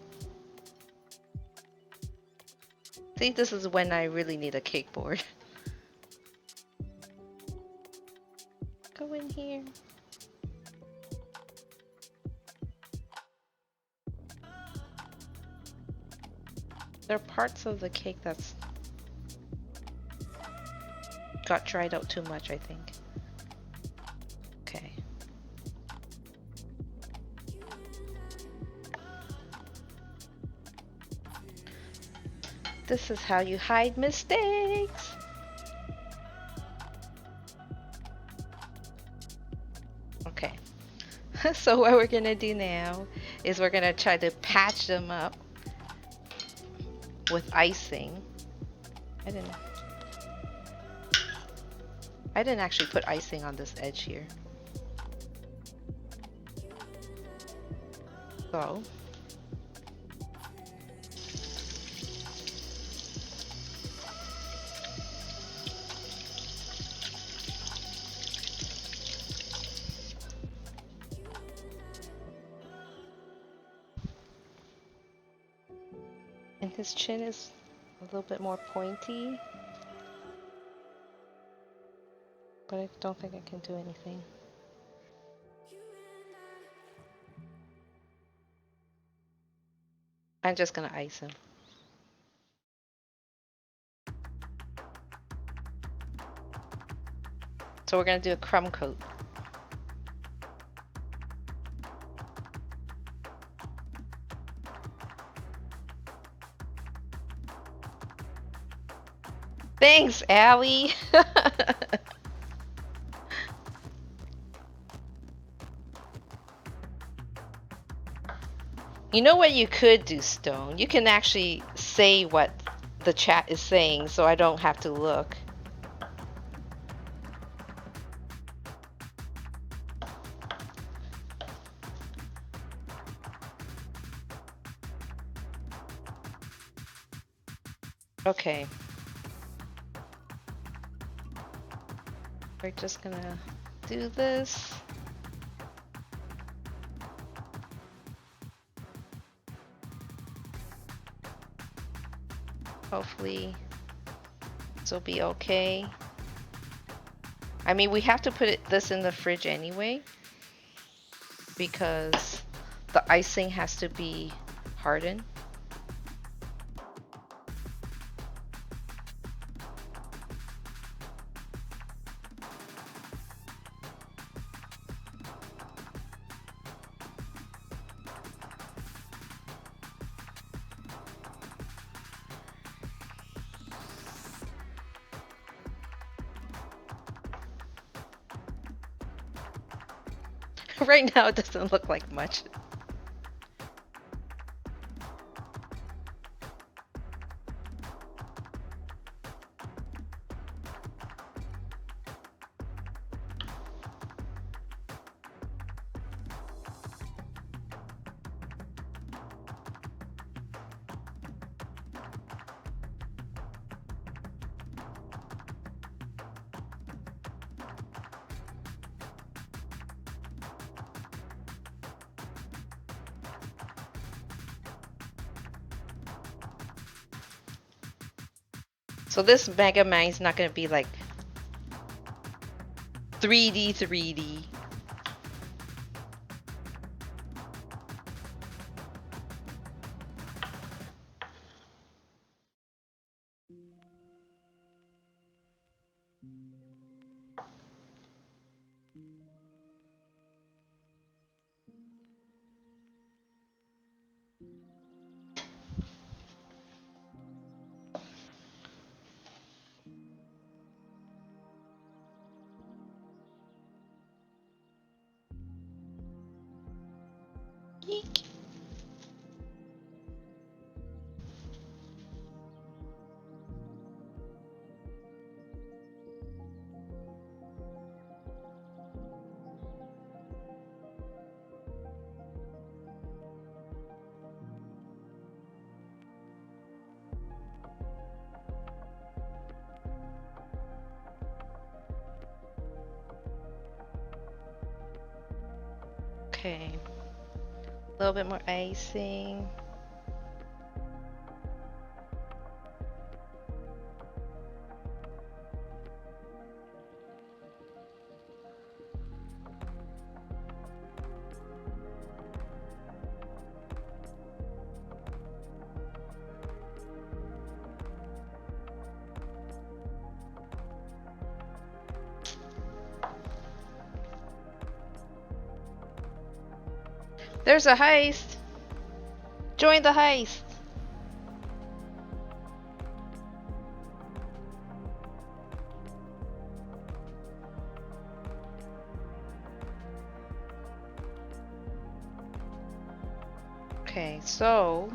[SPEAKER 1] See, this is when I really need a cake board. Go in here. There are parts of the cake that's got dried out too much, I think. Okay. This is how you hide mistakes. Okay. So what we're gonna do now is we're gonna try to patch them up with icing. I didn't actually put icing on this edge here. So And his chin is a little bit more pointy. But I don't think I can do anything. I'm just gonna ice him. So we're gonna do a crumb coat. Thanks, Allie. You know what you could do, Stone? You can actually say what the chat is saying so I don't have to look. Okay. We're just gonna do this. Hopefully this will be okay. I mean, we have to put this in the fridge anyway because the icing has to be hardened. Right now it doesn't look like much. So this Mega Man is not going to be like 3D. Eek. Okay. A little bit more icing. There's a heist. Join the heist. Okay, so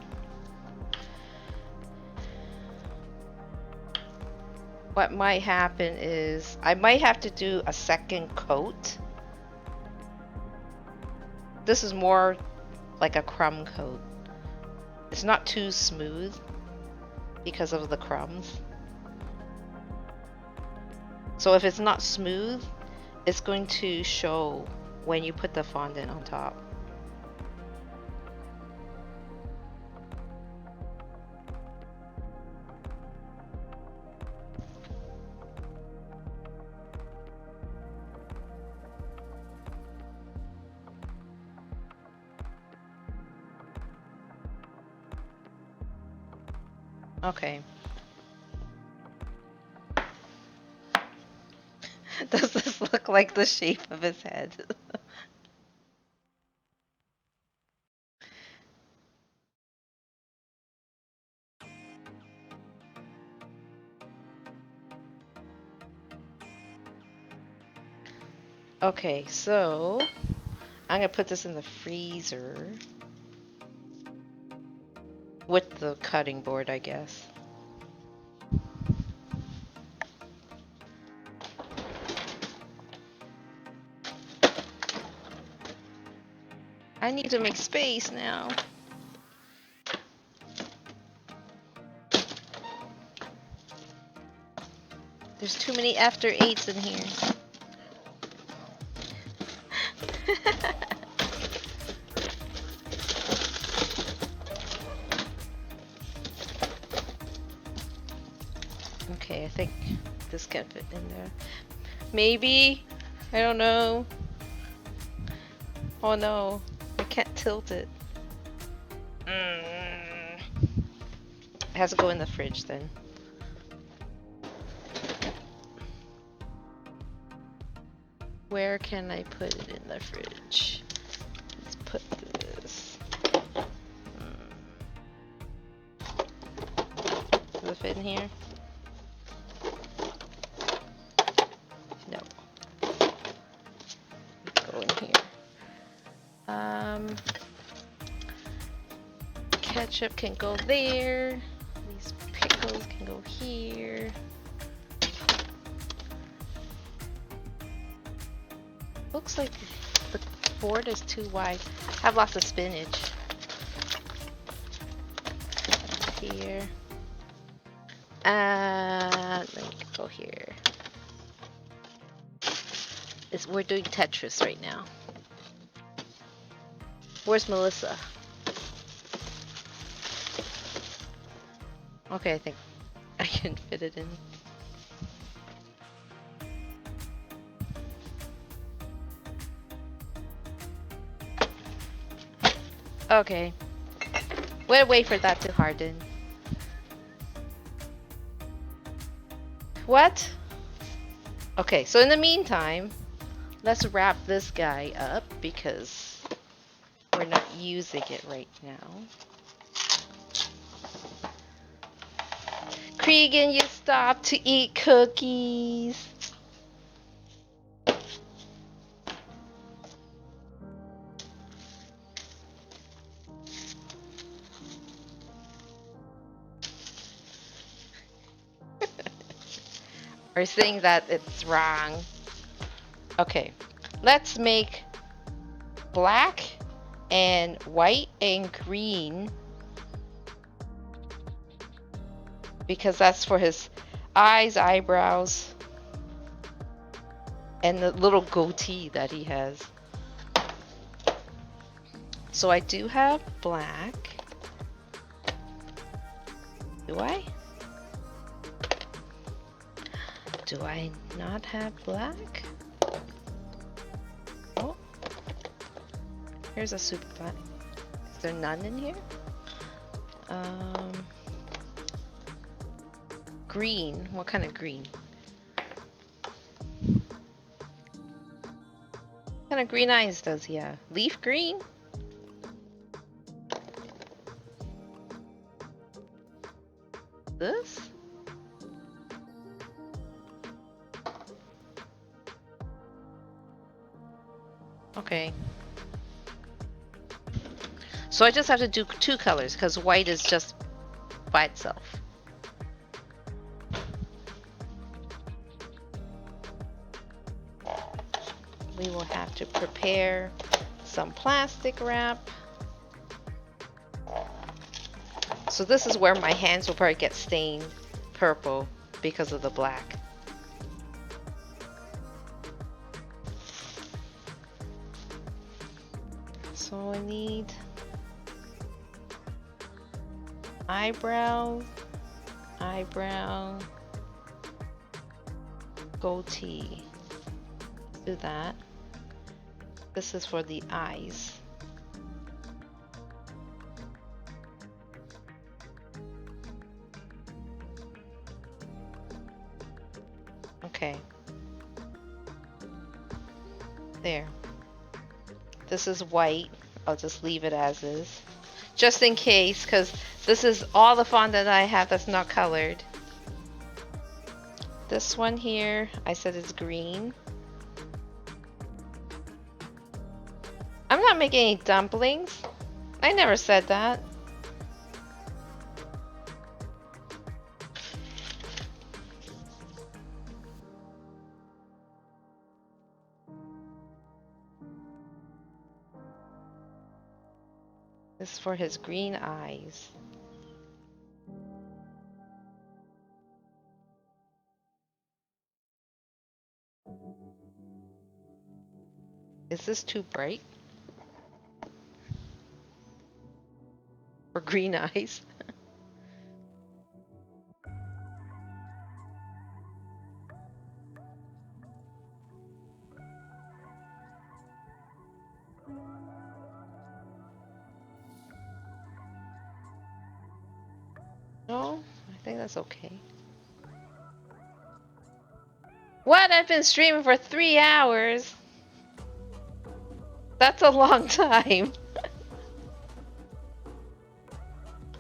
[SPEAKER 1] what might happen is I might have to do a second coat. This is more like a crumb coat. It's not too smooth because of the crumbs. So if it's not smooth, it's going to show when you put the fondant on top. Okay. Does this look like the shape of his head? Okay, so I'm gonna put this in the freezer with the cutting board, I guess. I need to make space now. There's too many after 8s in here. Okay, I think this can fit in there. Maybe? I don't know. Oh no, I can't tilt it. It has to go in the fridge then. Where can I put it in the fridge? Let's put this. Does it fit in here? No. Go in here. Ketchup can go there. These pickles can go here. Looks like the board is too wide. I have lots of spinach. Here. Let me go here. We're doing Tetris right now. Where's Melissa? Okay, I think I can fit it in. Okay. We'll wait for that to harden. What? Okay, so in the meantime, let's wrap this guy up because we're not using it right now. Cregan, you stop to eat cookies. Or saying that it's wrong. Okay, let's make black and white and green because that's for his eyes, eyebrows, and the little goatee that he has. So I do have black. Do I? Do I not have black? Oh. Here's a super black. Is there none in here? Green. What kind of green? What kind of green eyes does he have? Leaf green? This? Okay. So I just have to do 2 colors because white is just by itself. We will have to prepare some plastic wrap. So this is where my hands will probably get stained purple because of the black. So I need eyebrow, goatee. Do that. This is for the eyes. There. This is white. I'll just leave it as is. Just in case, because this is all the fondant I have that's not colored. This one here, I said it's green. I'm not making any dumplings. I never said that. This is for his green eyes. Is this too bright? For green eyes? No, I think that's okay. What? I've been streaming for 3 hours? That's a long time.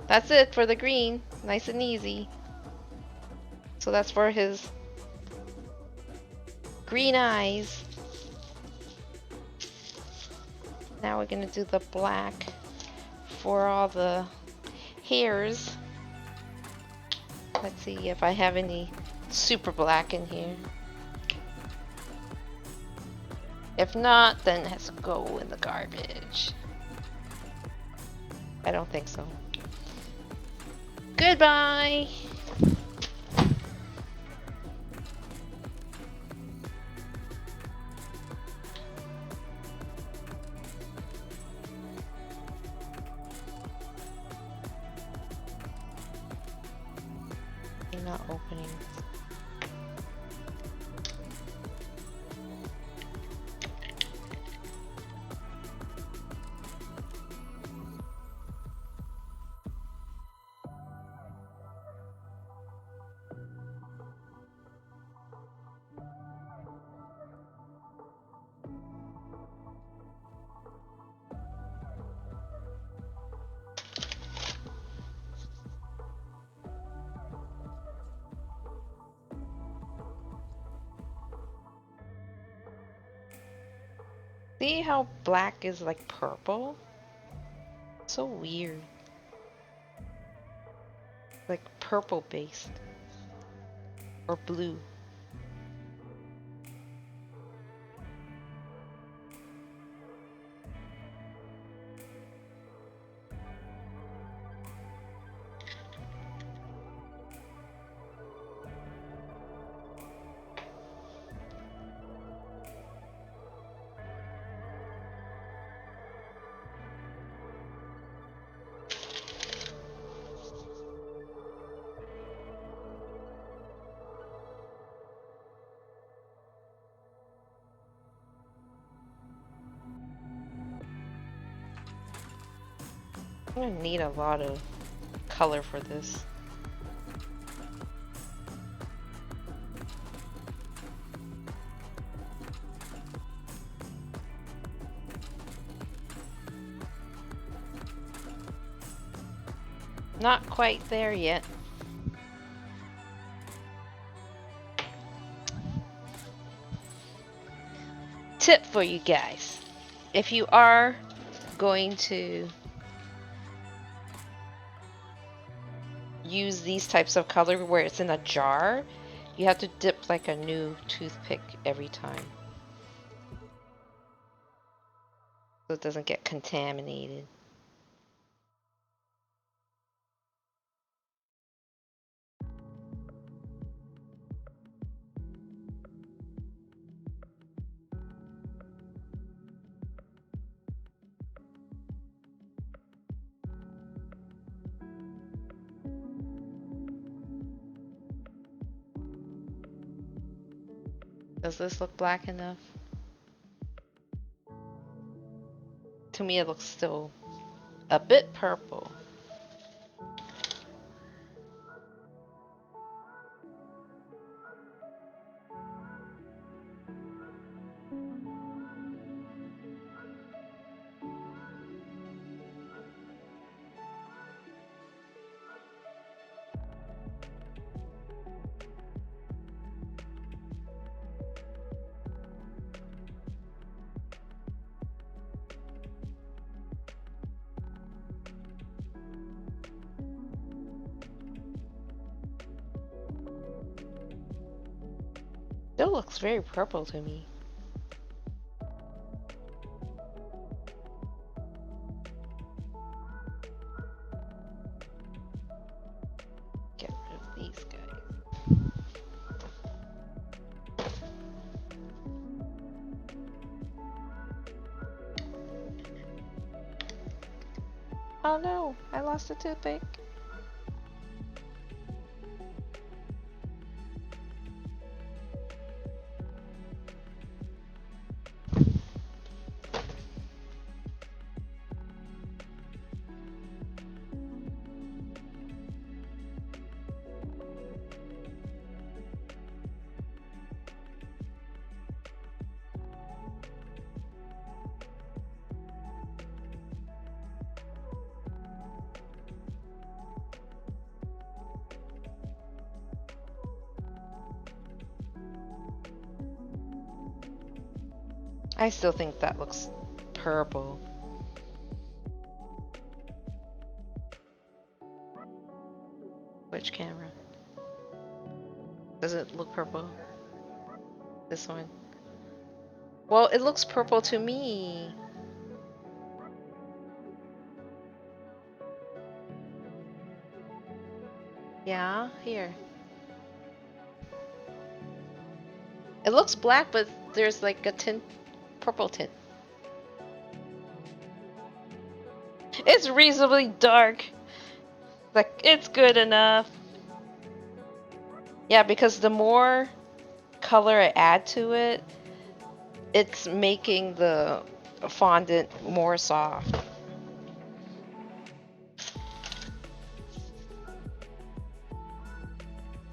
[SPEAKER 1] That's it for the green. Nice and easy. So that's for his green eyes. Now we're gonna do the black for all the hairs. Let's see if I have any super black in here. If not, then it has to go in the garbage. I don't think so. Goodbye! I'm not opening. See how black is like purple? So weird. Like purple based. Or blue. I'm gonna need a lot of color for this. Not quite there yet. Tip for you guys. If you are going to use these types of color where it's in a jar, you have to dip like a new toothpick every time. So it doesn't get contaminated. Does this look black enough? To me it looks still a bit purple. Still looks very purple to me. Get rid of these guys. Oh no, I lost a toothpick. I still think that looks purple. Which camera? Does it look purple? This one. Well, it looks purple to me. Yeah, here. It looks black, but there's like a tint, purple tint. It's reasonably dark. Like, it's good enough. Yeah, because the more color I add to it, it's making the fondant more soft.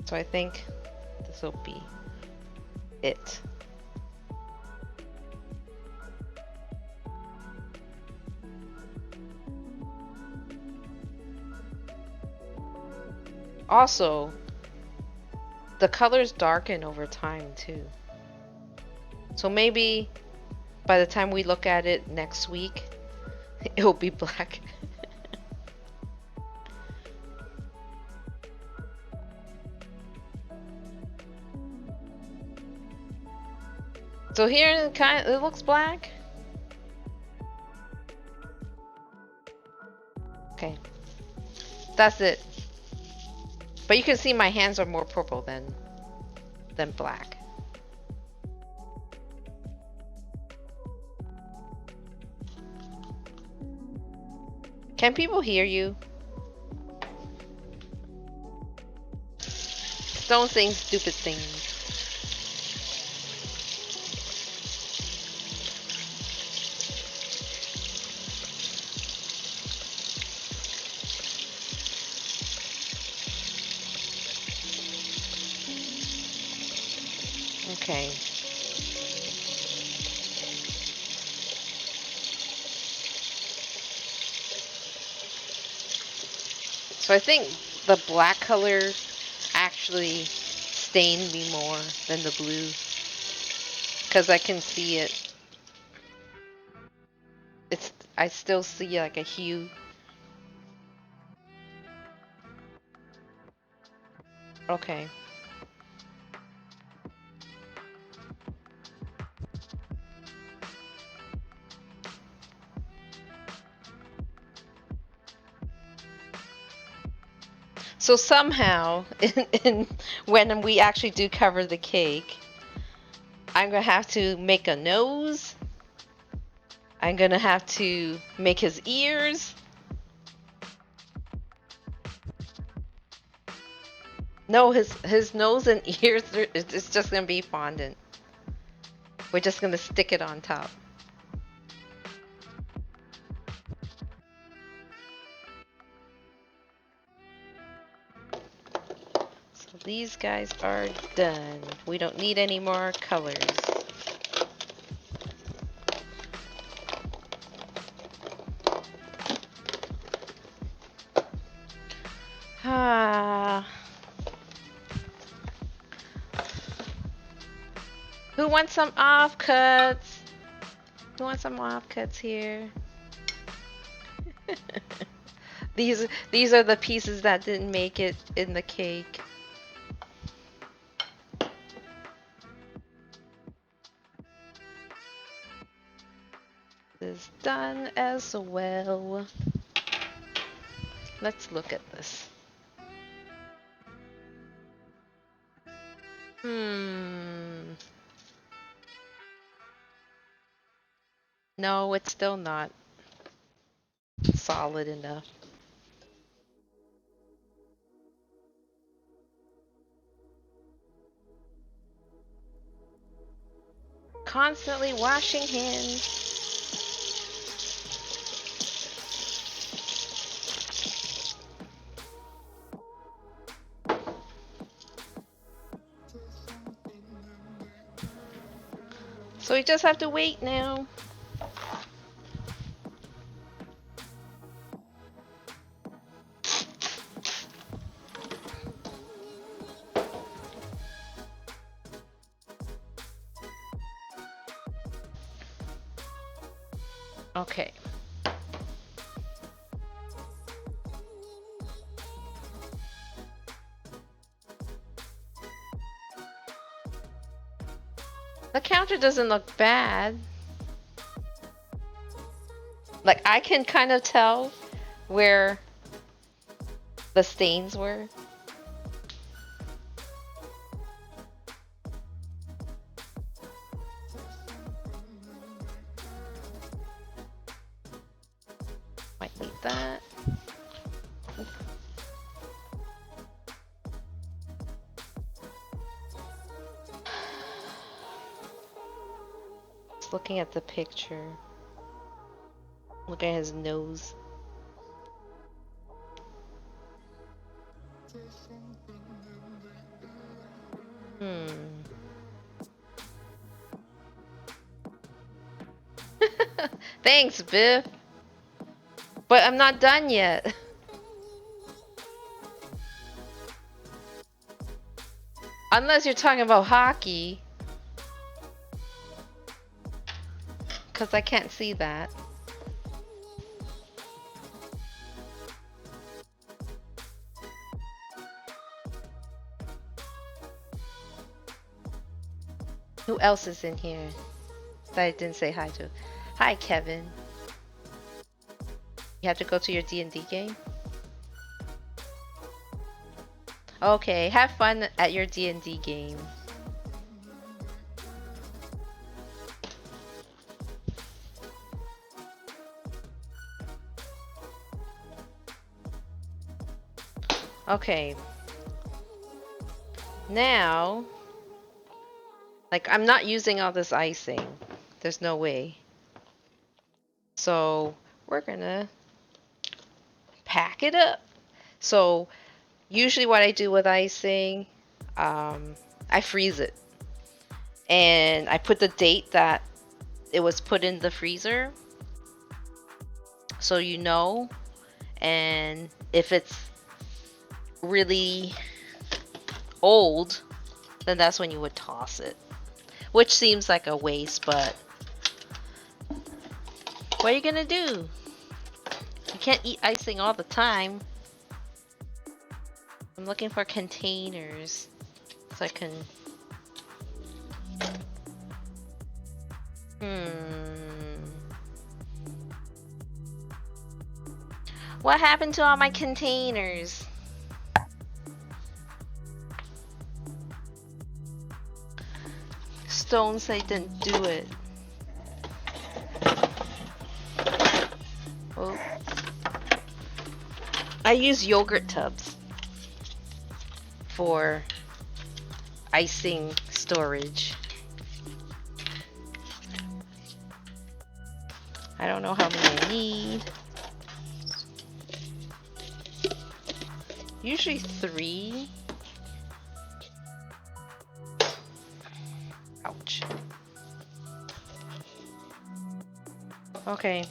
[SPEAKER 1] So I think this will be it. Also, the colors darken over time too. So maybe by the time we look at it next week, it'll be black. So here it looks black. Okay. That's it. But you can see my hands are more purple than black. Can people hear you? Don't say stupid things. Okay. So I think the black color actually stained me more than the blue. Because I can see it. I still see like a hue. Okay. So somehow, when we actually do cover the cake, I'm gonna have to make a nose. I'm gonna have to make his ears. No, his nose and ears, it's just gonna be fondant. We're just gonna stick it on top. So these guys are done. We don't need any more colors. Ah. Who wants some offcuts? Who wants some offcuts here? These are the pieces that didn't make it in the cake. is done as well. Let's look at this. No, it's still not solid enough. Constantly washing hands. So we just have to wait now. Okay. The counter doesn't look bad. Like, I can kind of tell where the stains were. Might need that. Just looking at the picture. Look at his nose. Thanks, Biff. But I'm not done yet. Unless you're talking about hockey. Because I can't see that. Who else is in here that I didn't say hi to? Hi, Kevin. You have to go to your D&D game? Okay, have fun at your D&D game. Okay. Now, like, I'm not using all this icing. There's no way. So, we're gonna pack it up. So, usually what I do with icing, I freeze it. And I put the date that it was put in the freezer. So you know. And if it's really old, then that's when you would toss it. Which seems like a waste, but what are you gonna do? You can't eat icing all the time. I'm looking for containers so I can... What happened to all my containers? Stone said he didn't do it. Oh. I use yogurt tubs for icing storage. I don't know how many I need. Usually 3. Ouch. Okay.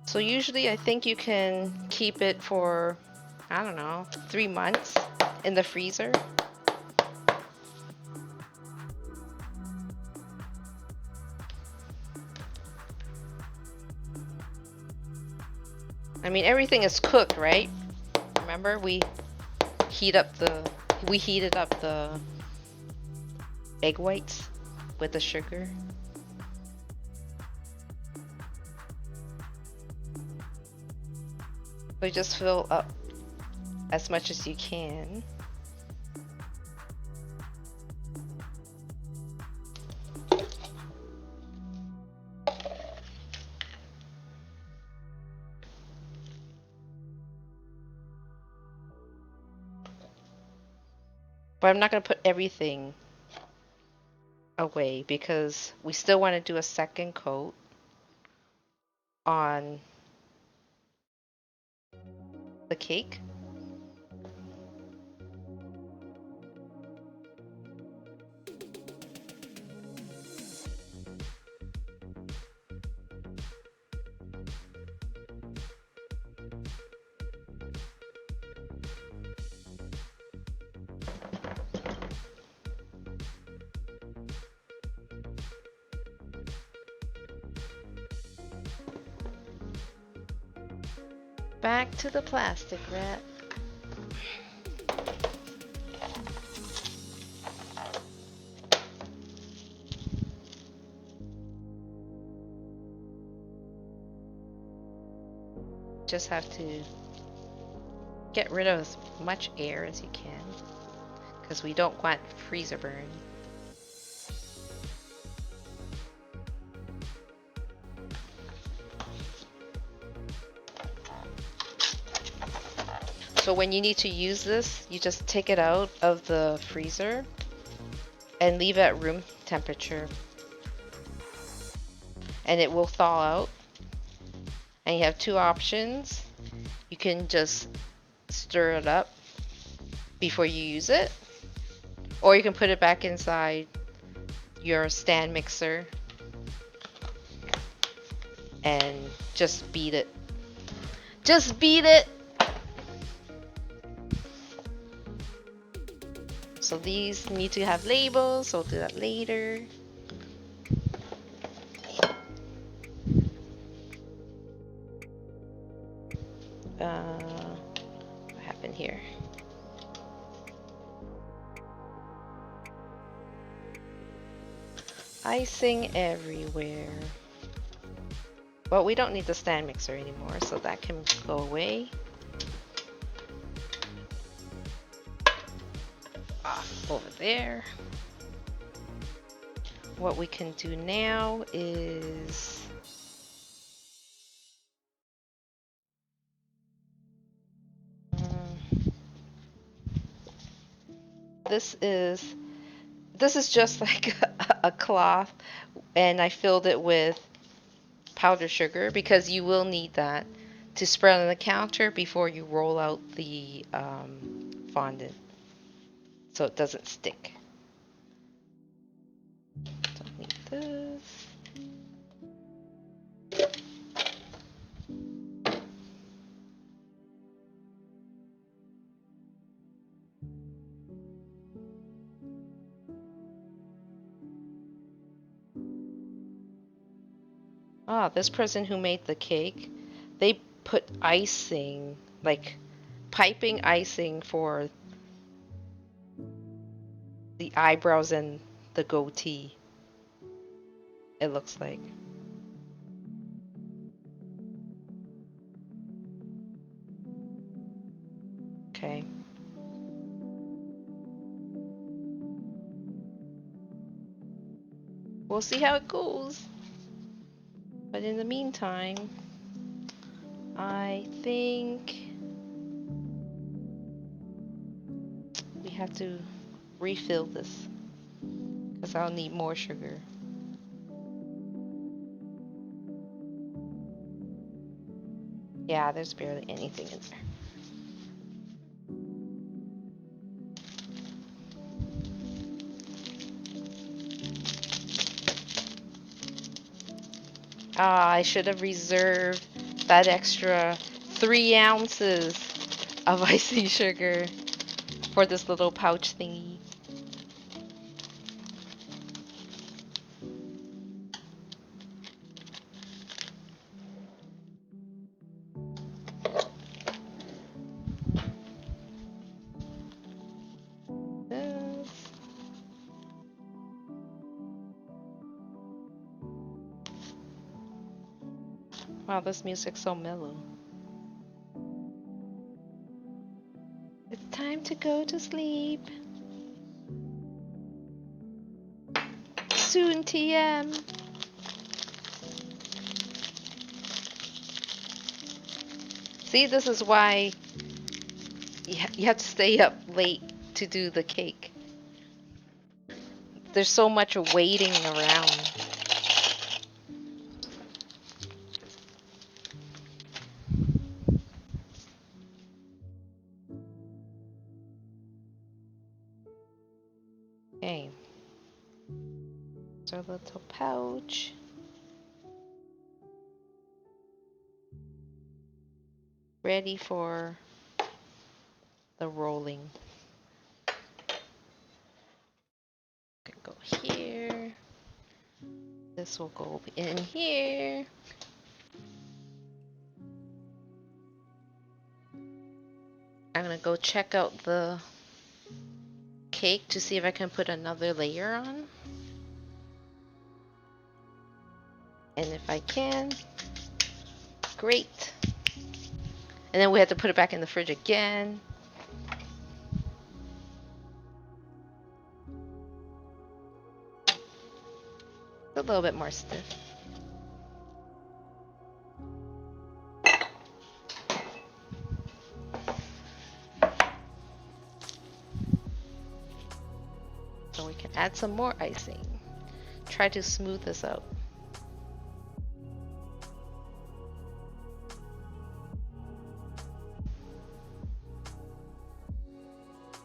[SPEAKER 1] So usually I think you can keep it for, I don't know, 3 months in the freezer. I mean, everything is cooked, right? Remember, we heated up the egg whites. with the sugar. So just fill up as much as you can. But I'm not going to put everything away because we still want to do a second coat on the cake. Back to the plastic wrap. Just have to get rid of as much air as you can because we don't want freezer burn. So when you need to use this, you just take it out of the freezer and leave it at room temperature. And it will thaw out. And you have two options. You can just stir it up before you use it, or you can put it back inside your stand mixer and just beat it. Just beat it! So these need to have labels, so I'll do that later. What happened here? Icing everywhere. But we don't need the stand mixer anymore, so that can go away. Off over there. What we can do now is this is just like a cloth, and I filled it with powdered sugar because you will need that to spread on the counter before you roll out the fondant so it doesn't stick. Don't need this. Ah, this person who made the cake, they put icing, like piping icing for the eyebrows and the goatee, it looks like. Okay. We'll see how it goes. But in the meantime, I think we have to refill this because I'll need more sugar. Yeah, there's barely anything in there. Ah, I should have reserved that extra 3 ounces of icing sugar for this little pouch thingy. This. Wow, this music's so mellow. It's time to go to sleep. Soon, TM. See, this is why you have to stay up late to do the cake. There's so much waiting around. Okay. It's our little pouch. Ready for the rolling. Can go here. This will go in here. I'm gonna go check out the cake to see if I can put another layer on. And if I can, great. And then we have to put it back in the fridge again. A little bit more stiff. So we can add some more icing. Try to smooth this out.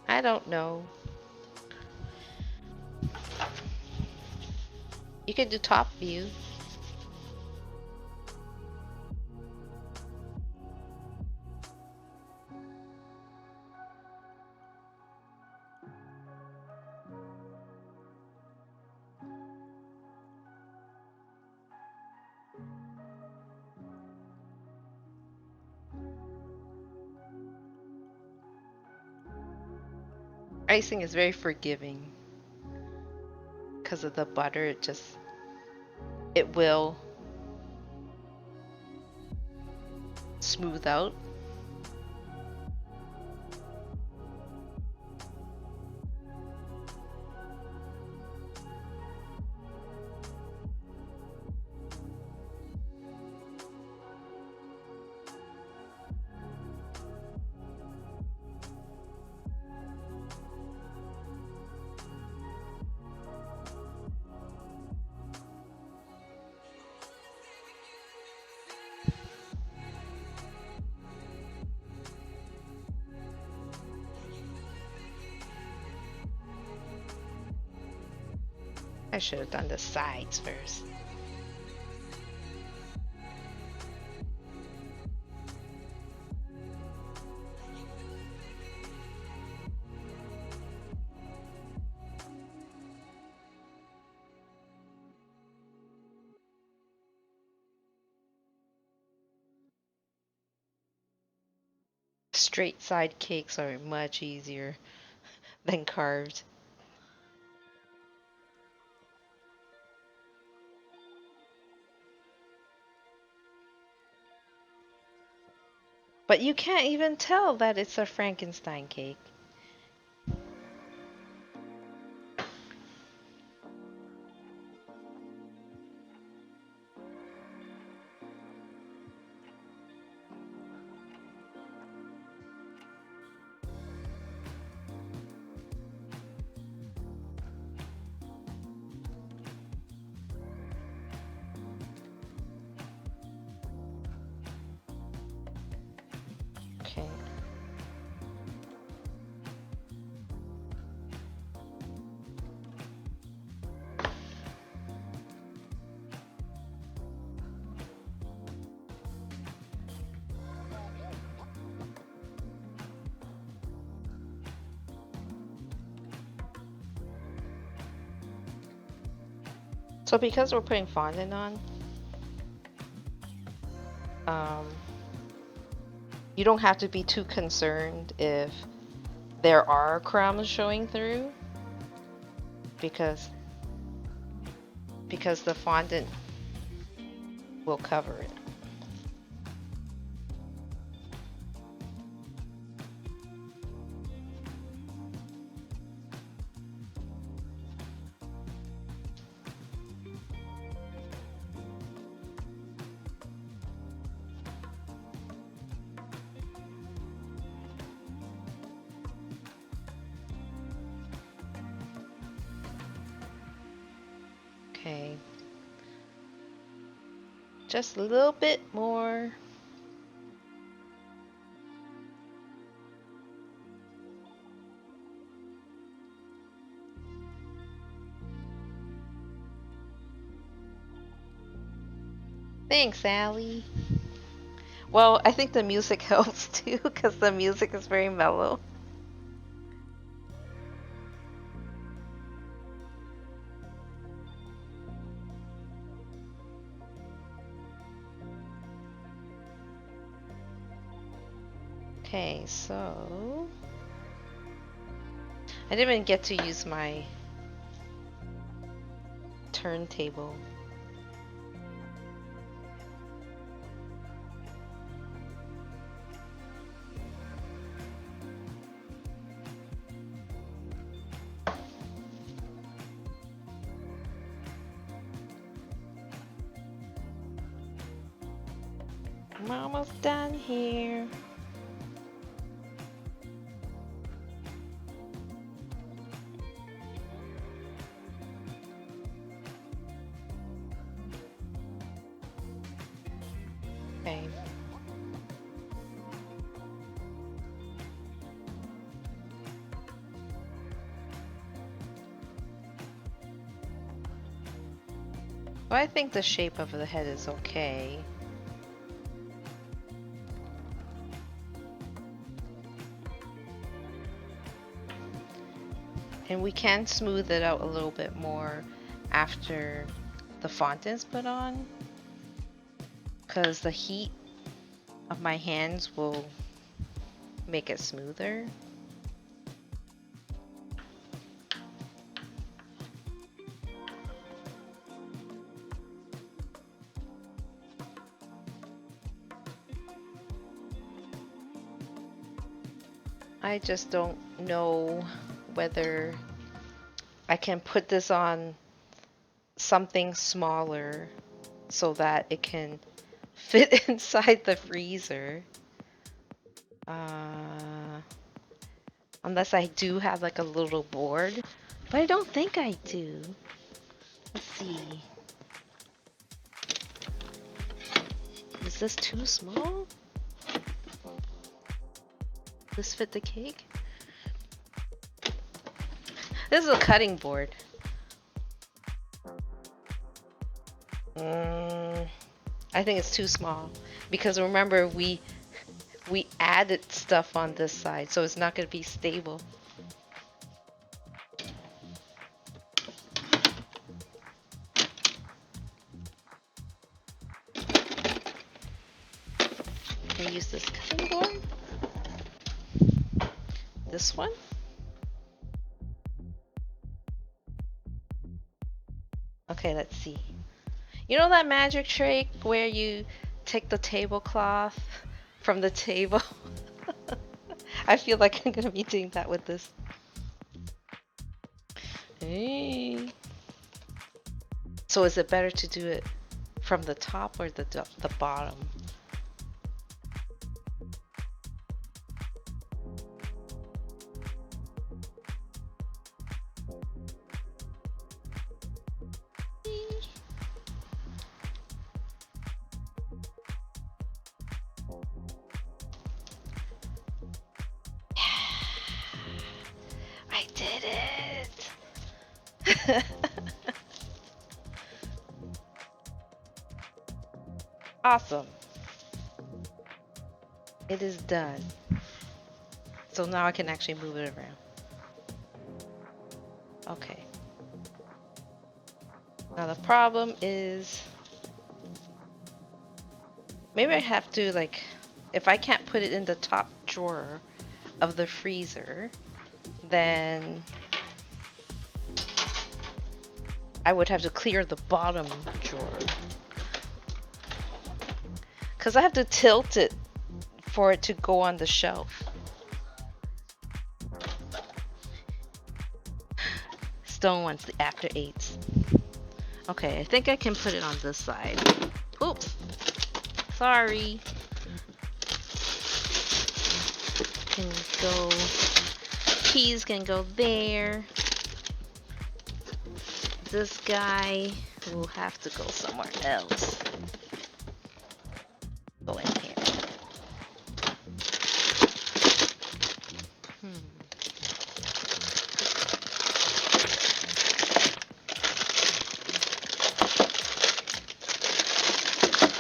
[SPEAKER 1] I don't know. You could do top view. Icing is very forgiving because of the butter. It will smooth out. I should have done the sides first. Straight side cakes are much easier than carved. But you can't even tell that it's a Frankenstein cake. Okay. So because we're putting fondant on, you don't have to be too concerned if there are crumbs showing through because the fondant will cover it. Okay. Just a little bit more. Thanks, Allie. Well, I think the music helps too, because the music is very mellow. Okay, so I didn't even get to use my turntable. I'm almost done here. Okay. Well, I think the shape of the head is okay. And we can smooth it out a little bit more after the fondant's put on, because the heat of my hands will make it smoother. I just don't know whether I can put this on something smaller so that it can fit inside the freezer. Unless I do have like a little board, but I don't think I do. Let's see. Is this too small? This fit the cake? This is a cutting board. I think it's too small because remember we added stuff on this side, so it's not going to be stable. Can I use this cutting board? This one? Okay, let's see. You know that magic trick where you take the tablecloth from the table? I feel like I'm gonna be doing that with this. Hey. So is it better to do it from the top or the bottom? I did it! Awesome. It is done. So now I can actually move it around. Okay. Now the problem is maybe I have to like, if I can't put it in the top drawer of the freezer, then I would have to clear the bottom drawer. Because I have to tilt it for it to go on the shelf. Stone wants the after eights. Okay, I think I can put it on this side. Oops. Sorry. Can go. Keys can go there. This guy We'll have to go somewhere else. Go in here.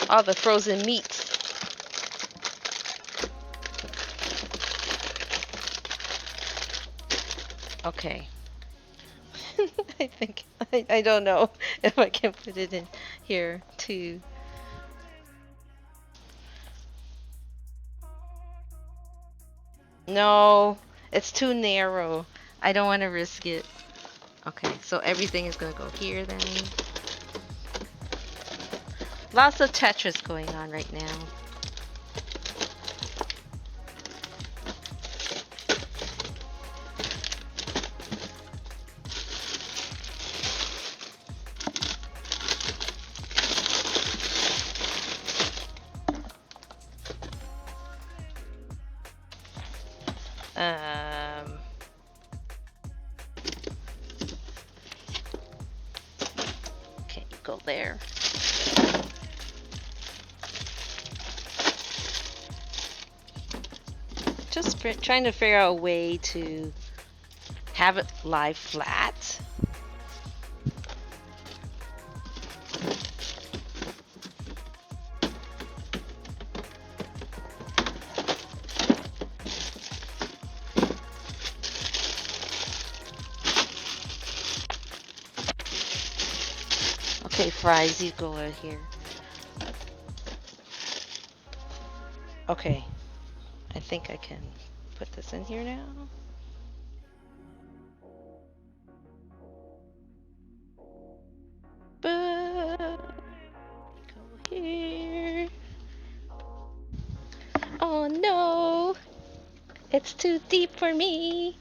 [SPEAKER 1] All the frozen meats. Okay. I think I don't know if I can put it in here too. No, it's too narrow. I don't want to risk it. Okay, so everything is gonna go here then. Lots of Tetris going on right now. Um, okay, go there. Just trying to figure out a way to have it lie flat. Okay, fries, you go in here. Okay, I think I can put this in here now. But go here. Oh no, it's too deep for me.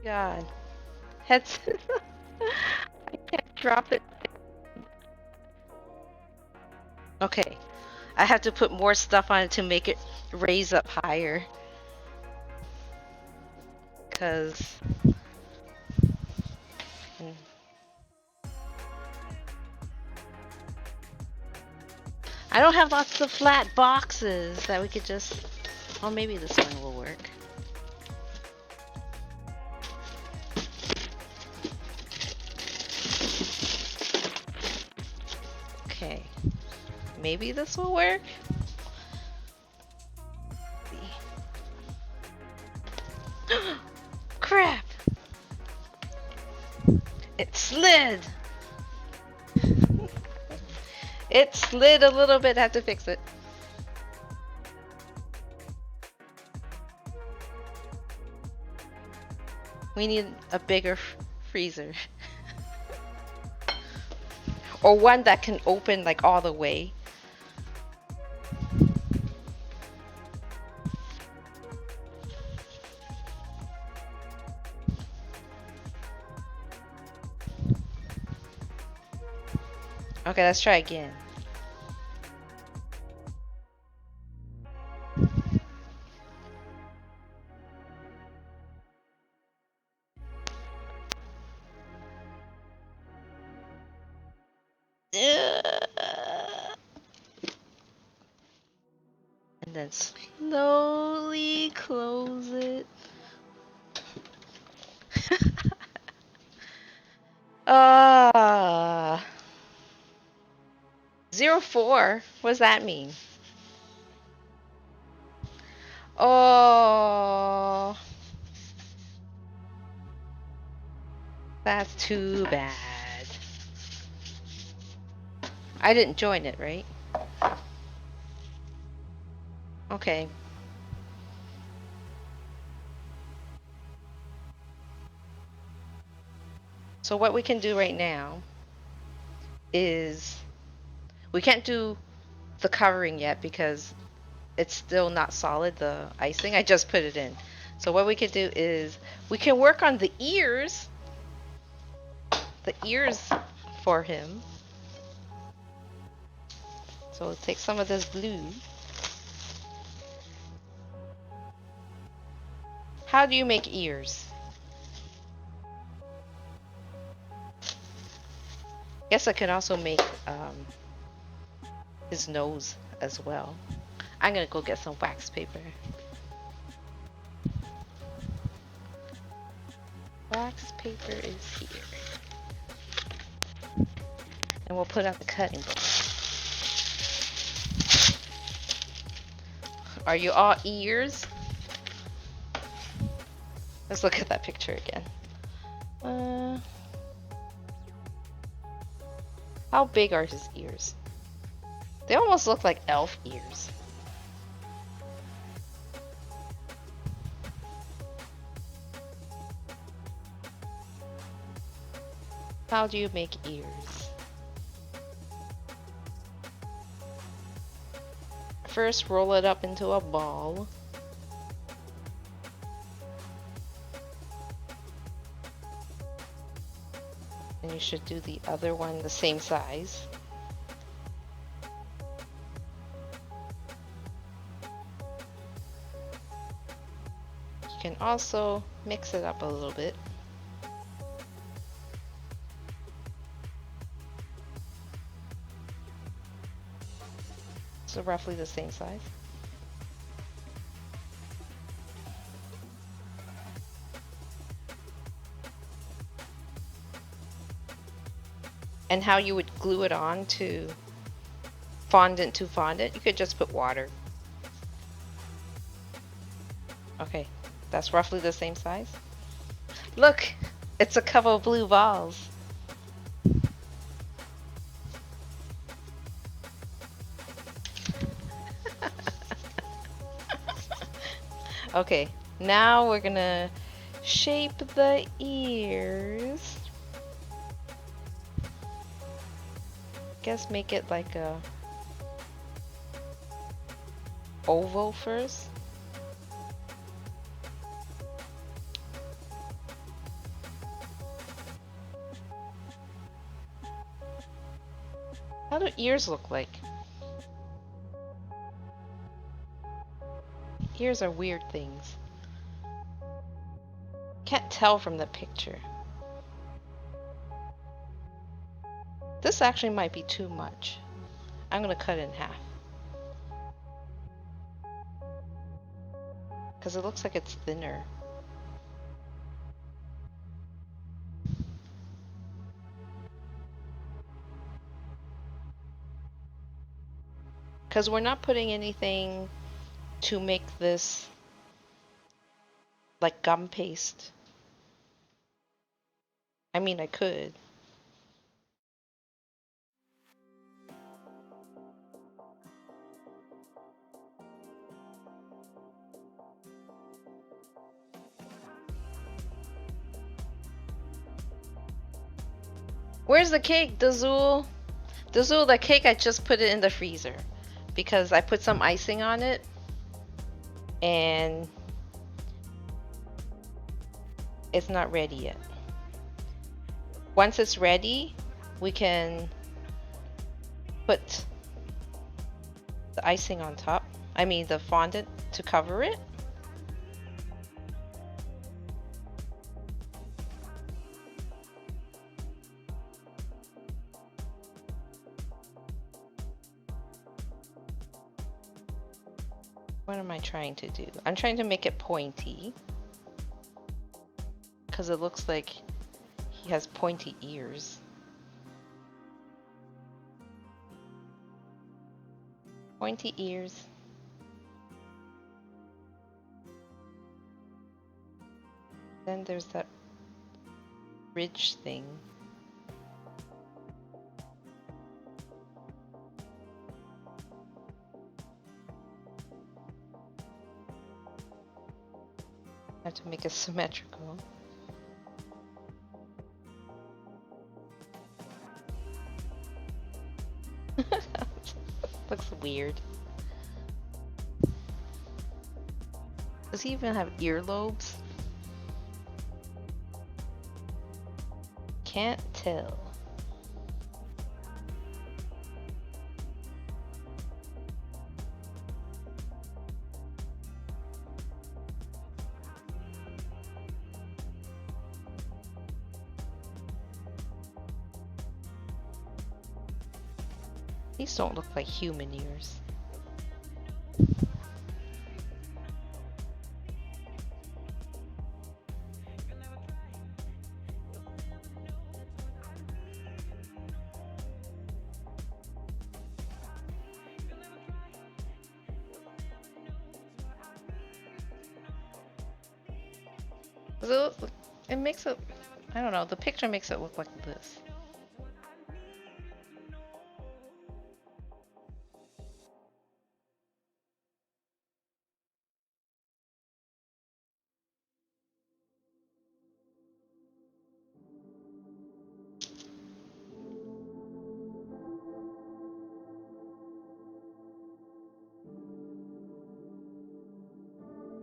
[SPEAKER 1] God, that's I can't drop it. Okay, I have to put more stuff on it to make it raise up higher. Cause I don't have lots of flat boxes that we could just. Oh, maybe this one will work. Okay, maybe this will work. Crap! It slid! It slid a little bit. I have to fix it. We need a bigger freezer. Or one that can open like all the way. Okay, let's try again. And then slowly close it. uh 04. What does that mean? Oh, that's too bad. I didn't join it, right? Okay. So what we can do right now is we can't do the covering yet because it's still not solid, the icing. I just put it in. So what we could do is we can work on the ears. The ears for him. So we'll take some of this glue. How do you make ears? Guess I can also make his nose as well. I'm gonna go get some wax paper. Wax paper is here. And we'll put out the cutting board. Are you all ears? Let's look at that picture again. How big are his ears? They almost look like elf ears. How do you make ears? First, roll it up into a ball. And you should do the other one the same size. You can also mix it up a little bit. So roughly the same size. And how you would glue it on to fondant, you could just put water. Okay, that's roughly the same size. Look, it's a couple of blue balls. Okay, now we're gonna shape the ears. Guess make it like a oval first. How do ears look like? Ears are weird things. Can't tell from the picture. This actually might be too much. I'm gonna cut it in half. Because it looks like it's thinner. Because we're not putting anything to make this like gum paste. I mean, I could. Where's the cake, Dazul? Dazul, the cake, I just put it in the freezer because I put some icing on it and it's not ready yet. Once it's ready, we can put the icing on top. I mean the fondant to cover it. What am I trying to do? I'm trying to make it pointy because it looks like he has pointy ears. Pointy ears. Then there's that ridge thing. I have to make it symmetrical. Looks weird. Does he even have earlobes? Can't tell. These don't look like human ears. So it makes it, I don't know, the picture makes it look like this.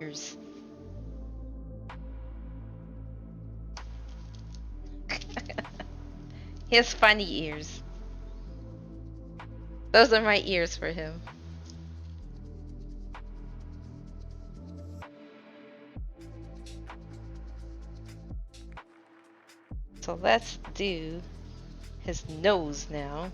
[SPEAKER 1] Ears. He has funny ears. Those are my ears for him. So let's do his nose now.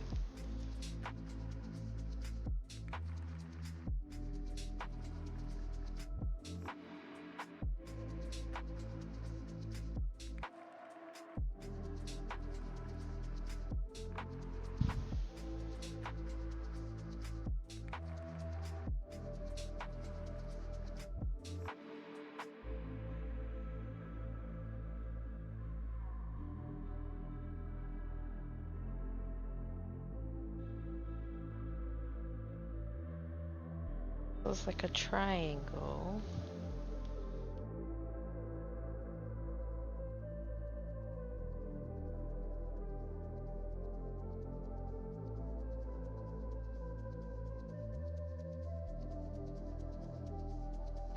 [SPEAKER 1] Looks like a triangle.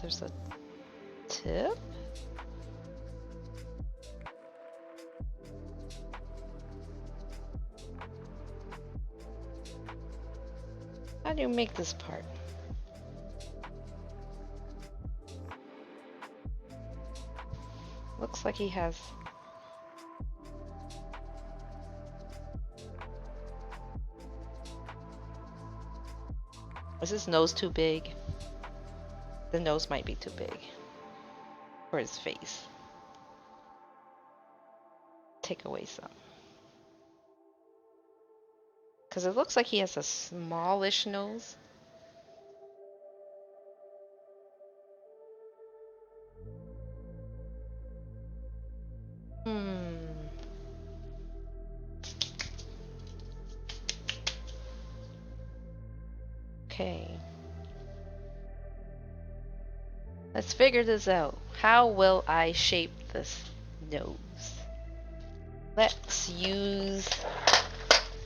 [SPEAKER 1] There's a tip? How do you make this part? Looks like he has... Is his nose too big? The nose might be too big. For his face. Take away some. Because it looks like he has a smallish nose. Okay. Let's figure this out. How will I shape this nose? Let's use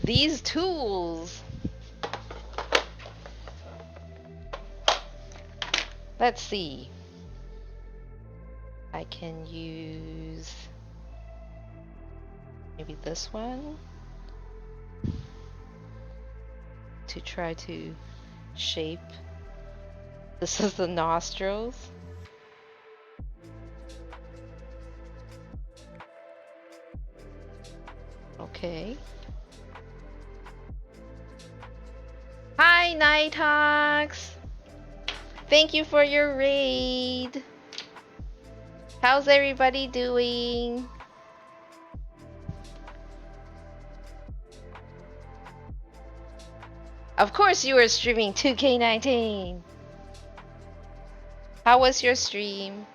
[SPEAKER 1] these tools. Let's see. I can use maybe this one to try to shape. This is the nostrils. Okay. Hi, Nighthawks! Thank you for your raid. How's everybody doing? Of course you were streaming 2K19. How was your stream?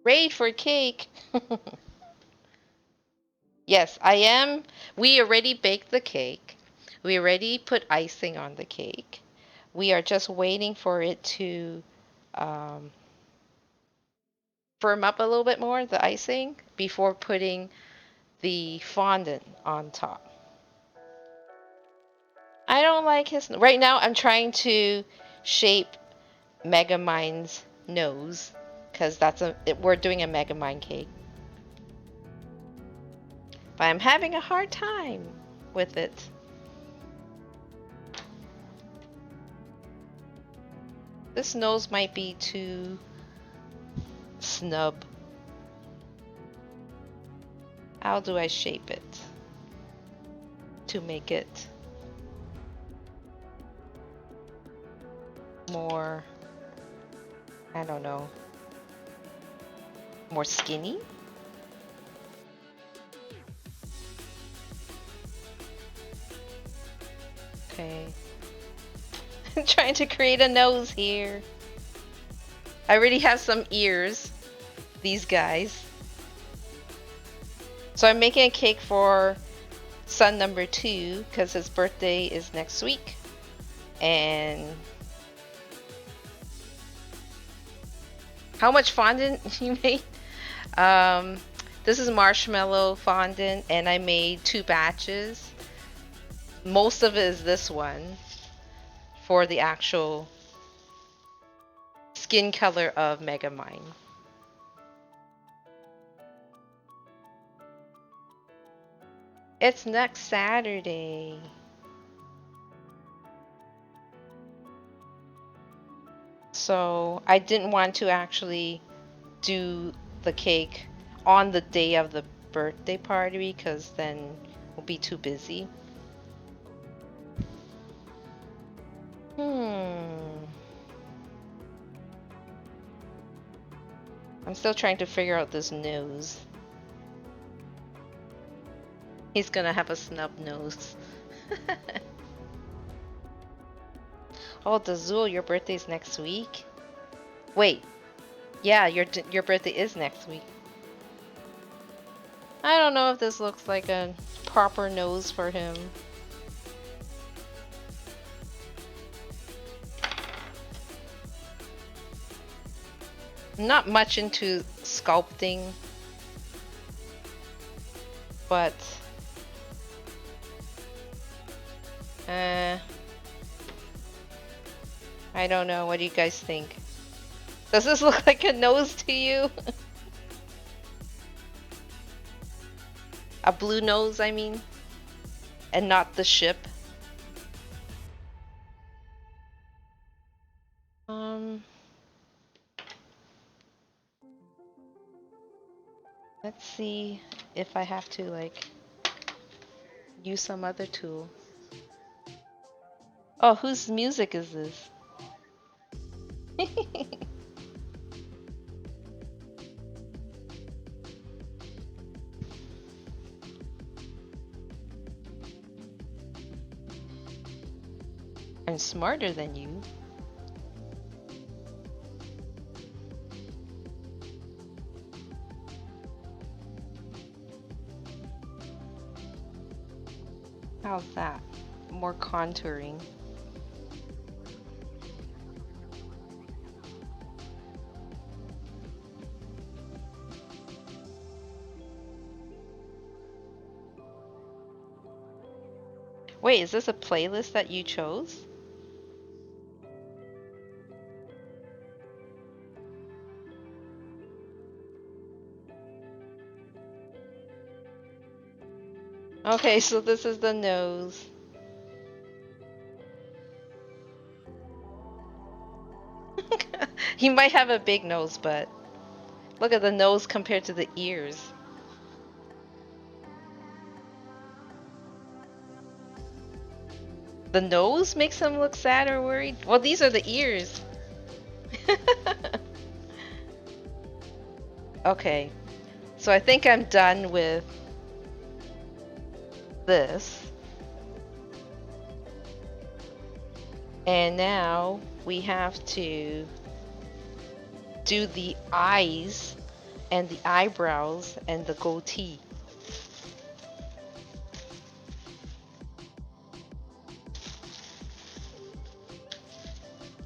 [SPEAKER 1] Raid for cake. Yes, I am. We already baked the cake. We already put icing on the cake. We are just waiting for it to firm up a little bit more, the icing, before putting the fondant on top. I don't like his... Right now, I'm trying to shape Megamind's nose, because we're doing a Megamind cake. But I'm having a hard time with it. This nose might be too snub. How do I shape it to make it more, I don't know, more skinny? Okay. I'm trying to create a nose here. I already have some ears, these guys. So I'm making a cake for son number 2 because his birthday is next week. And how much fondant you made? This is marshmallow fondant, and I made 2 batches. Most of it is this one for the actual skin color of Megamind. It's next Saturday. So I didn't want to actually do the cake on the day of the birthday party because then we'll be too busy. I'm still trying to figure out this nose. He's gonna have a snub nose. Oh, Dazul, your birthday's next week? Wait. Yeah, your birthday is next week. I don't know if this looks like a proper nose for him. I'm not much into sculpting, but I don't know. What do you guys think? Does this look like a nose to you? A blue nose, I mean, and not the ship. Let's see if I have to like use some other tool. Oh, whose music is this? I'm smarter than you. How's that? More contouring. Wait, is this a playlist that you chose? Okay, so this is the nose. He might have a big nose, but look at the nose compared to the ears. The nose makes him look sad or worried? Well, these are the ears. Okay, so I think I'm done with this. And now we have to do the eyes and the eyebrows and the goatee.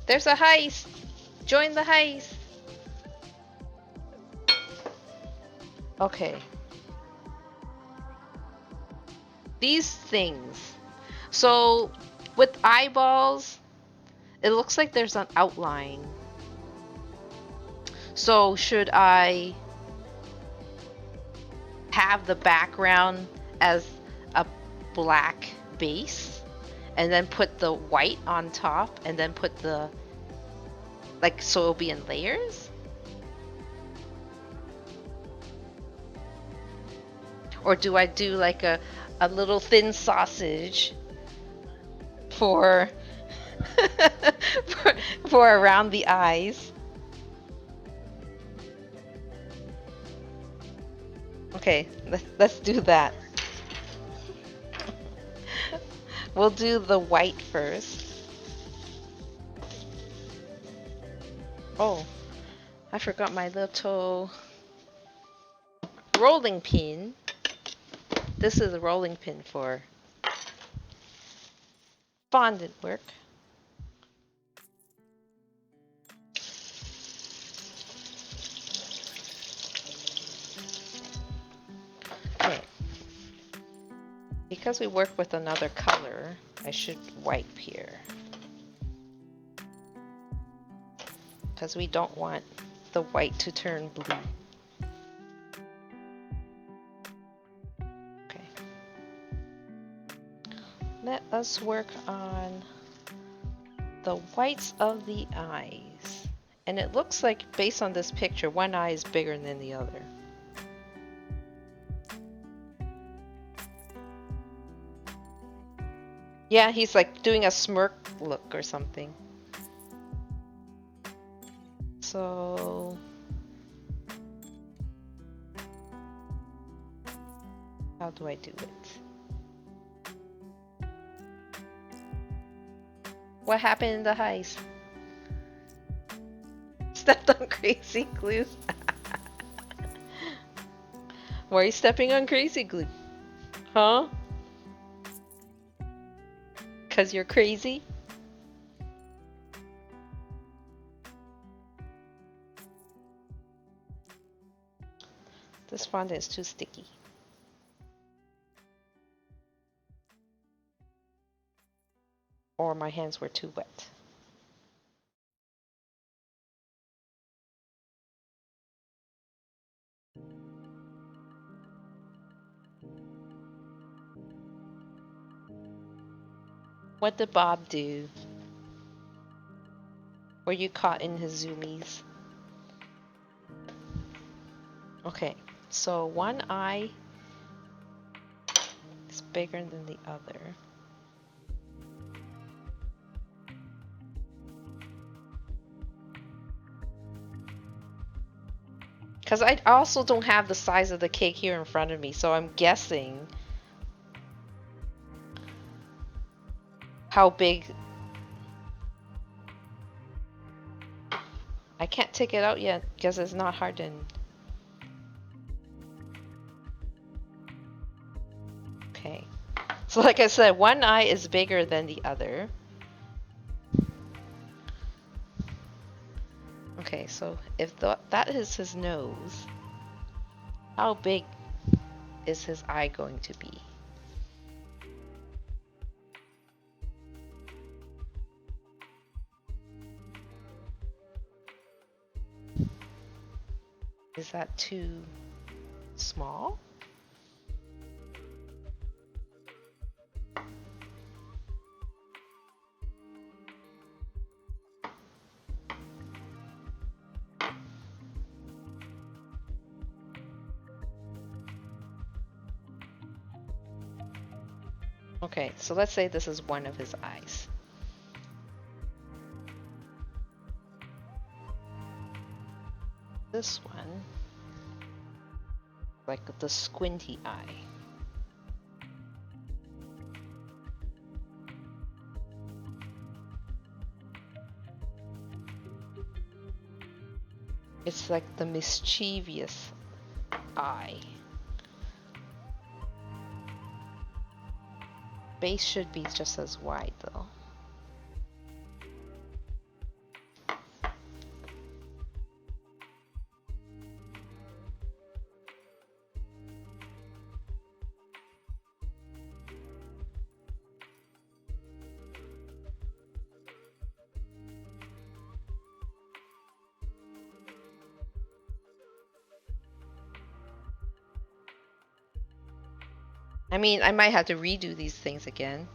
[SPEAKER 1] There's a heist! Join the heist! Okay. These things. So, with eyeballs, it looks like there's an outline. So, should I have the background as a black base and then put the white on top and then put the, like, so it'll be in layers? Or do I do like a little thin sausage for, for, for around the eyes? Okay, let's do that. We'll do the white first. Oh, I forgot my little rolling pin. This is a rolling pin for fondant work. Okay. Because we work with another color, I should wipe here. Because we don't want the white to turn blue. Okay. Let us work on the whites of the eyes. And it looks like, based on this picture, one eye is bigger than the other. Yeah, he's like doing a smirk look or something. So how do I do it? What happened in the heist? Stepped on crazy glue. Why are you stepping on crazy glue? Huh? Cause you're crazy? This fondant is too sticky. Or my hands were too wet. What did Bob do? Were you caught in his zoomies? Okay, so one eye is bigger than the other. Because I also don't have the size of the cake here in front of me, so I'm guessing how big. I can't take it out yet because it's not hardened. Okay. So like I said, one eye is bigger than the other. Okay, so if that is his nose, how big is his eye going to be? Is that too small? Okay, so let's say this is one of his eyes. This one, like the squinty eye. It's like the mischievous eye. Base should be just as wide though. I mean, I might have to redo these things again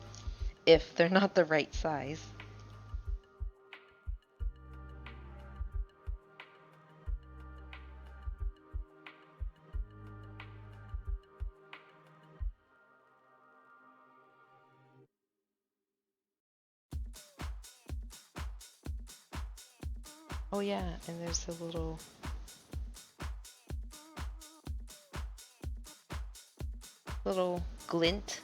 [SPEAKER 1] if they're not the right size. Oh yeah, and there's a little glint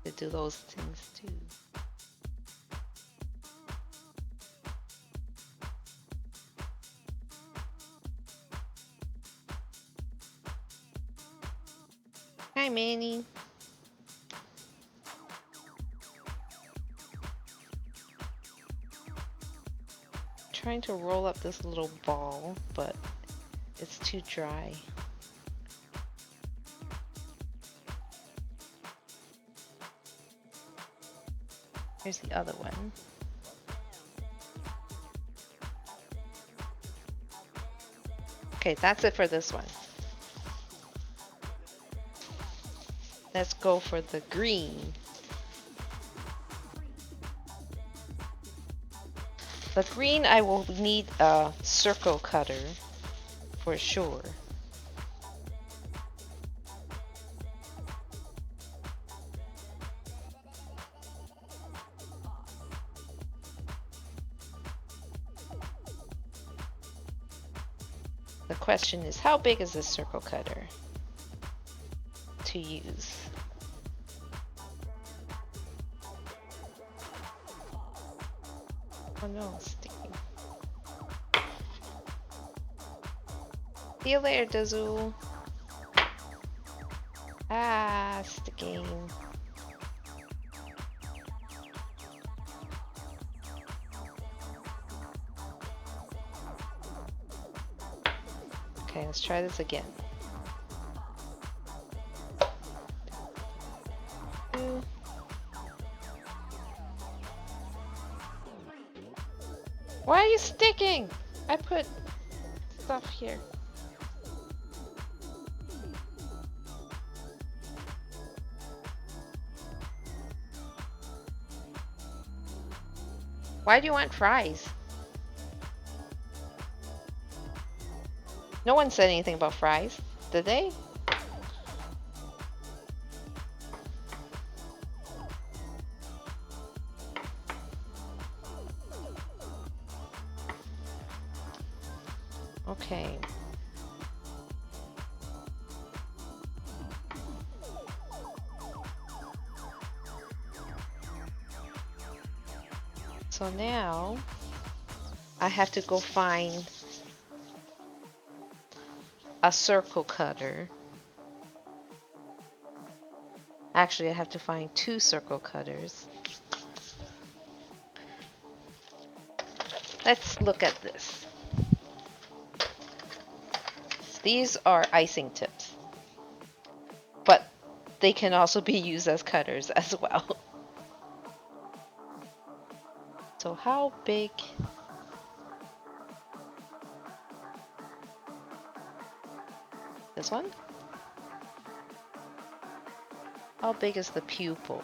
[SPEAKER 1] to do those things too. Hi, Manny. Trying to roll up this little ball, but it's too dry. Here's the other one. Okay, that's it for this one. Let's go for the green. The green, I will need a circle cutter for sure. The question is, how big is this circle cutter to use? Oh no, it's sticking. See you later, Dazul. Ah, sticking. Okay, let's try this again. Why are you sticking? I put stuff here. Why do you want fries? No one said anything about fries, did they? Okay. So now I have to go find a circle cutter. Actually, I have to find 2 circle cutters. Let's look at this. These are icing tips, but they can also be used as cutters as well. So how big? This one? How big is the pupil?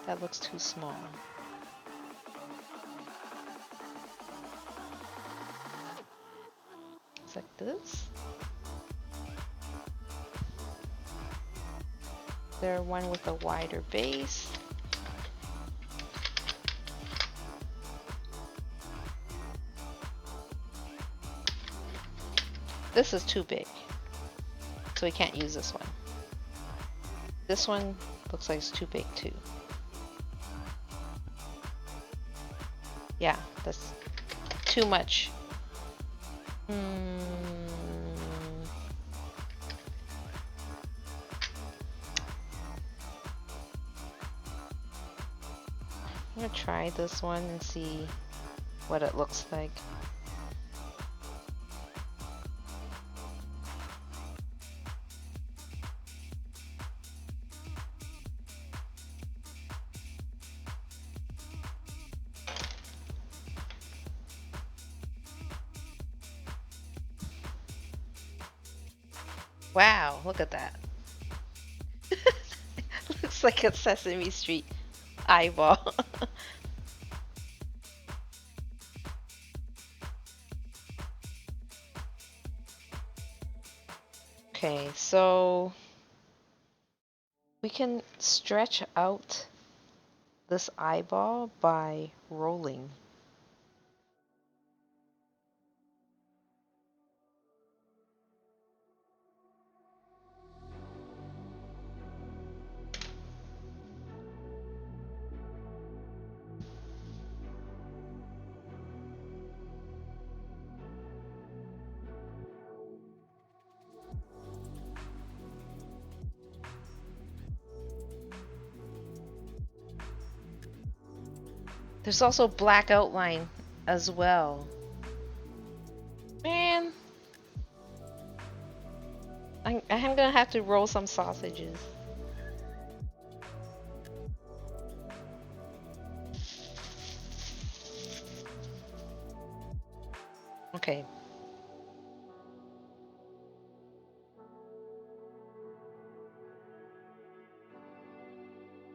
[SPEAKER 1] That looks too small. It's like this. There one with a wider base. This is too big, so we can't use this one. This one looks like it's too big too. Yeah, that's too much. I'm gonna try this one and see what it looks like. Wow, look at that. Looks like a Sesame Street eyeball. Okay, so we can stretch out this eyeball by rolling. There's also black outline as well. Man, I'm gonna have to roll some sausages. Okay.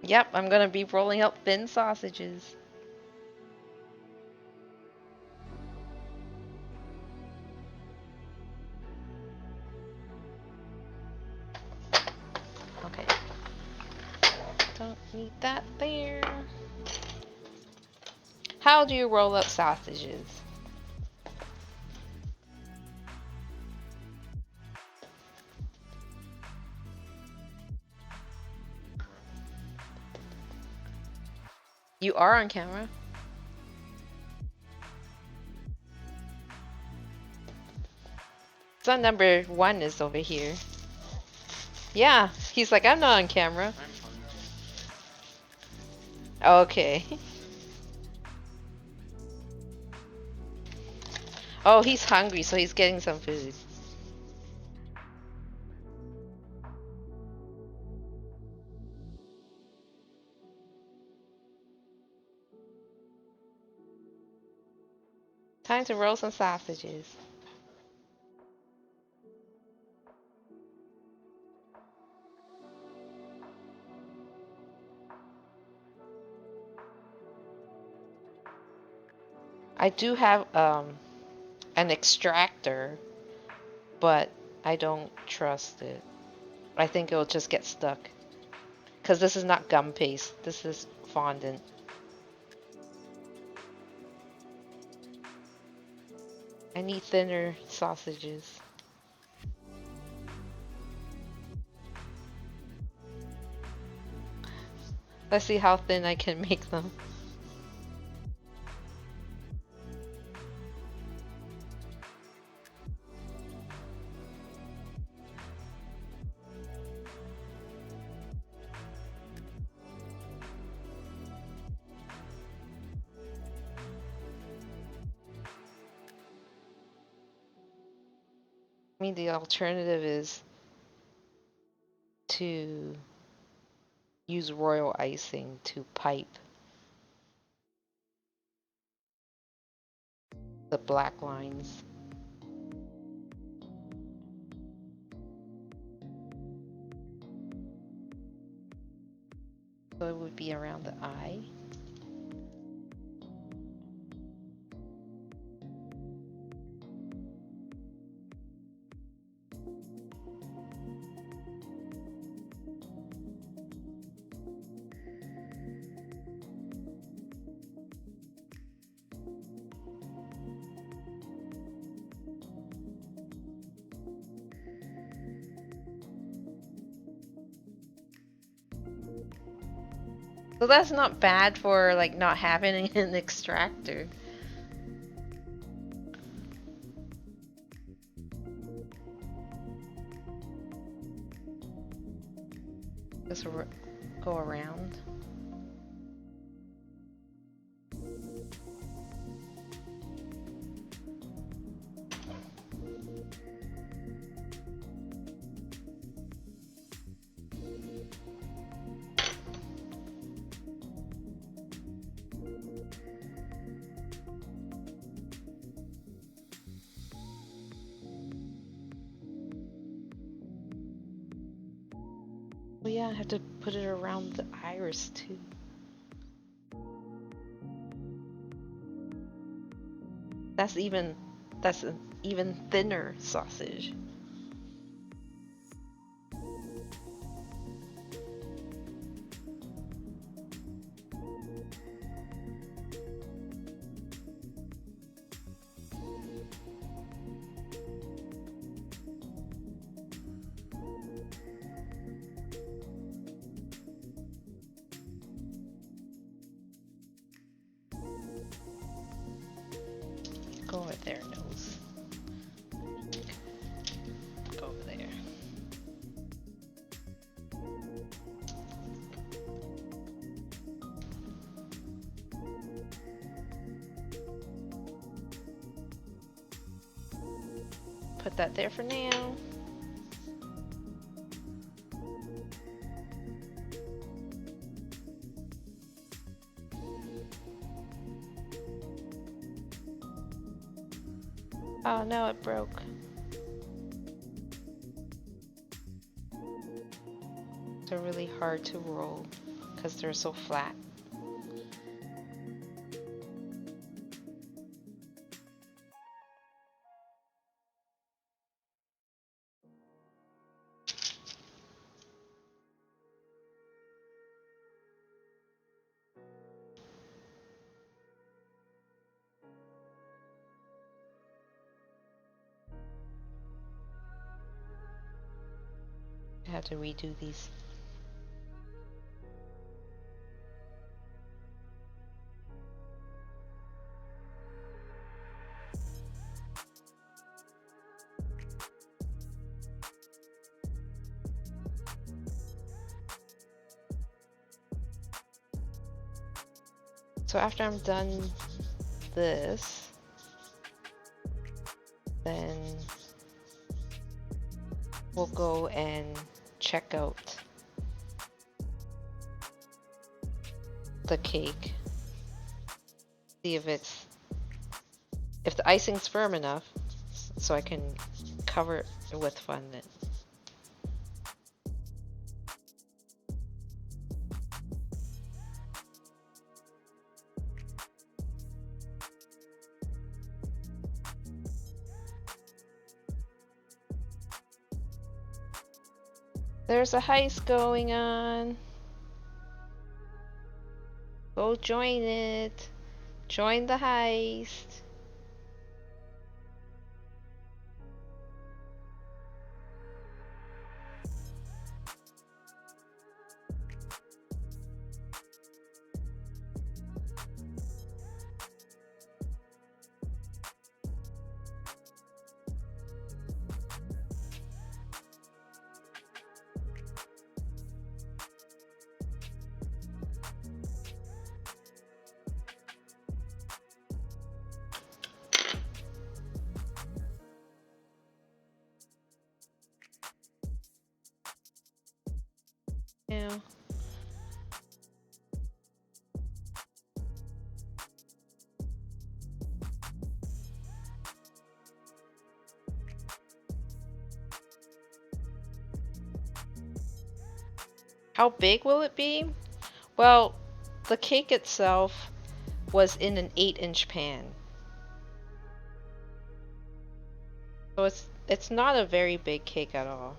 [SPEAKER 1] Yep, I'm gonna be rolling out thin sausages. Okay. Don't need that there. How do you roll up sausages? You are on camera. Son number 1 is over here. Yeah, he's like, I'm not on camera. Okay. Oh, he's hungry, so he's getting some food. Time to roll some sausages. I do have an extractor, but I don't trust it. I think it'll just get stuck. Because this is not gum paste. This is fondant. I need thinner sausages. Let's see how thin I can make them. I mean, the alternative is to use royal icing to pipe the black lines. So it would be around the eye. So that's not bad for like not having an extractor. Just go around. Oh yeah, I have to put it around the iris too. That's an even thinner sausage. Go over there, nose. Go over there. Put that there for now. Oh no, it broke. They're really hard to roll because they're so flat. I have to redo these. So after I'm done this, then we'll go and check out the cake. See if the icing's firm enough so I can cover it with fondant. There's a heist going on. Go join it. Join the heist. Yeah. How big will it be? Well, the cake itself was in an 8-inch pan. So it's not a very big cake at all.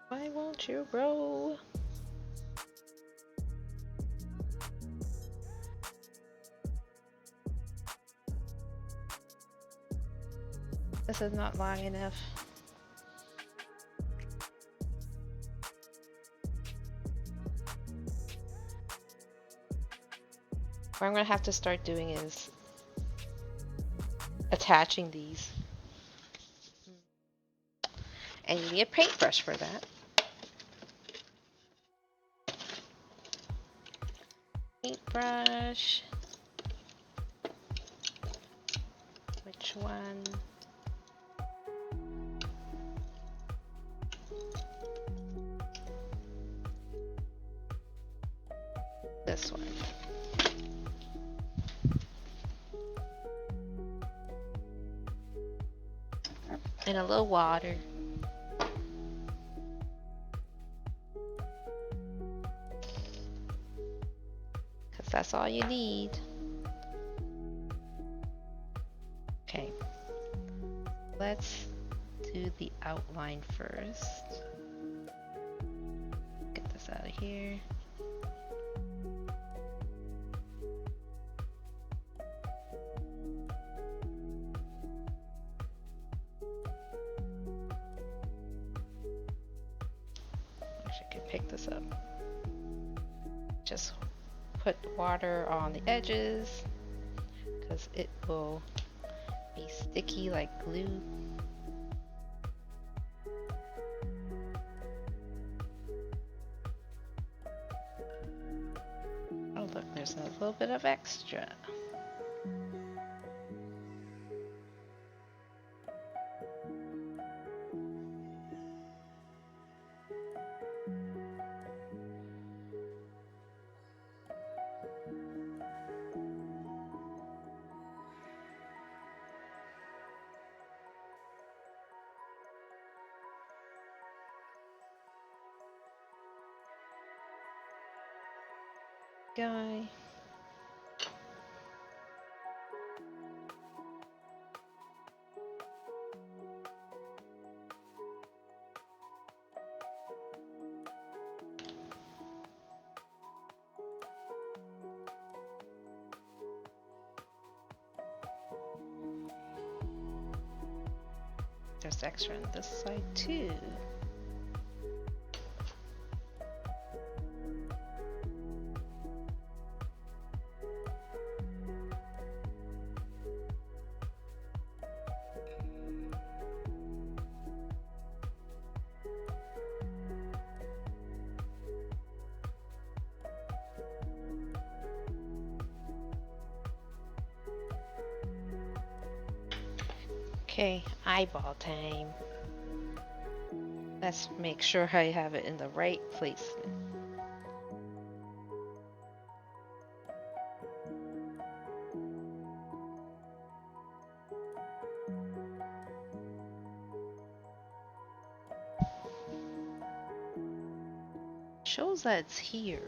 [SPEAKER 1] Why won't you roll? This is not long enough. What I'm gonna have to start doing is attaching these. And you need a paintbrush for that. Paintbrush. Which one? This one. And a little water. Because that's all you need. Okay. Let's do the outline first. Get this out of here. Actually, I could pick this up. Just put water on the edges because it will be sticky like glue. Oh look, there's a little bit of extra. Guy. There's extra on this side too. Okay, eyeball time. Let's make sure I have it in the right placement. Shows that it's here.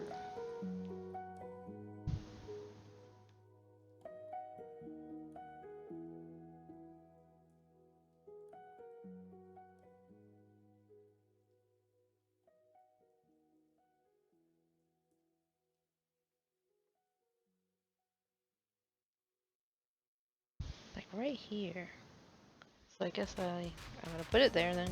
[SPEAKER 1] Like right here. So I guess I'm gonna put it there then.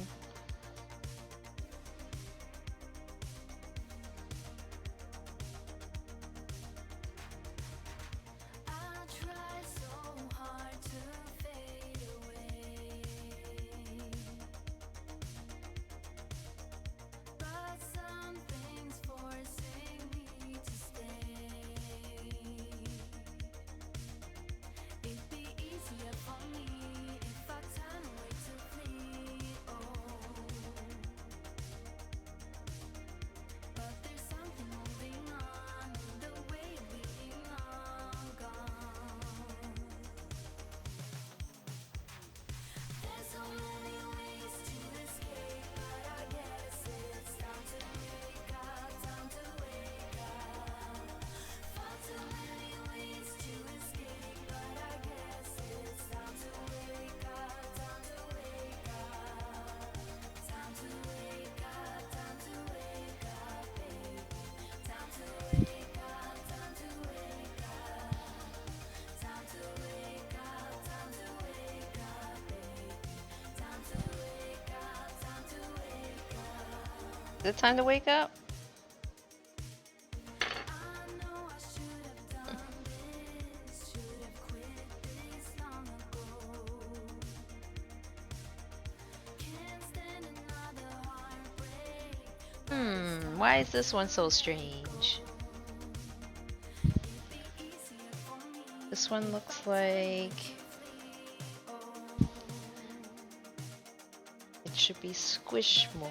[SPEAKER 1] Is it time to wake up? Why is this one so strange? This one looks like it should be squished more.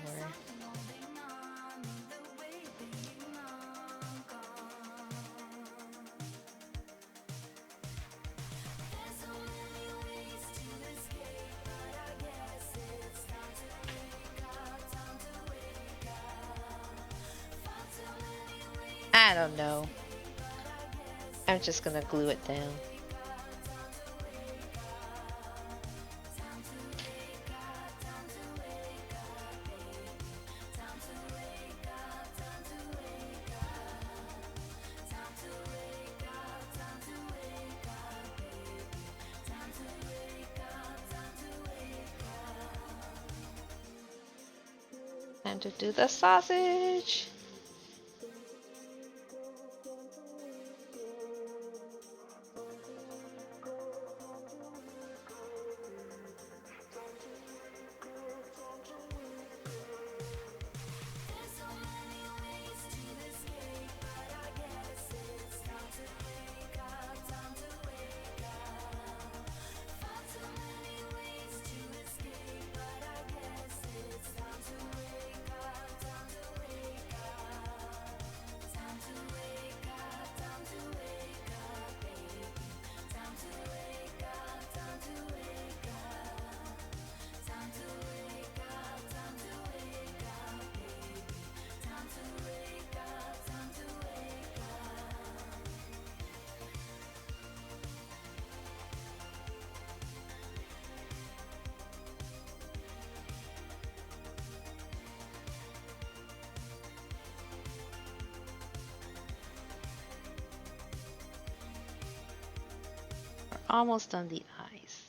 [SPEAKER 1] I don't know. I'm just gonna glue it down. Time to do the sausage. almost done the eyes.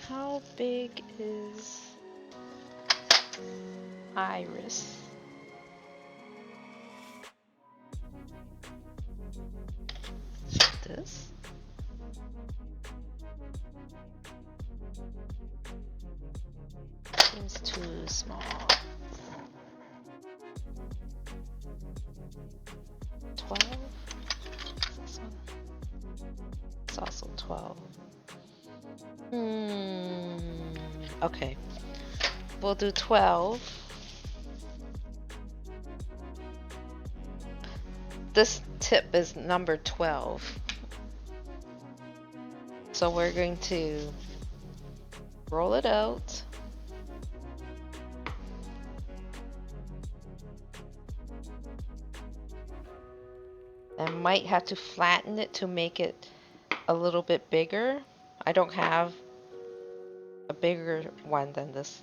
[SPEAKER 1] How big is Iris? This? Seems too small. 12? This one? It's also 12. Okay. We'll do 12. This tip is number 12. So we're going to roll it out. And might have to flatten it to make it a little bit bigger. I don't have a bigger one than this.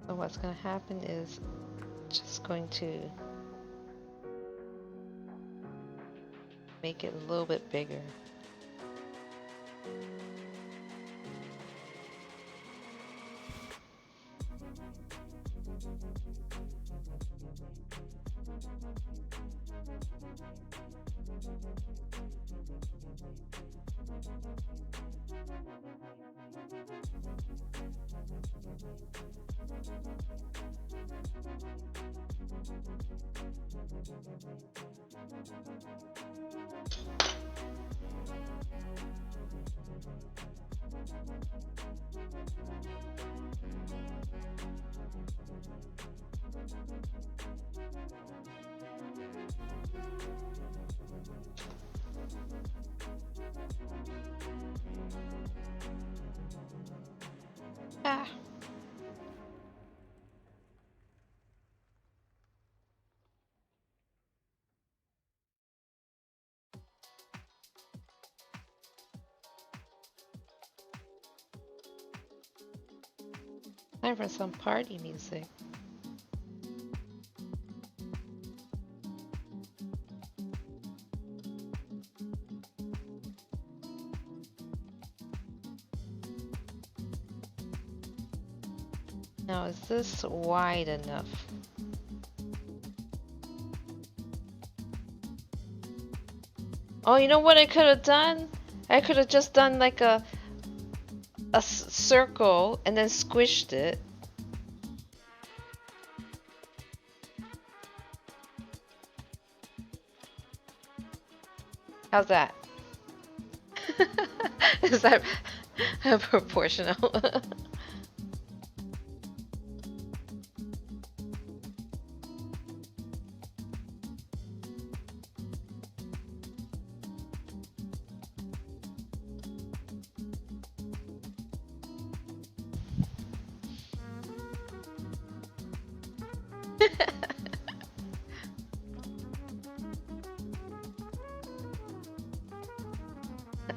[SPEAKER 1] So what's going to happen is just going to make it a little bit bigger. Ah. Time for some party music. Now, is this wide enough? Oh, you know what I could have done? I could have just done like a circle and then squished it. How's that? Is that proportional?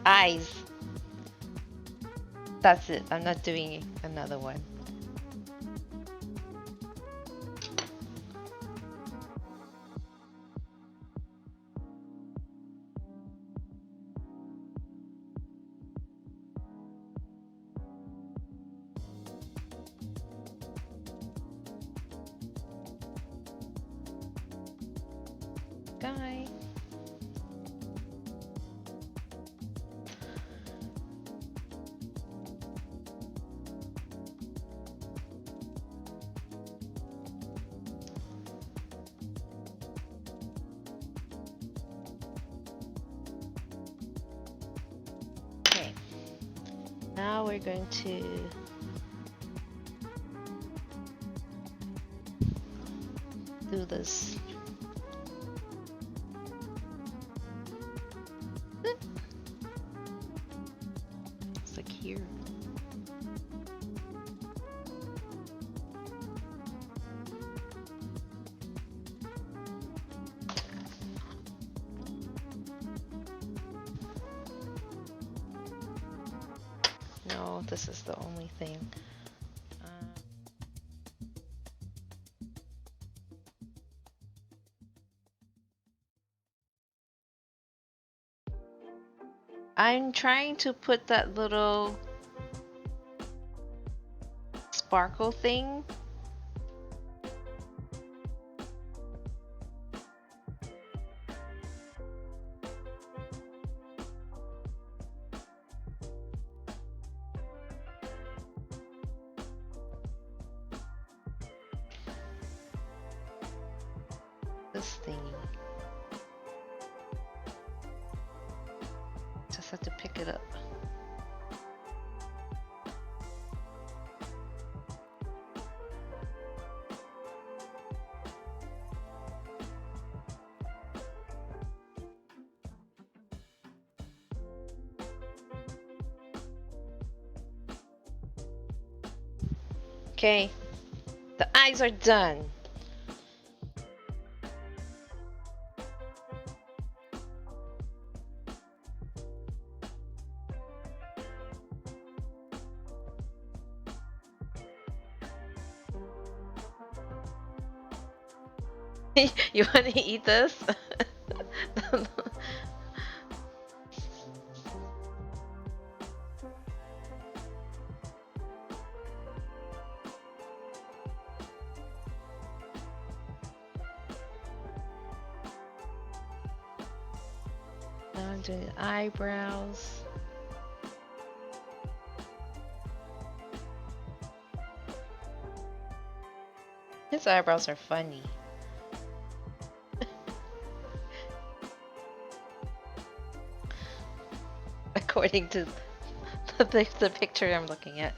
[SPEAKER 1] Eyes. That's it. I'm not doing another one. Guy. Now we're going to do this. It's like here. No, this is the only thing. I'm trying to put that little sparkle thing. This thingy. Just have to pick it up. Okay, the eyes are done. You want to eat this? Now I'm doing the eyebrows. His eyebrows are funny. According to the picture I'm looking at.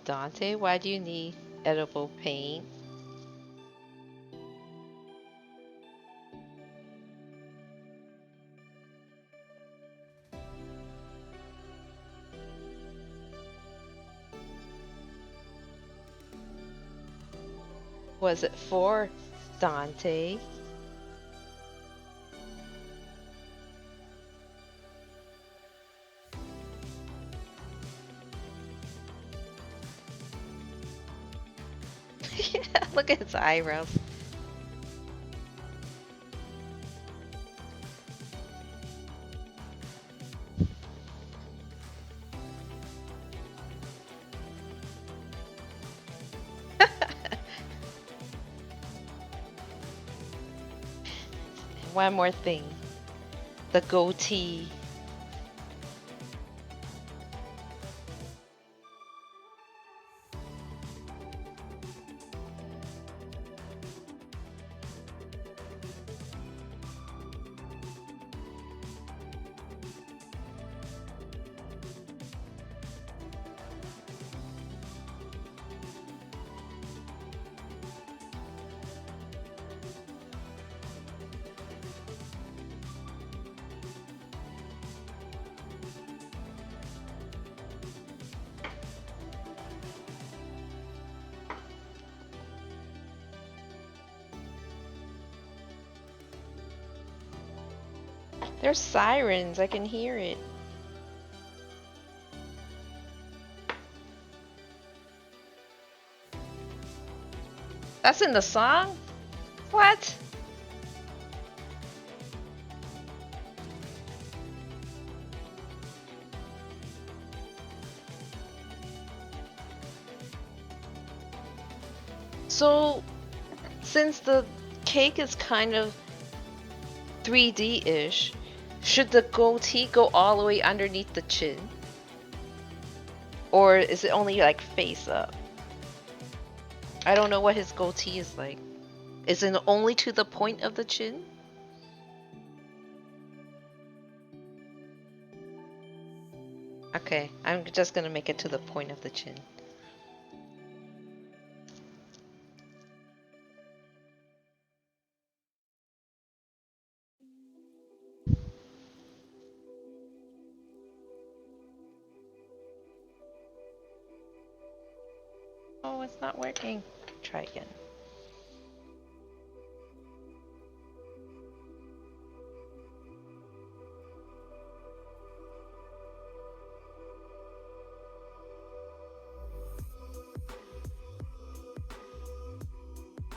[SPEAKER 1] Dante, why do you need edible paint? Was it for Dante? Yeah, look at his eyebrows. One more thing. The goatee. There's sirens. I can hear it. That's in the song? What? So, since the cake is kind of 3D-ish, should the goatee go all the way underneath the chin? Or is it only like face up? I don't know what his goatee is like. Is it only to the point of the chin? Okay, I'm just gonna make it to the point of the chin. Oh, it's not working. Try again.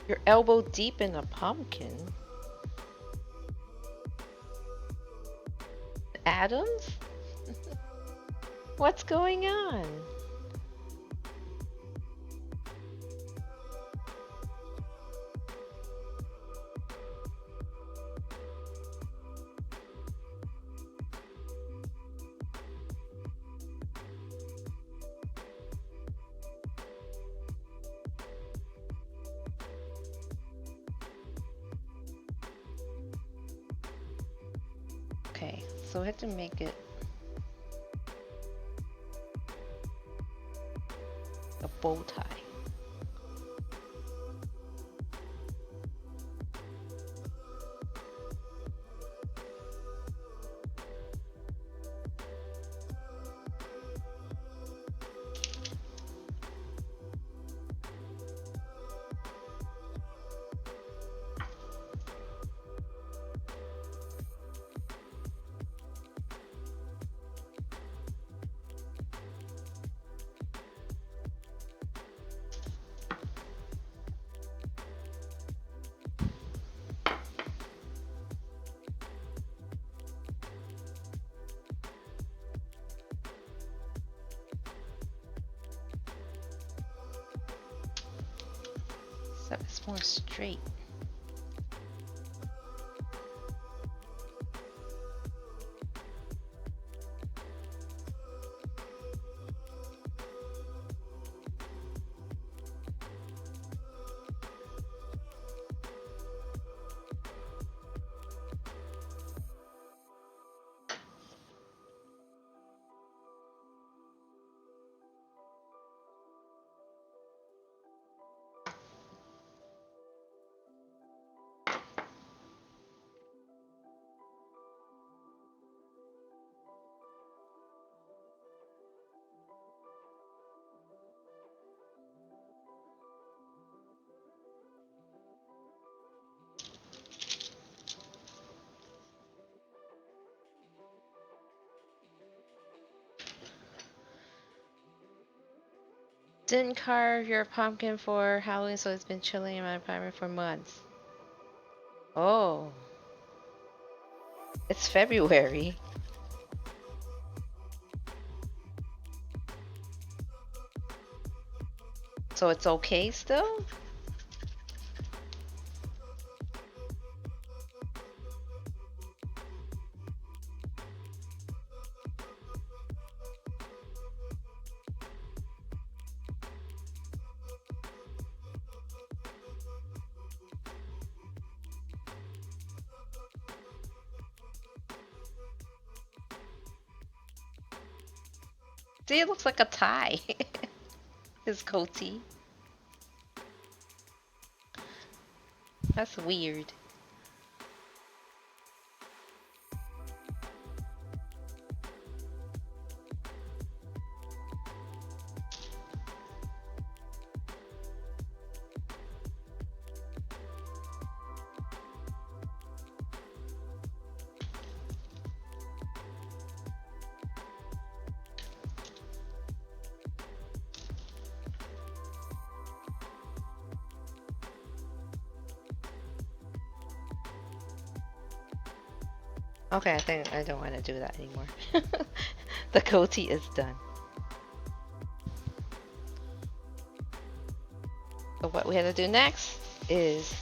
[SPEAKER 1] Your elbow deep in a pumpkin? Atoms? What's going on? Okay, so I have to make it a bow tie. So it's more straight. Didn't carve your pumpkin for Halloween, so it's been chilling in my apartment for months. Oh, it's February. So it's okay still? See, it looks like a tie. His goatee. That's weird. Okay, I think I don't want to do that anymore. The goatee is done. But what we have to do next is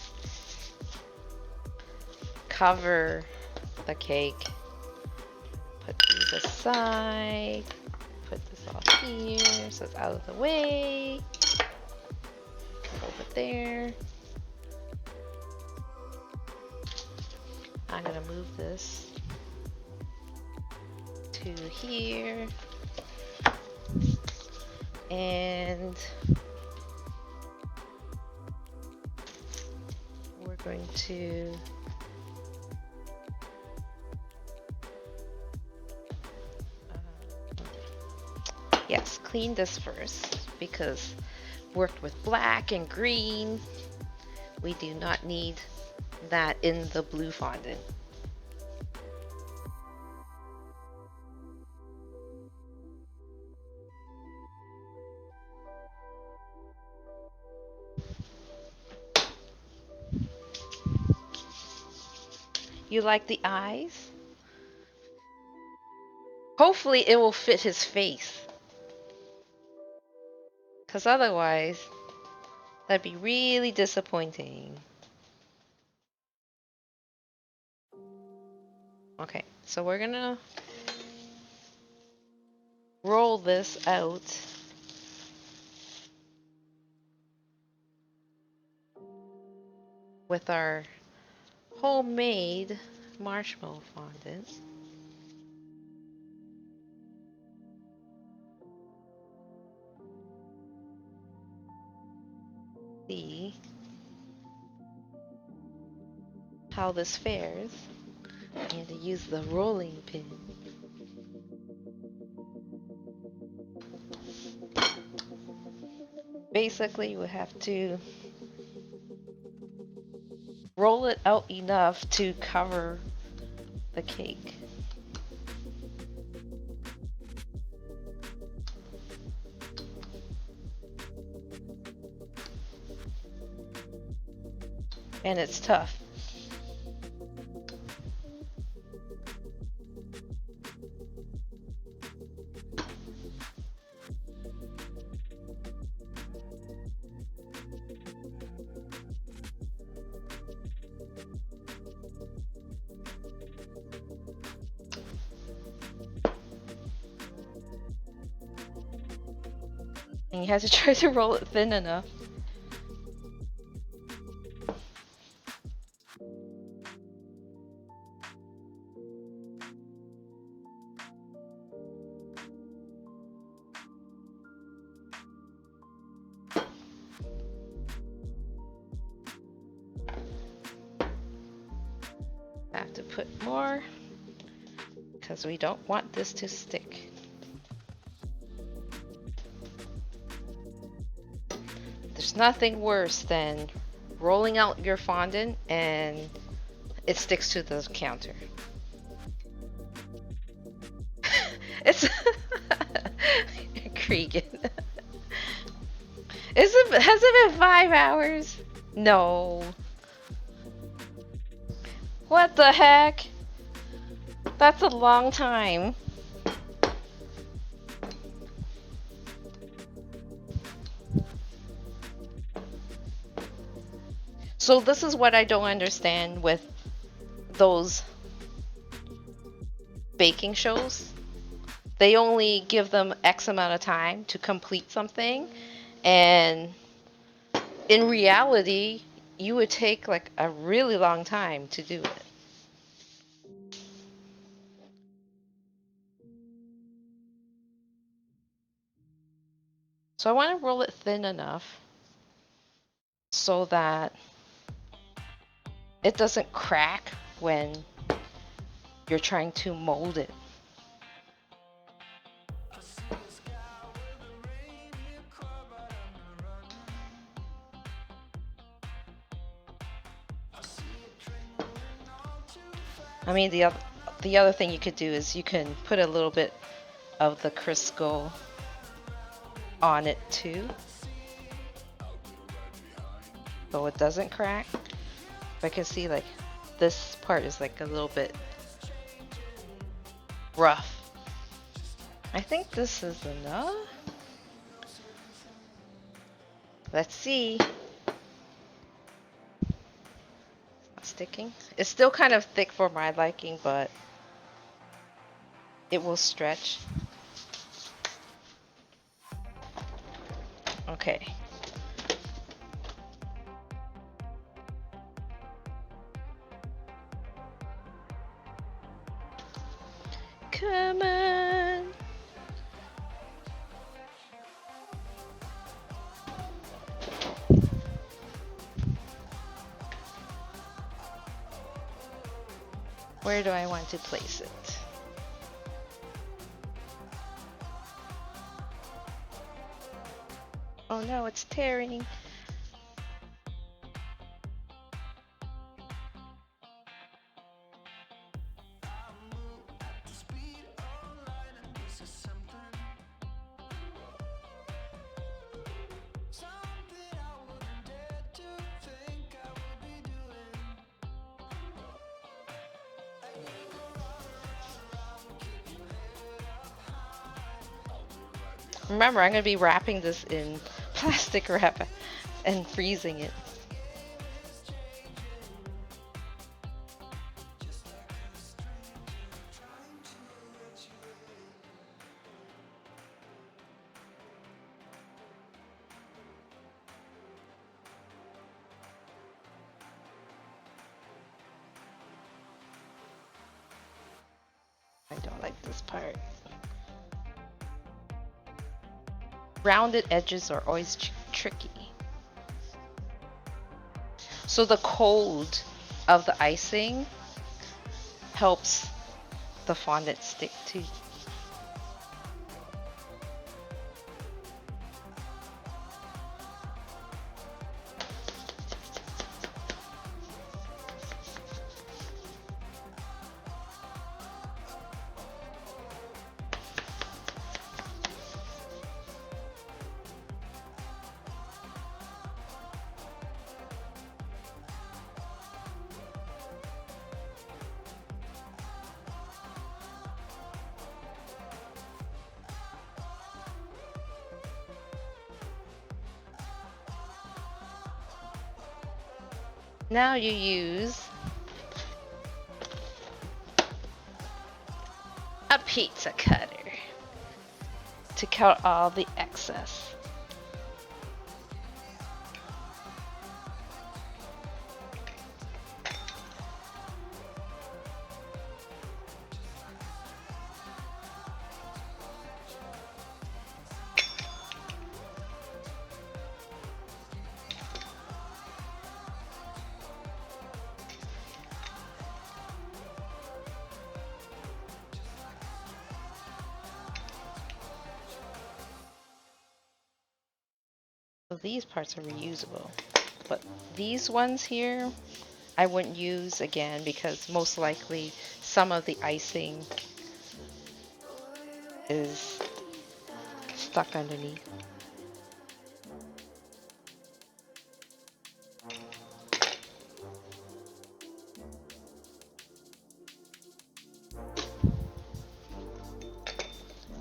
[SPEAKER 1] cover the cake. Put these aside. Put this off here so it's out of the way. Over there. I'm gonna move this to here. And we're going to yes, clean this first because worked with black and green. We do not need that in the blue fondant. You like the eyes? Hopefully it will fit his face. Because otherwise, that'd be really disappointing. Okay, so we're gonna roll this out. With our homemade marshmallow fondant. See how this fares. And to use the rolling pin. Basically, you would have to roll it out enough to cover the cake. And it's tough. And you have to try to roll it thin enough. I have to put more because we don't want this to stick. There's nothing worse than rolling out your fondant and it sticks to the counter. It's Cregan. Has it been 5 hours? No. What the heck? That's a long time. So this is what I don't understand with those baking shows. They only give them X amount of time to complete something, and in reality, you would take like a really long time to do it. So I want to roll it thin enough so that it doesn't crack when you're trying to mold it. I mean, the other thing you could do is you can put a little bit of the Crisco on it too, so it doesn't crack. I can see like this part is like a little bit rough. I think this is enough. Let's see. sticking. It's still kind of thick for my liking, but it will stretch. Okay. Come on. Where do I want to place it? Oh no, it's tearing. Remember, I'm going to be wrapping this in plastic wrap and freezing it. I don't like this part. Rounded edges are always tricky. So the cold of the icing helps the fondant stick too. Now you use a pizza cutter to cut all the excess. So these parts are reusable, but these ones here I wouldn't use again because most likely some of the icing is stuck underneath.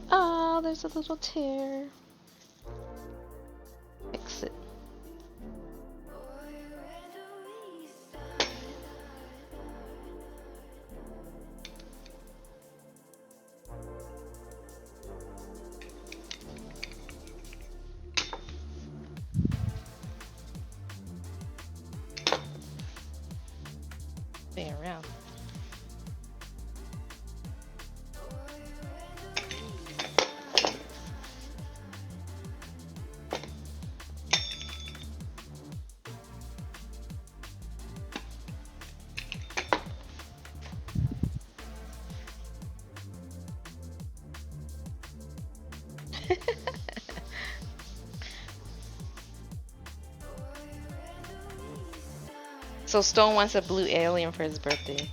[SPEAKER 1] Oh, there's a little tear. Fix it. Spin around. So Stone wants a blue alien for his birthday.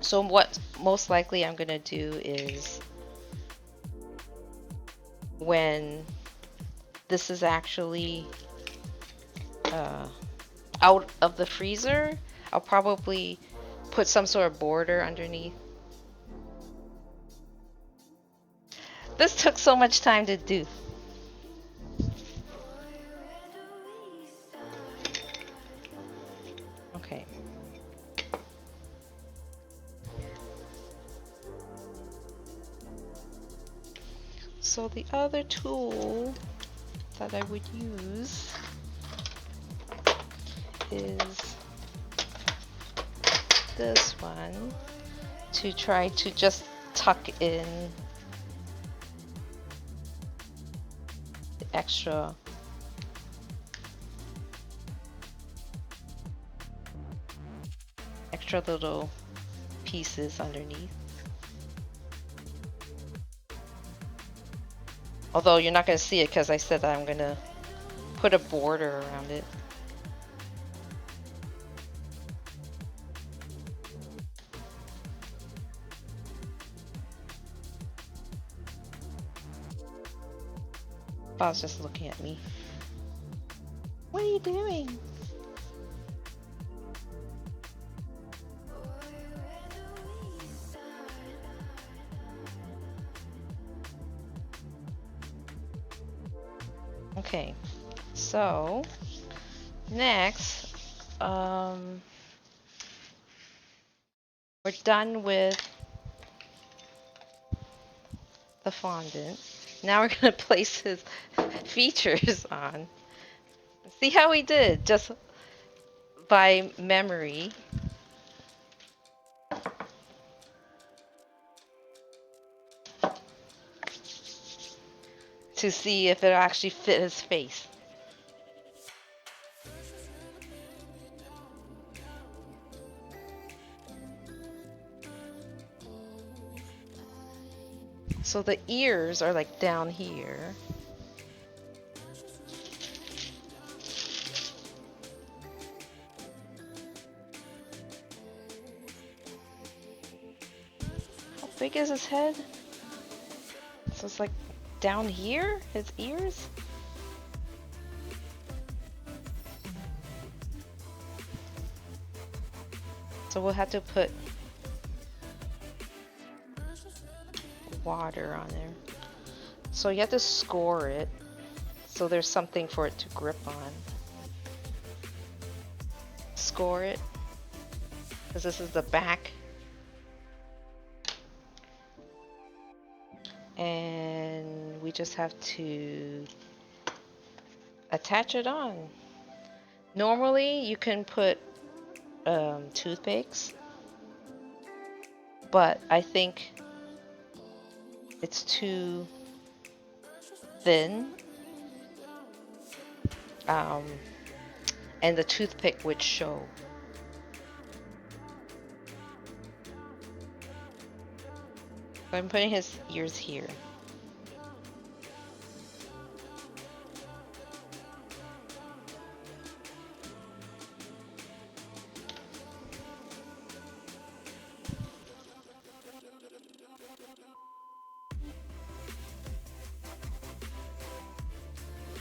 [SPEAKER 1] So what most likely I'm gonna do is when this is actually out of the freezer, I'll probably put some sort of border underneath. This took so much time to do. Okay. So the other tool that I would use is this one to try to just tuck in the extra little pieces underneath. Although you're not going to see it because I said that I'm going to put a border around it. Paul's just looking at me. What are you doing? Okay, so next, we're done with the fondant. Now we're gonna place his features on. See how we did just by memory. To see if it actually fit his face. So the ears are like down here. How big is his head? So it's like down here, his ears? So we'll have to put water on there. So you have to score it so there's something for it to grip on. Score it because this is the back. And we just have to attach it on. Normally you can put toothpicks, but I think it's too thin, and the toothpick would show. So I'm putting his ears here.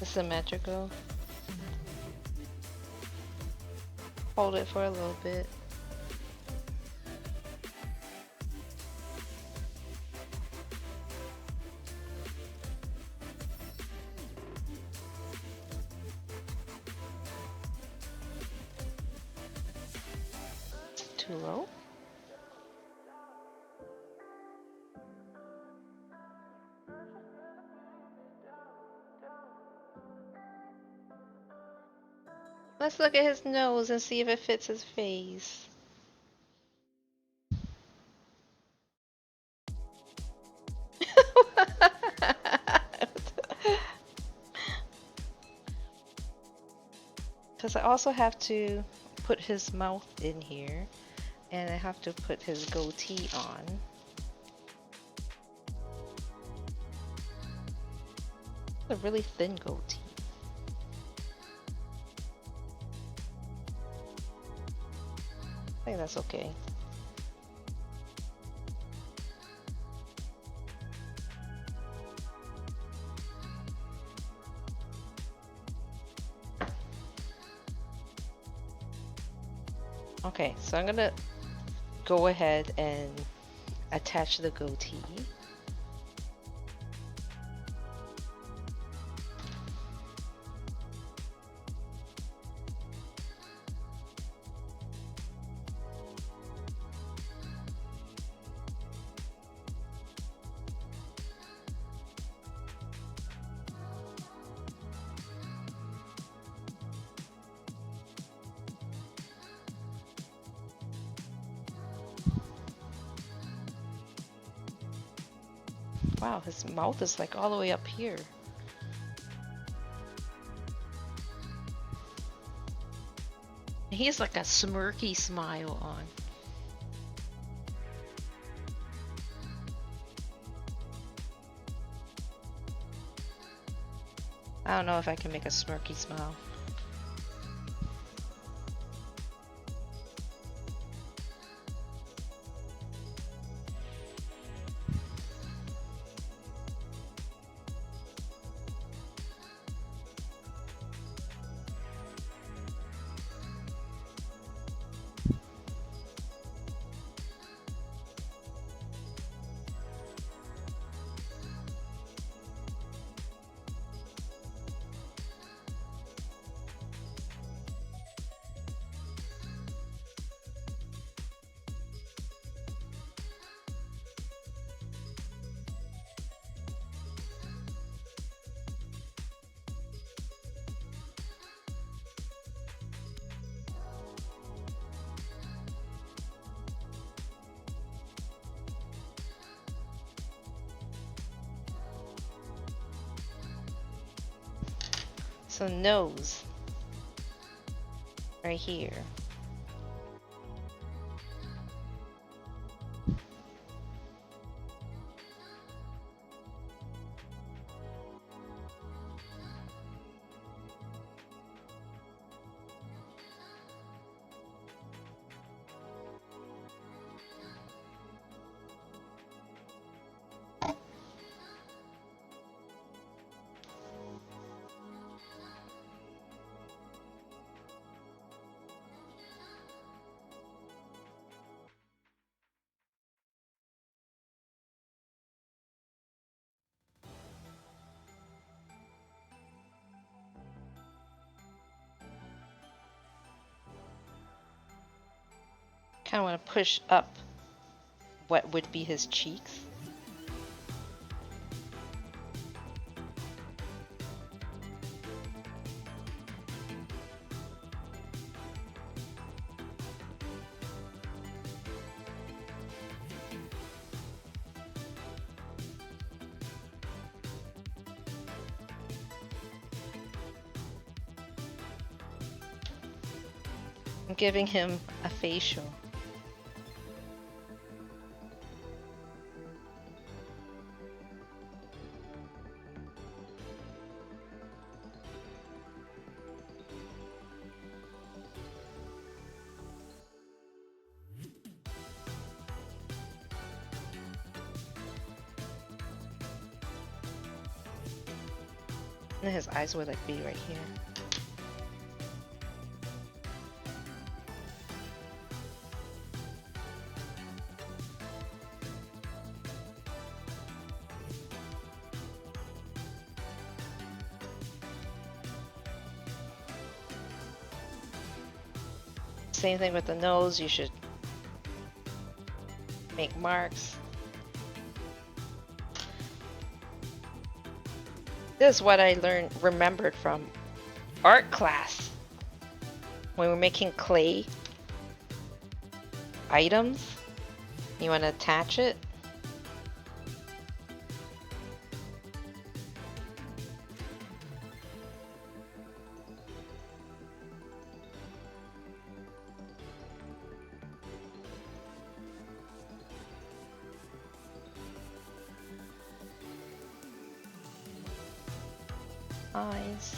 [SPEAKER 1] Symmetrical. Hold it for a little bit. Too low. Let's look at his nose and see if it fits his face. Because I also have to put his mouth in here, and I have to put his goatee on. A really thin goatee. I think that's okay. Okay, so I'm gonna go ahead and attach the goatee. Wow, his mouth is like all the way up here. He has like a smirky smile on. I don't know if I can make a smirky smile. So nose, right here. Kind of want to push up what would be his cheeks. I'm giving him a facial. And his eyes would like be right here. Same thing with the nose, you should make marks. This is what I remembered from art class. When we're making clay items, you want to attach it. Eyes.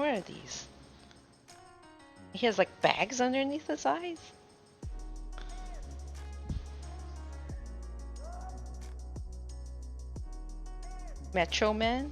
[SPEAKER 1] What are these? He has like bags underneath his eyes? Metro Man?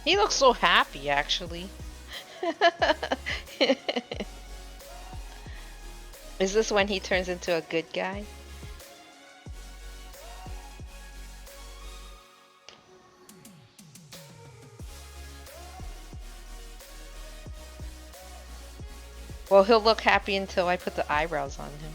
[SPEAKER 1] He looks so happy, actually. Is this when he turns into a good guy? Well, he'll look happy until I put the eyebrows on him.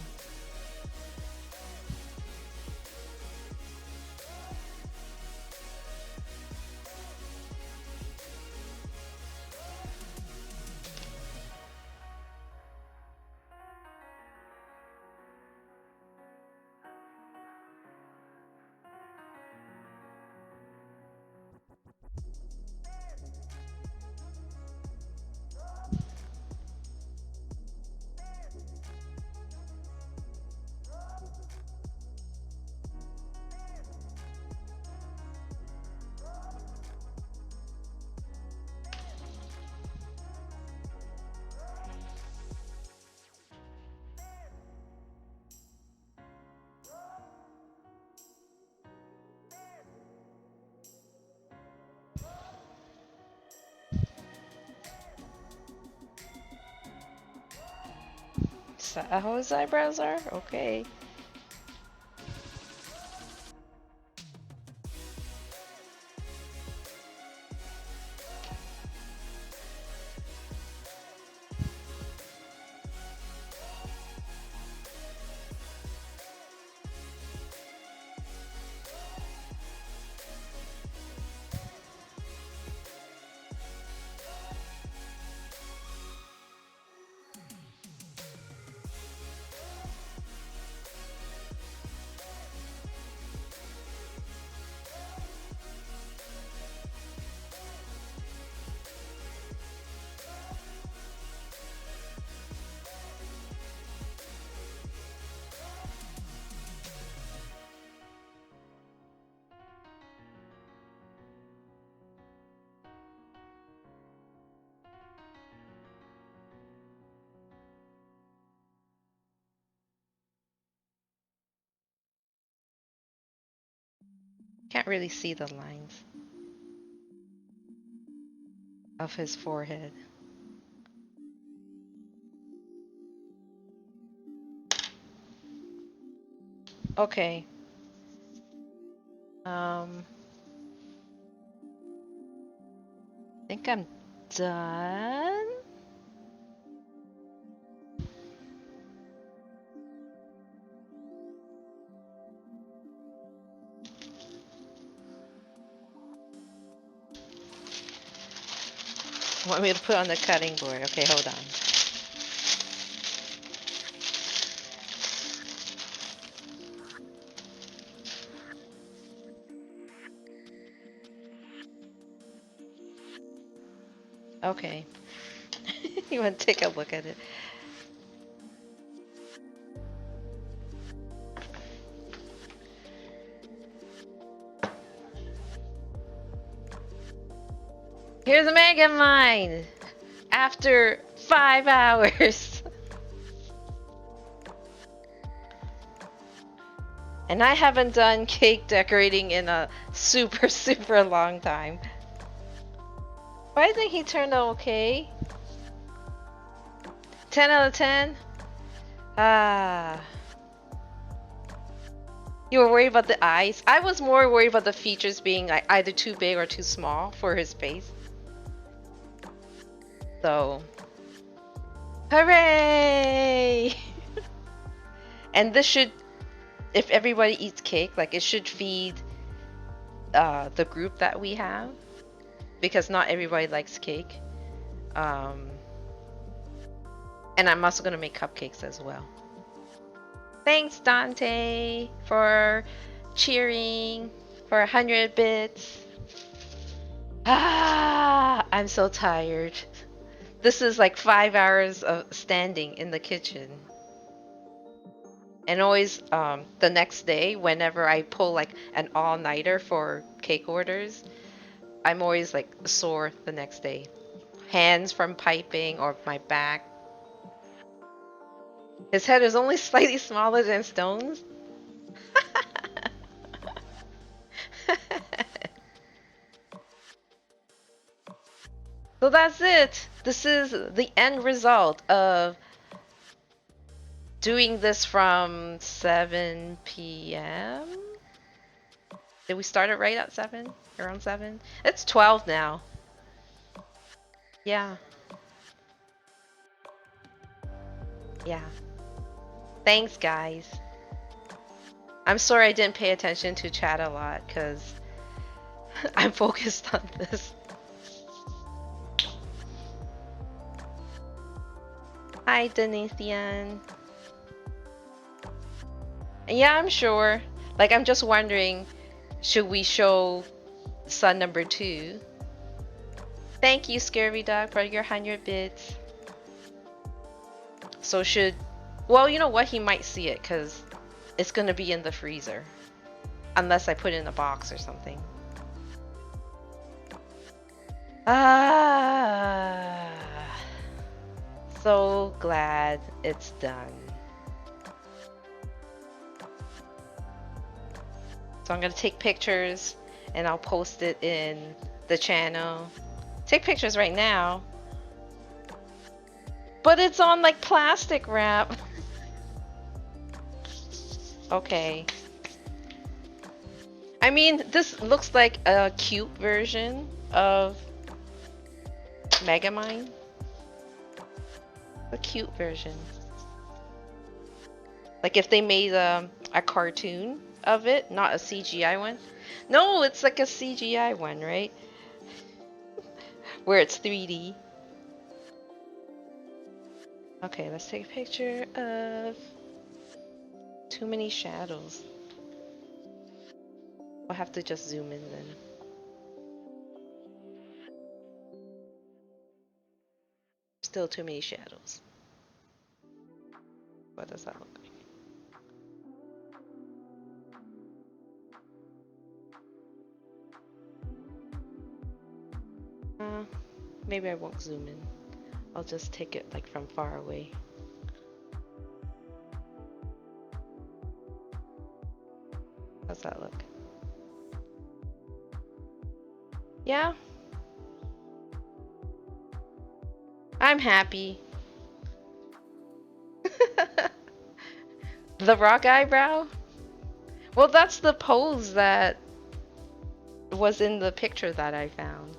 [SPEAKER 1] Is that how his eyebrows are? Okay. Can't really see the lines of his forehead. Okay. I think I'm done. Want me to put on the cutting board? Okay, hold on. Okay. You want to take a look at it? Here's a Mega Mine! After 5 hours! And I haven't done cake decorating in a super, super long time. But I think he turned out okay. 10 out of 10? Ah. You were worried about the eyes? I was more worried about the features being like either too big or too small for his face. So, Hooray! And this should, if everybody eats cake, like it should feed the group that we have, because not everybody likes cake. Um, and I'm also gonna make cupcakes as well. Thanks, Dante, for cheering for 100 bits. Ah, I'm so tired. This is like 5 hours of standing in the kitchen. And always the next day, whenever I pull like an all-nighter for cake orders, I'm always like sore the next day. Hands from piping or my back. His head is only slightly smaller than Stone's. So that's it. This is the end result of doing this from 7 p.m. Did we start it right at 7? Around 7? It's 12 now. Yeah. Yeah. Thanks, guys. I'm sorry I didn't pay attention to chat a lot because I'm focused on this. Hi, Denithian. Yeah, I'm sure. Like, I'm just wondering, should we show son number 2? Thank you, Scary Dog, for your 100 bits. So well, you know what? He might see it because it's going to be in the freezer. Unless I put it in a box or something. Ah. So glad it's done. So I'm going to take pictures and I'll post it in the channel. Take pictures right now. But it's on like plastic wrap. Okay. I mean, this looks like a cute version of Megamind. A cute version. Like if they made a cartoon of it, not a CGI one. No, it's like a CGI one, right? Where it's 3D. Okay, let's take a picture of too many shadows. I'll have to just zoom in then. Still too many shadows. What does that look like? Maybe I won't zoom in. I'll just take it like from far away. How's that look? Yeah. I'm happy. The rock eyebrow? Well, that's the pose that was in the picture that I found.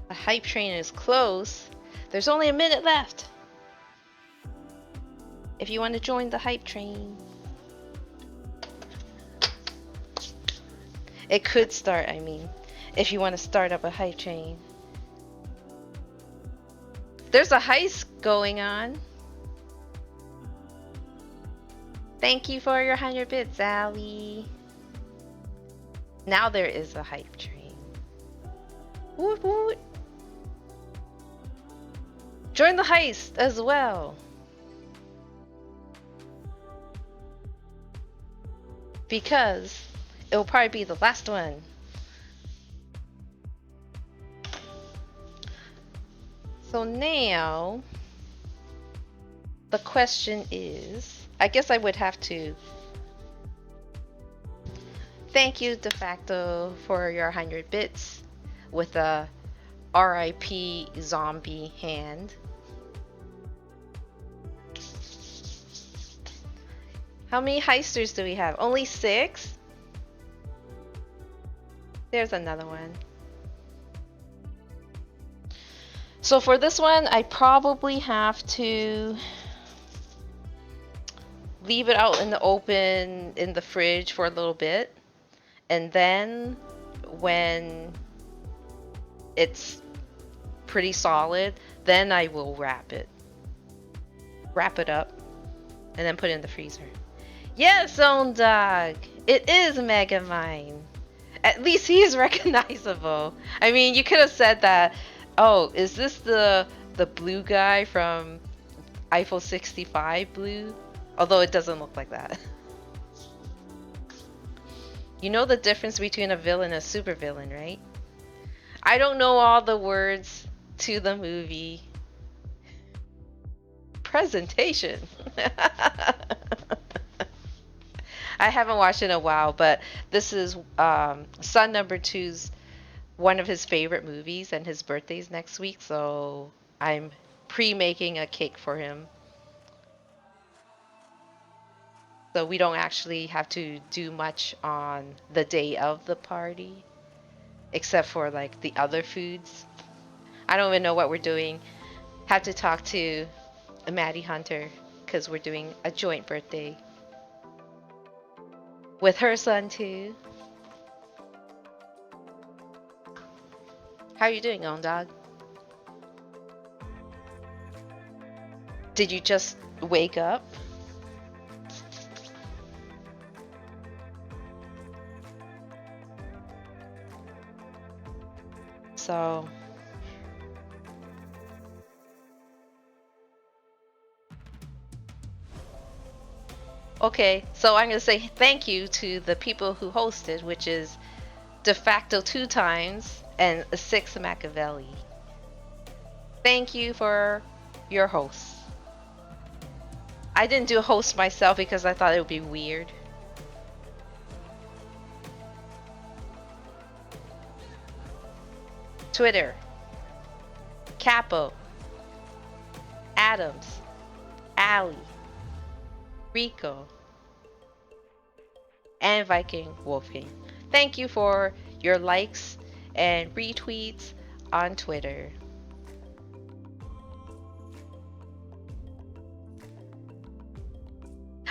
[SPEAKER 1] The hype train is close. There's only a minute left. If you want to join the hype train. It could start, I mean, if you want to start up a hype train. There's a heist going on. Thank you for your 100 bits, Allie. Now there is a hype train. Woot woot. Join the heist as well. Because it will probably be the last one. So now, the question is, I guess I would have to thank you de facto for your 100 bits with a RIP zombie hand. How many heisters do we have? Only 6? There's another one. So for this one, I probably have to leave it out in the open in the fridge for a little bit. And then when it's pretty solid, then I will wrap it. Wrap it up and then put it in the freezer. Yes, own dog. It is Megamind. At least he's recognizable. I mean, you could have said that. Oh, is this the blue guy from Eiffel 65 Blue? Although it doesn't look like that. You know the difference between a villain and a supervillain, right? I don't know all the words to the movie. Presentation. I haven't watched it in a while, but this is son number two's one of his favorite movies, and his birthday's next week, so I'm pre-making a cake for him. So we don't actually have to do much on the day of the party, except for like the other foods. I don't even know what we're doing. Have to talk to Maddie Hunter because we're doing a joint birthday with her son too. How are you doing, own dog? Did you just wake up? So okay, so I'm gonna say thank you to the people who hosted, which is de facto 2 times and 6 Machiavelli. Thank you for your hosts. I didn't do a host myself because I thought it would be weird. Twitter, Capo, Adams, Allie, Rico, and Viking Wolfgang. Thank you for your likes and retweets on Twitter.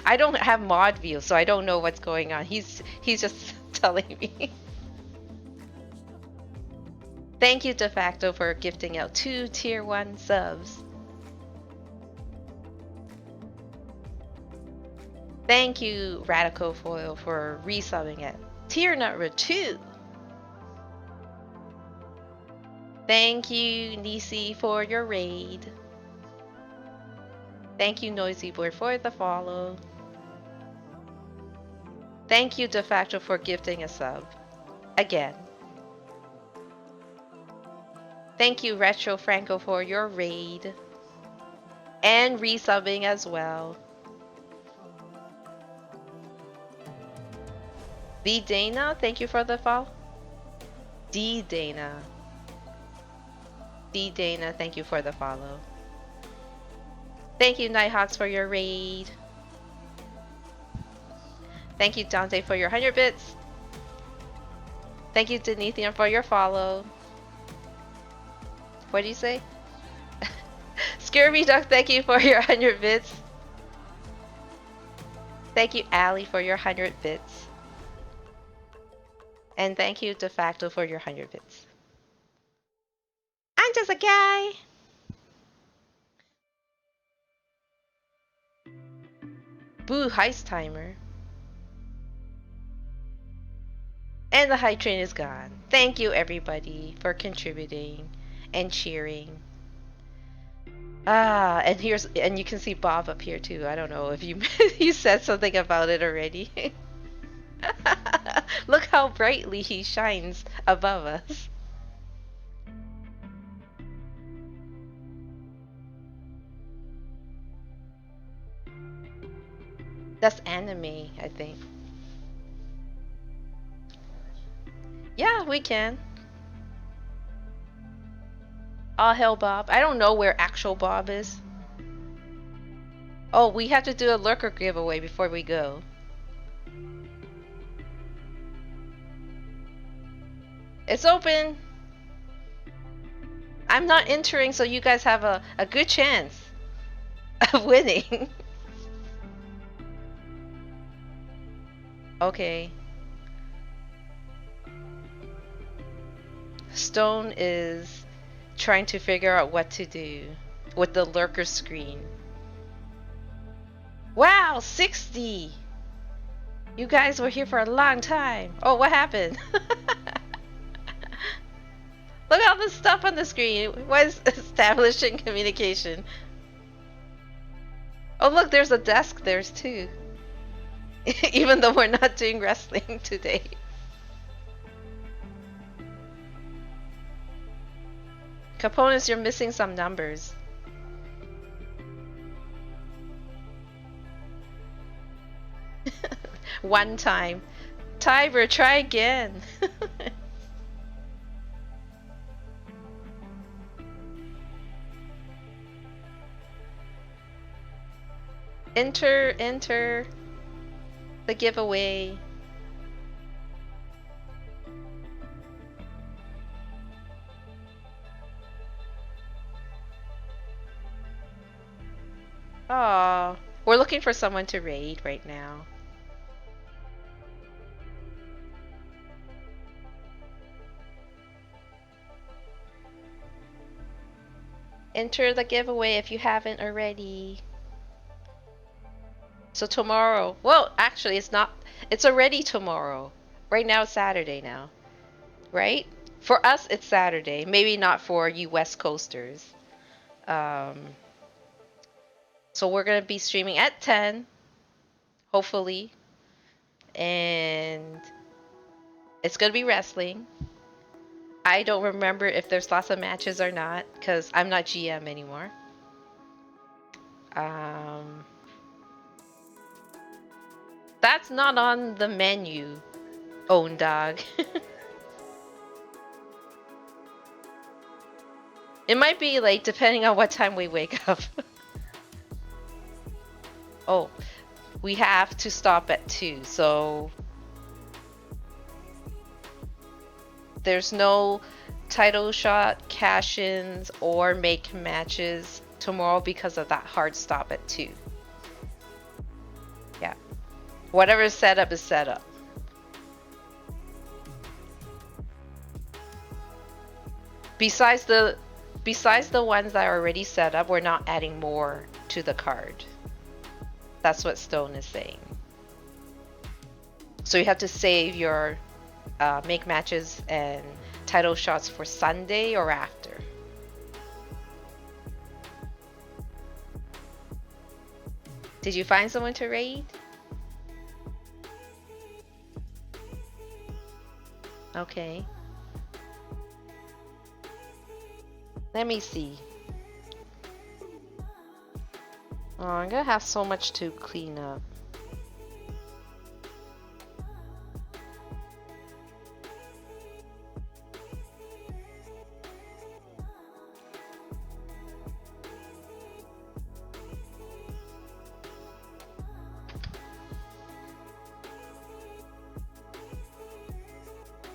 [SPEAKER 1] I don't have mod view, so I don't know what's going on. He's just telling me. Thank you, De Facto, for gifting out 2 tier 1 subs. Thank you, Radical Foil, for resubbing at tier number 2. Thank you, Nisi, for your raid. Thank you, Noisy Boy, for the follow. Thank you, De Facto, for gifting a sub. Again. Thank you, Retro Franco, for your raid. And resubbing as well. The Dana, thank you for the follow. D Dana. D Dana, thank you for the follow. Thank you, Nighthawks, for your raid. Thank you, Dante, for your 100 bits. Thank you, Denithian, for your follow. What do you say? Scurvy Duck, thank you for your 100 bits. Thank you, Allie, for your 100 bits. And thank you, De Facto, for your 100 bits. I'm just a guy. Boo Heist Timer. And the hype train is gone. Thank you, everybody, for contributing and cheering. And you can see Bob up here too. I don't know if you you said something about it already. Look how brightly he shines above us. That's anime, I think. Yeah, we can. All hell Bob. I don't know where actual Bob is. Oh, we have to do a lurker giveaway before we go. It's open. I'm not entering, so you guys have a good chance of winning. Okay. Stone is trying to figure out what to do with the lurker screen. Wow, 60! You guys were here for a long time. Oh, what happened? Look at all the stuff on the screen. What is establishing communication? Oh, look, there's a desk there too. Even though we're not doing wrestling today. Components, you're missing some numbers. One time. Tiber, try again. Enter the giveaway. Aw, we're looking for someone to raid right now. Enter the giveaway if you haven't already. So tomorrow, well, actually it's not, it's already tomorrow. Right now it's Saturday now, right? For us it's Saturday, maybe not for you West Coasters. So we're gonna be streaming at 10, hopefully, and it's gonna be wrestling. I don't remember if there's lots of matches or not, because I'm not GM anymore. That's not on the menu, own dog. It might be like depending on what time we wake up. Oh, we have to stop at 2, so there's no title shot, cash-ins, or make matches tomorrow because of that hard stop at 2. Yeah. Whatever is set up is set up. Besides the ones that are already set up, we're not adding more to the card. That's what Stone is saying. So you have to save your make matches and title shots for Sunday or after. Did you find someone to raid? Okay. Let me see. Oh, I'm gonna have so much to clean up.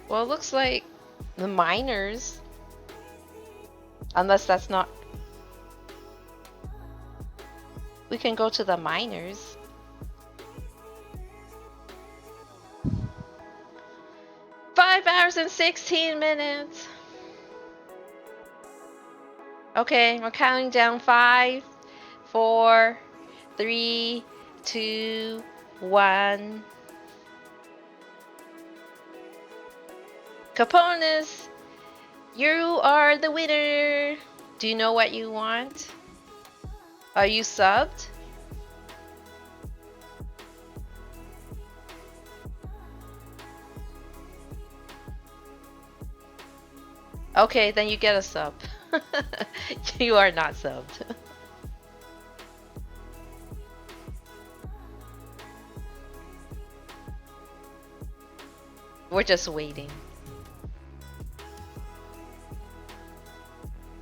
[SPEAKER 1] Well, it looks like the miners. Unless that's not... We can go to the miners. Five hours and 16 minutes. Okay, we're counting down. 5, 4, 3, 2, 1. Caponis, you are the winner. Do you know what you want? Are you subbed? Okay, then you get a sub. You are not subbed. We're just waiting.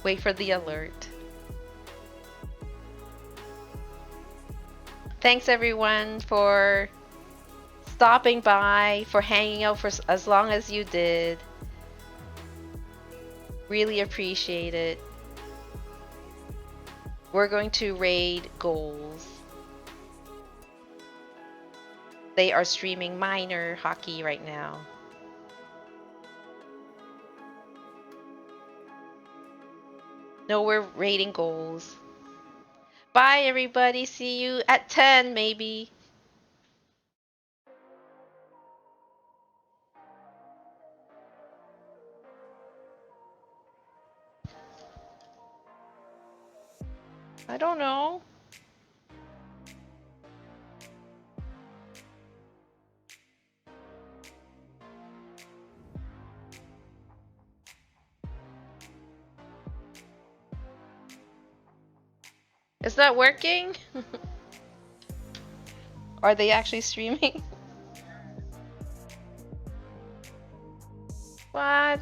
[SPEAKER 1] Wait for the alert. Thanks everyone for stopping by, for hanging out for as long as you did. Really appreciate it. We're going to raid goals. They are streaming minor hockey right now. No, we're rating goals. Bye, everybody. See you at 10, maybe. I don't know. Is that working? Are they actually streaming? What?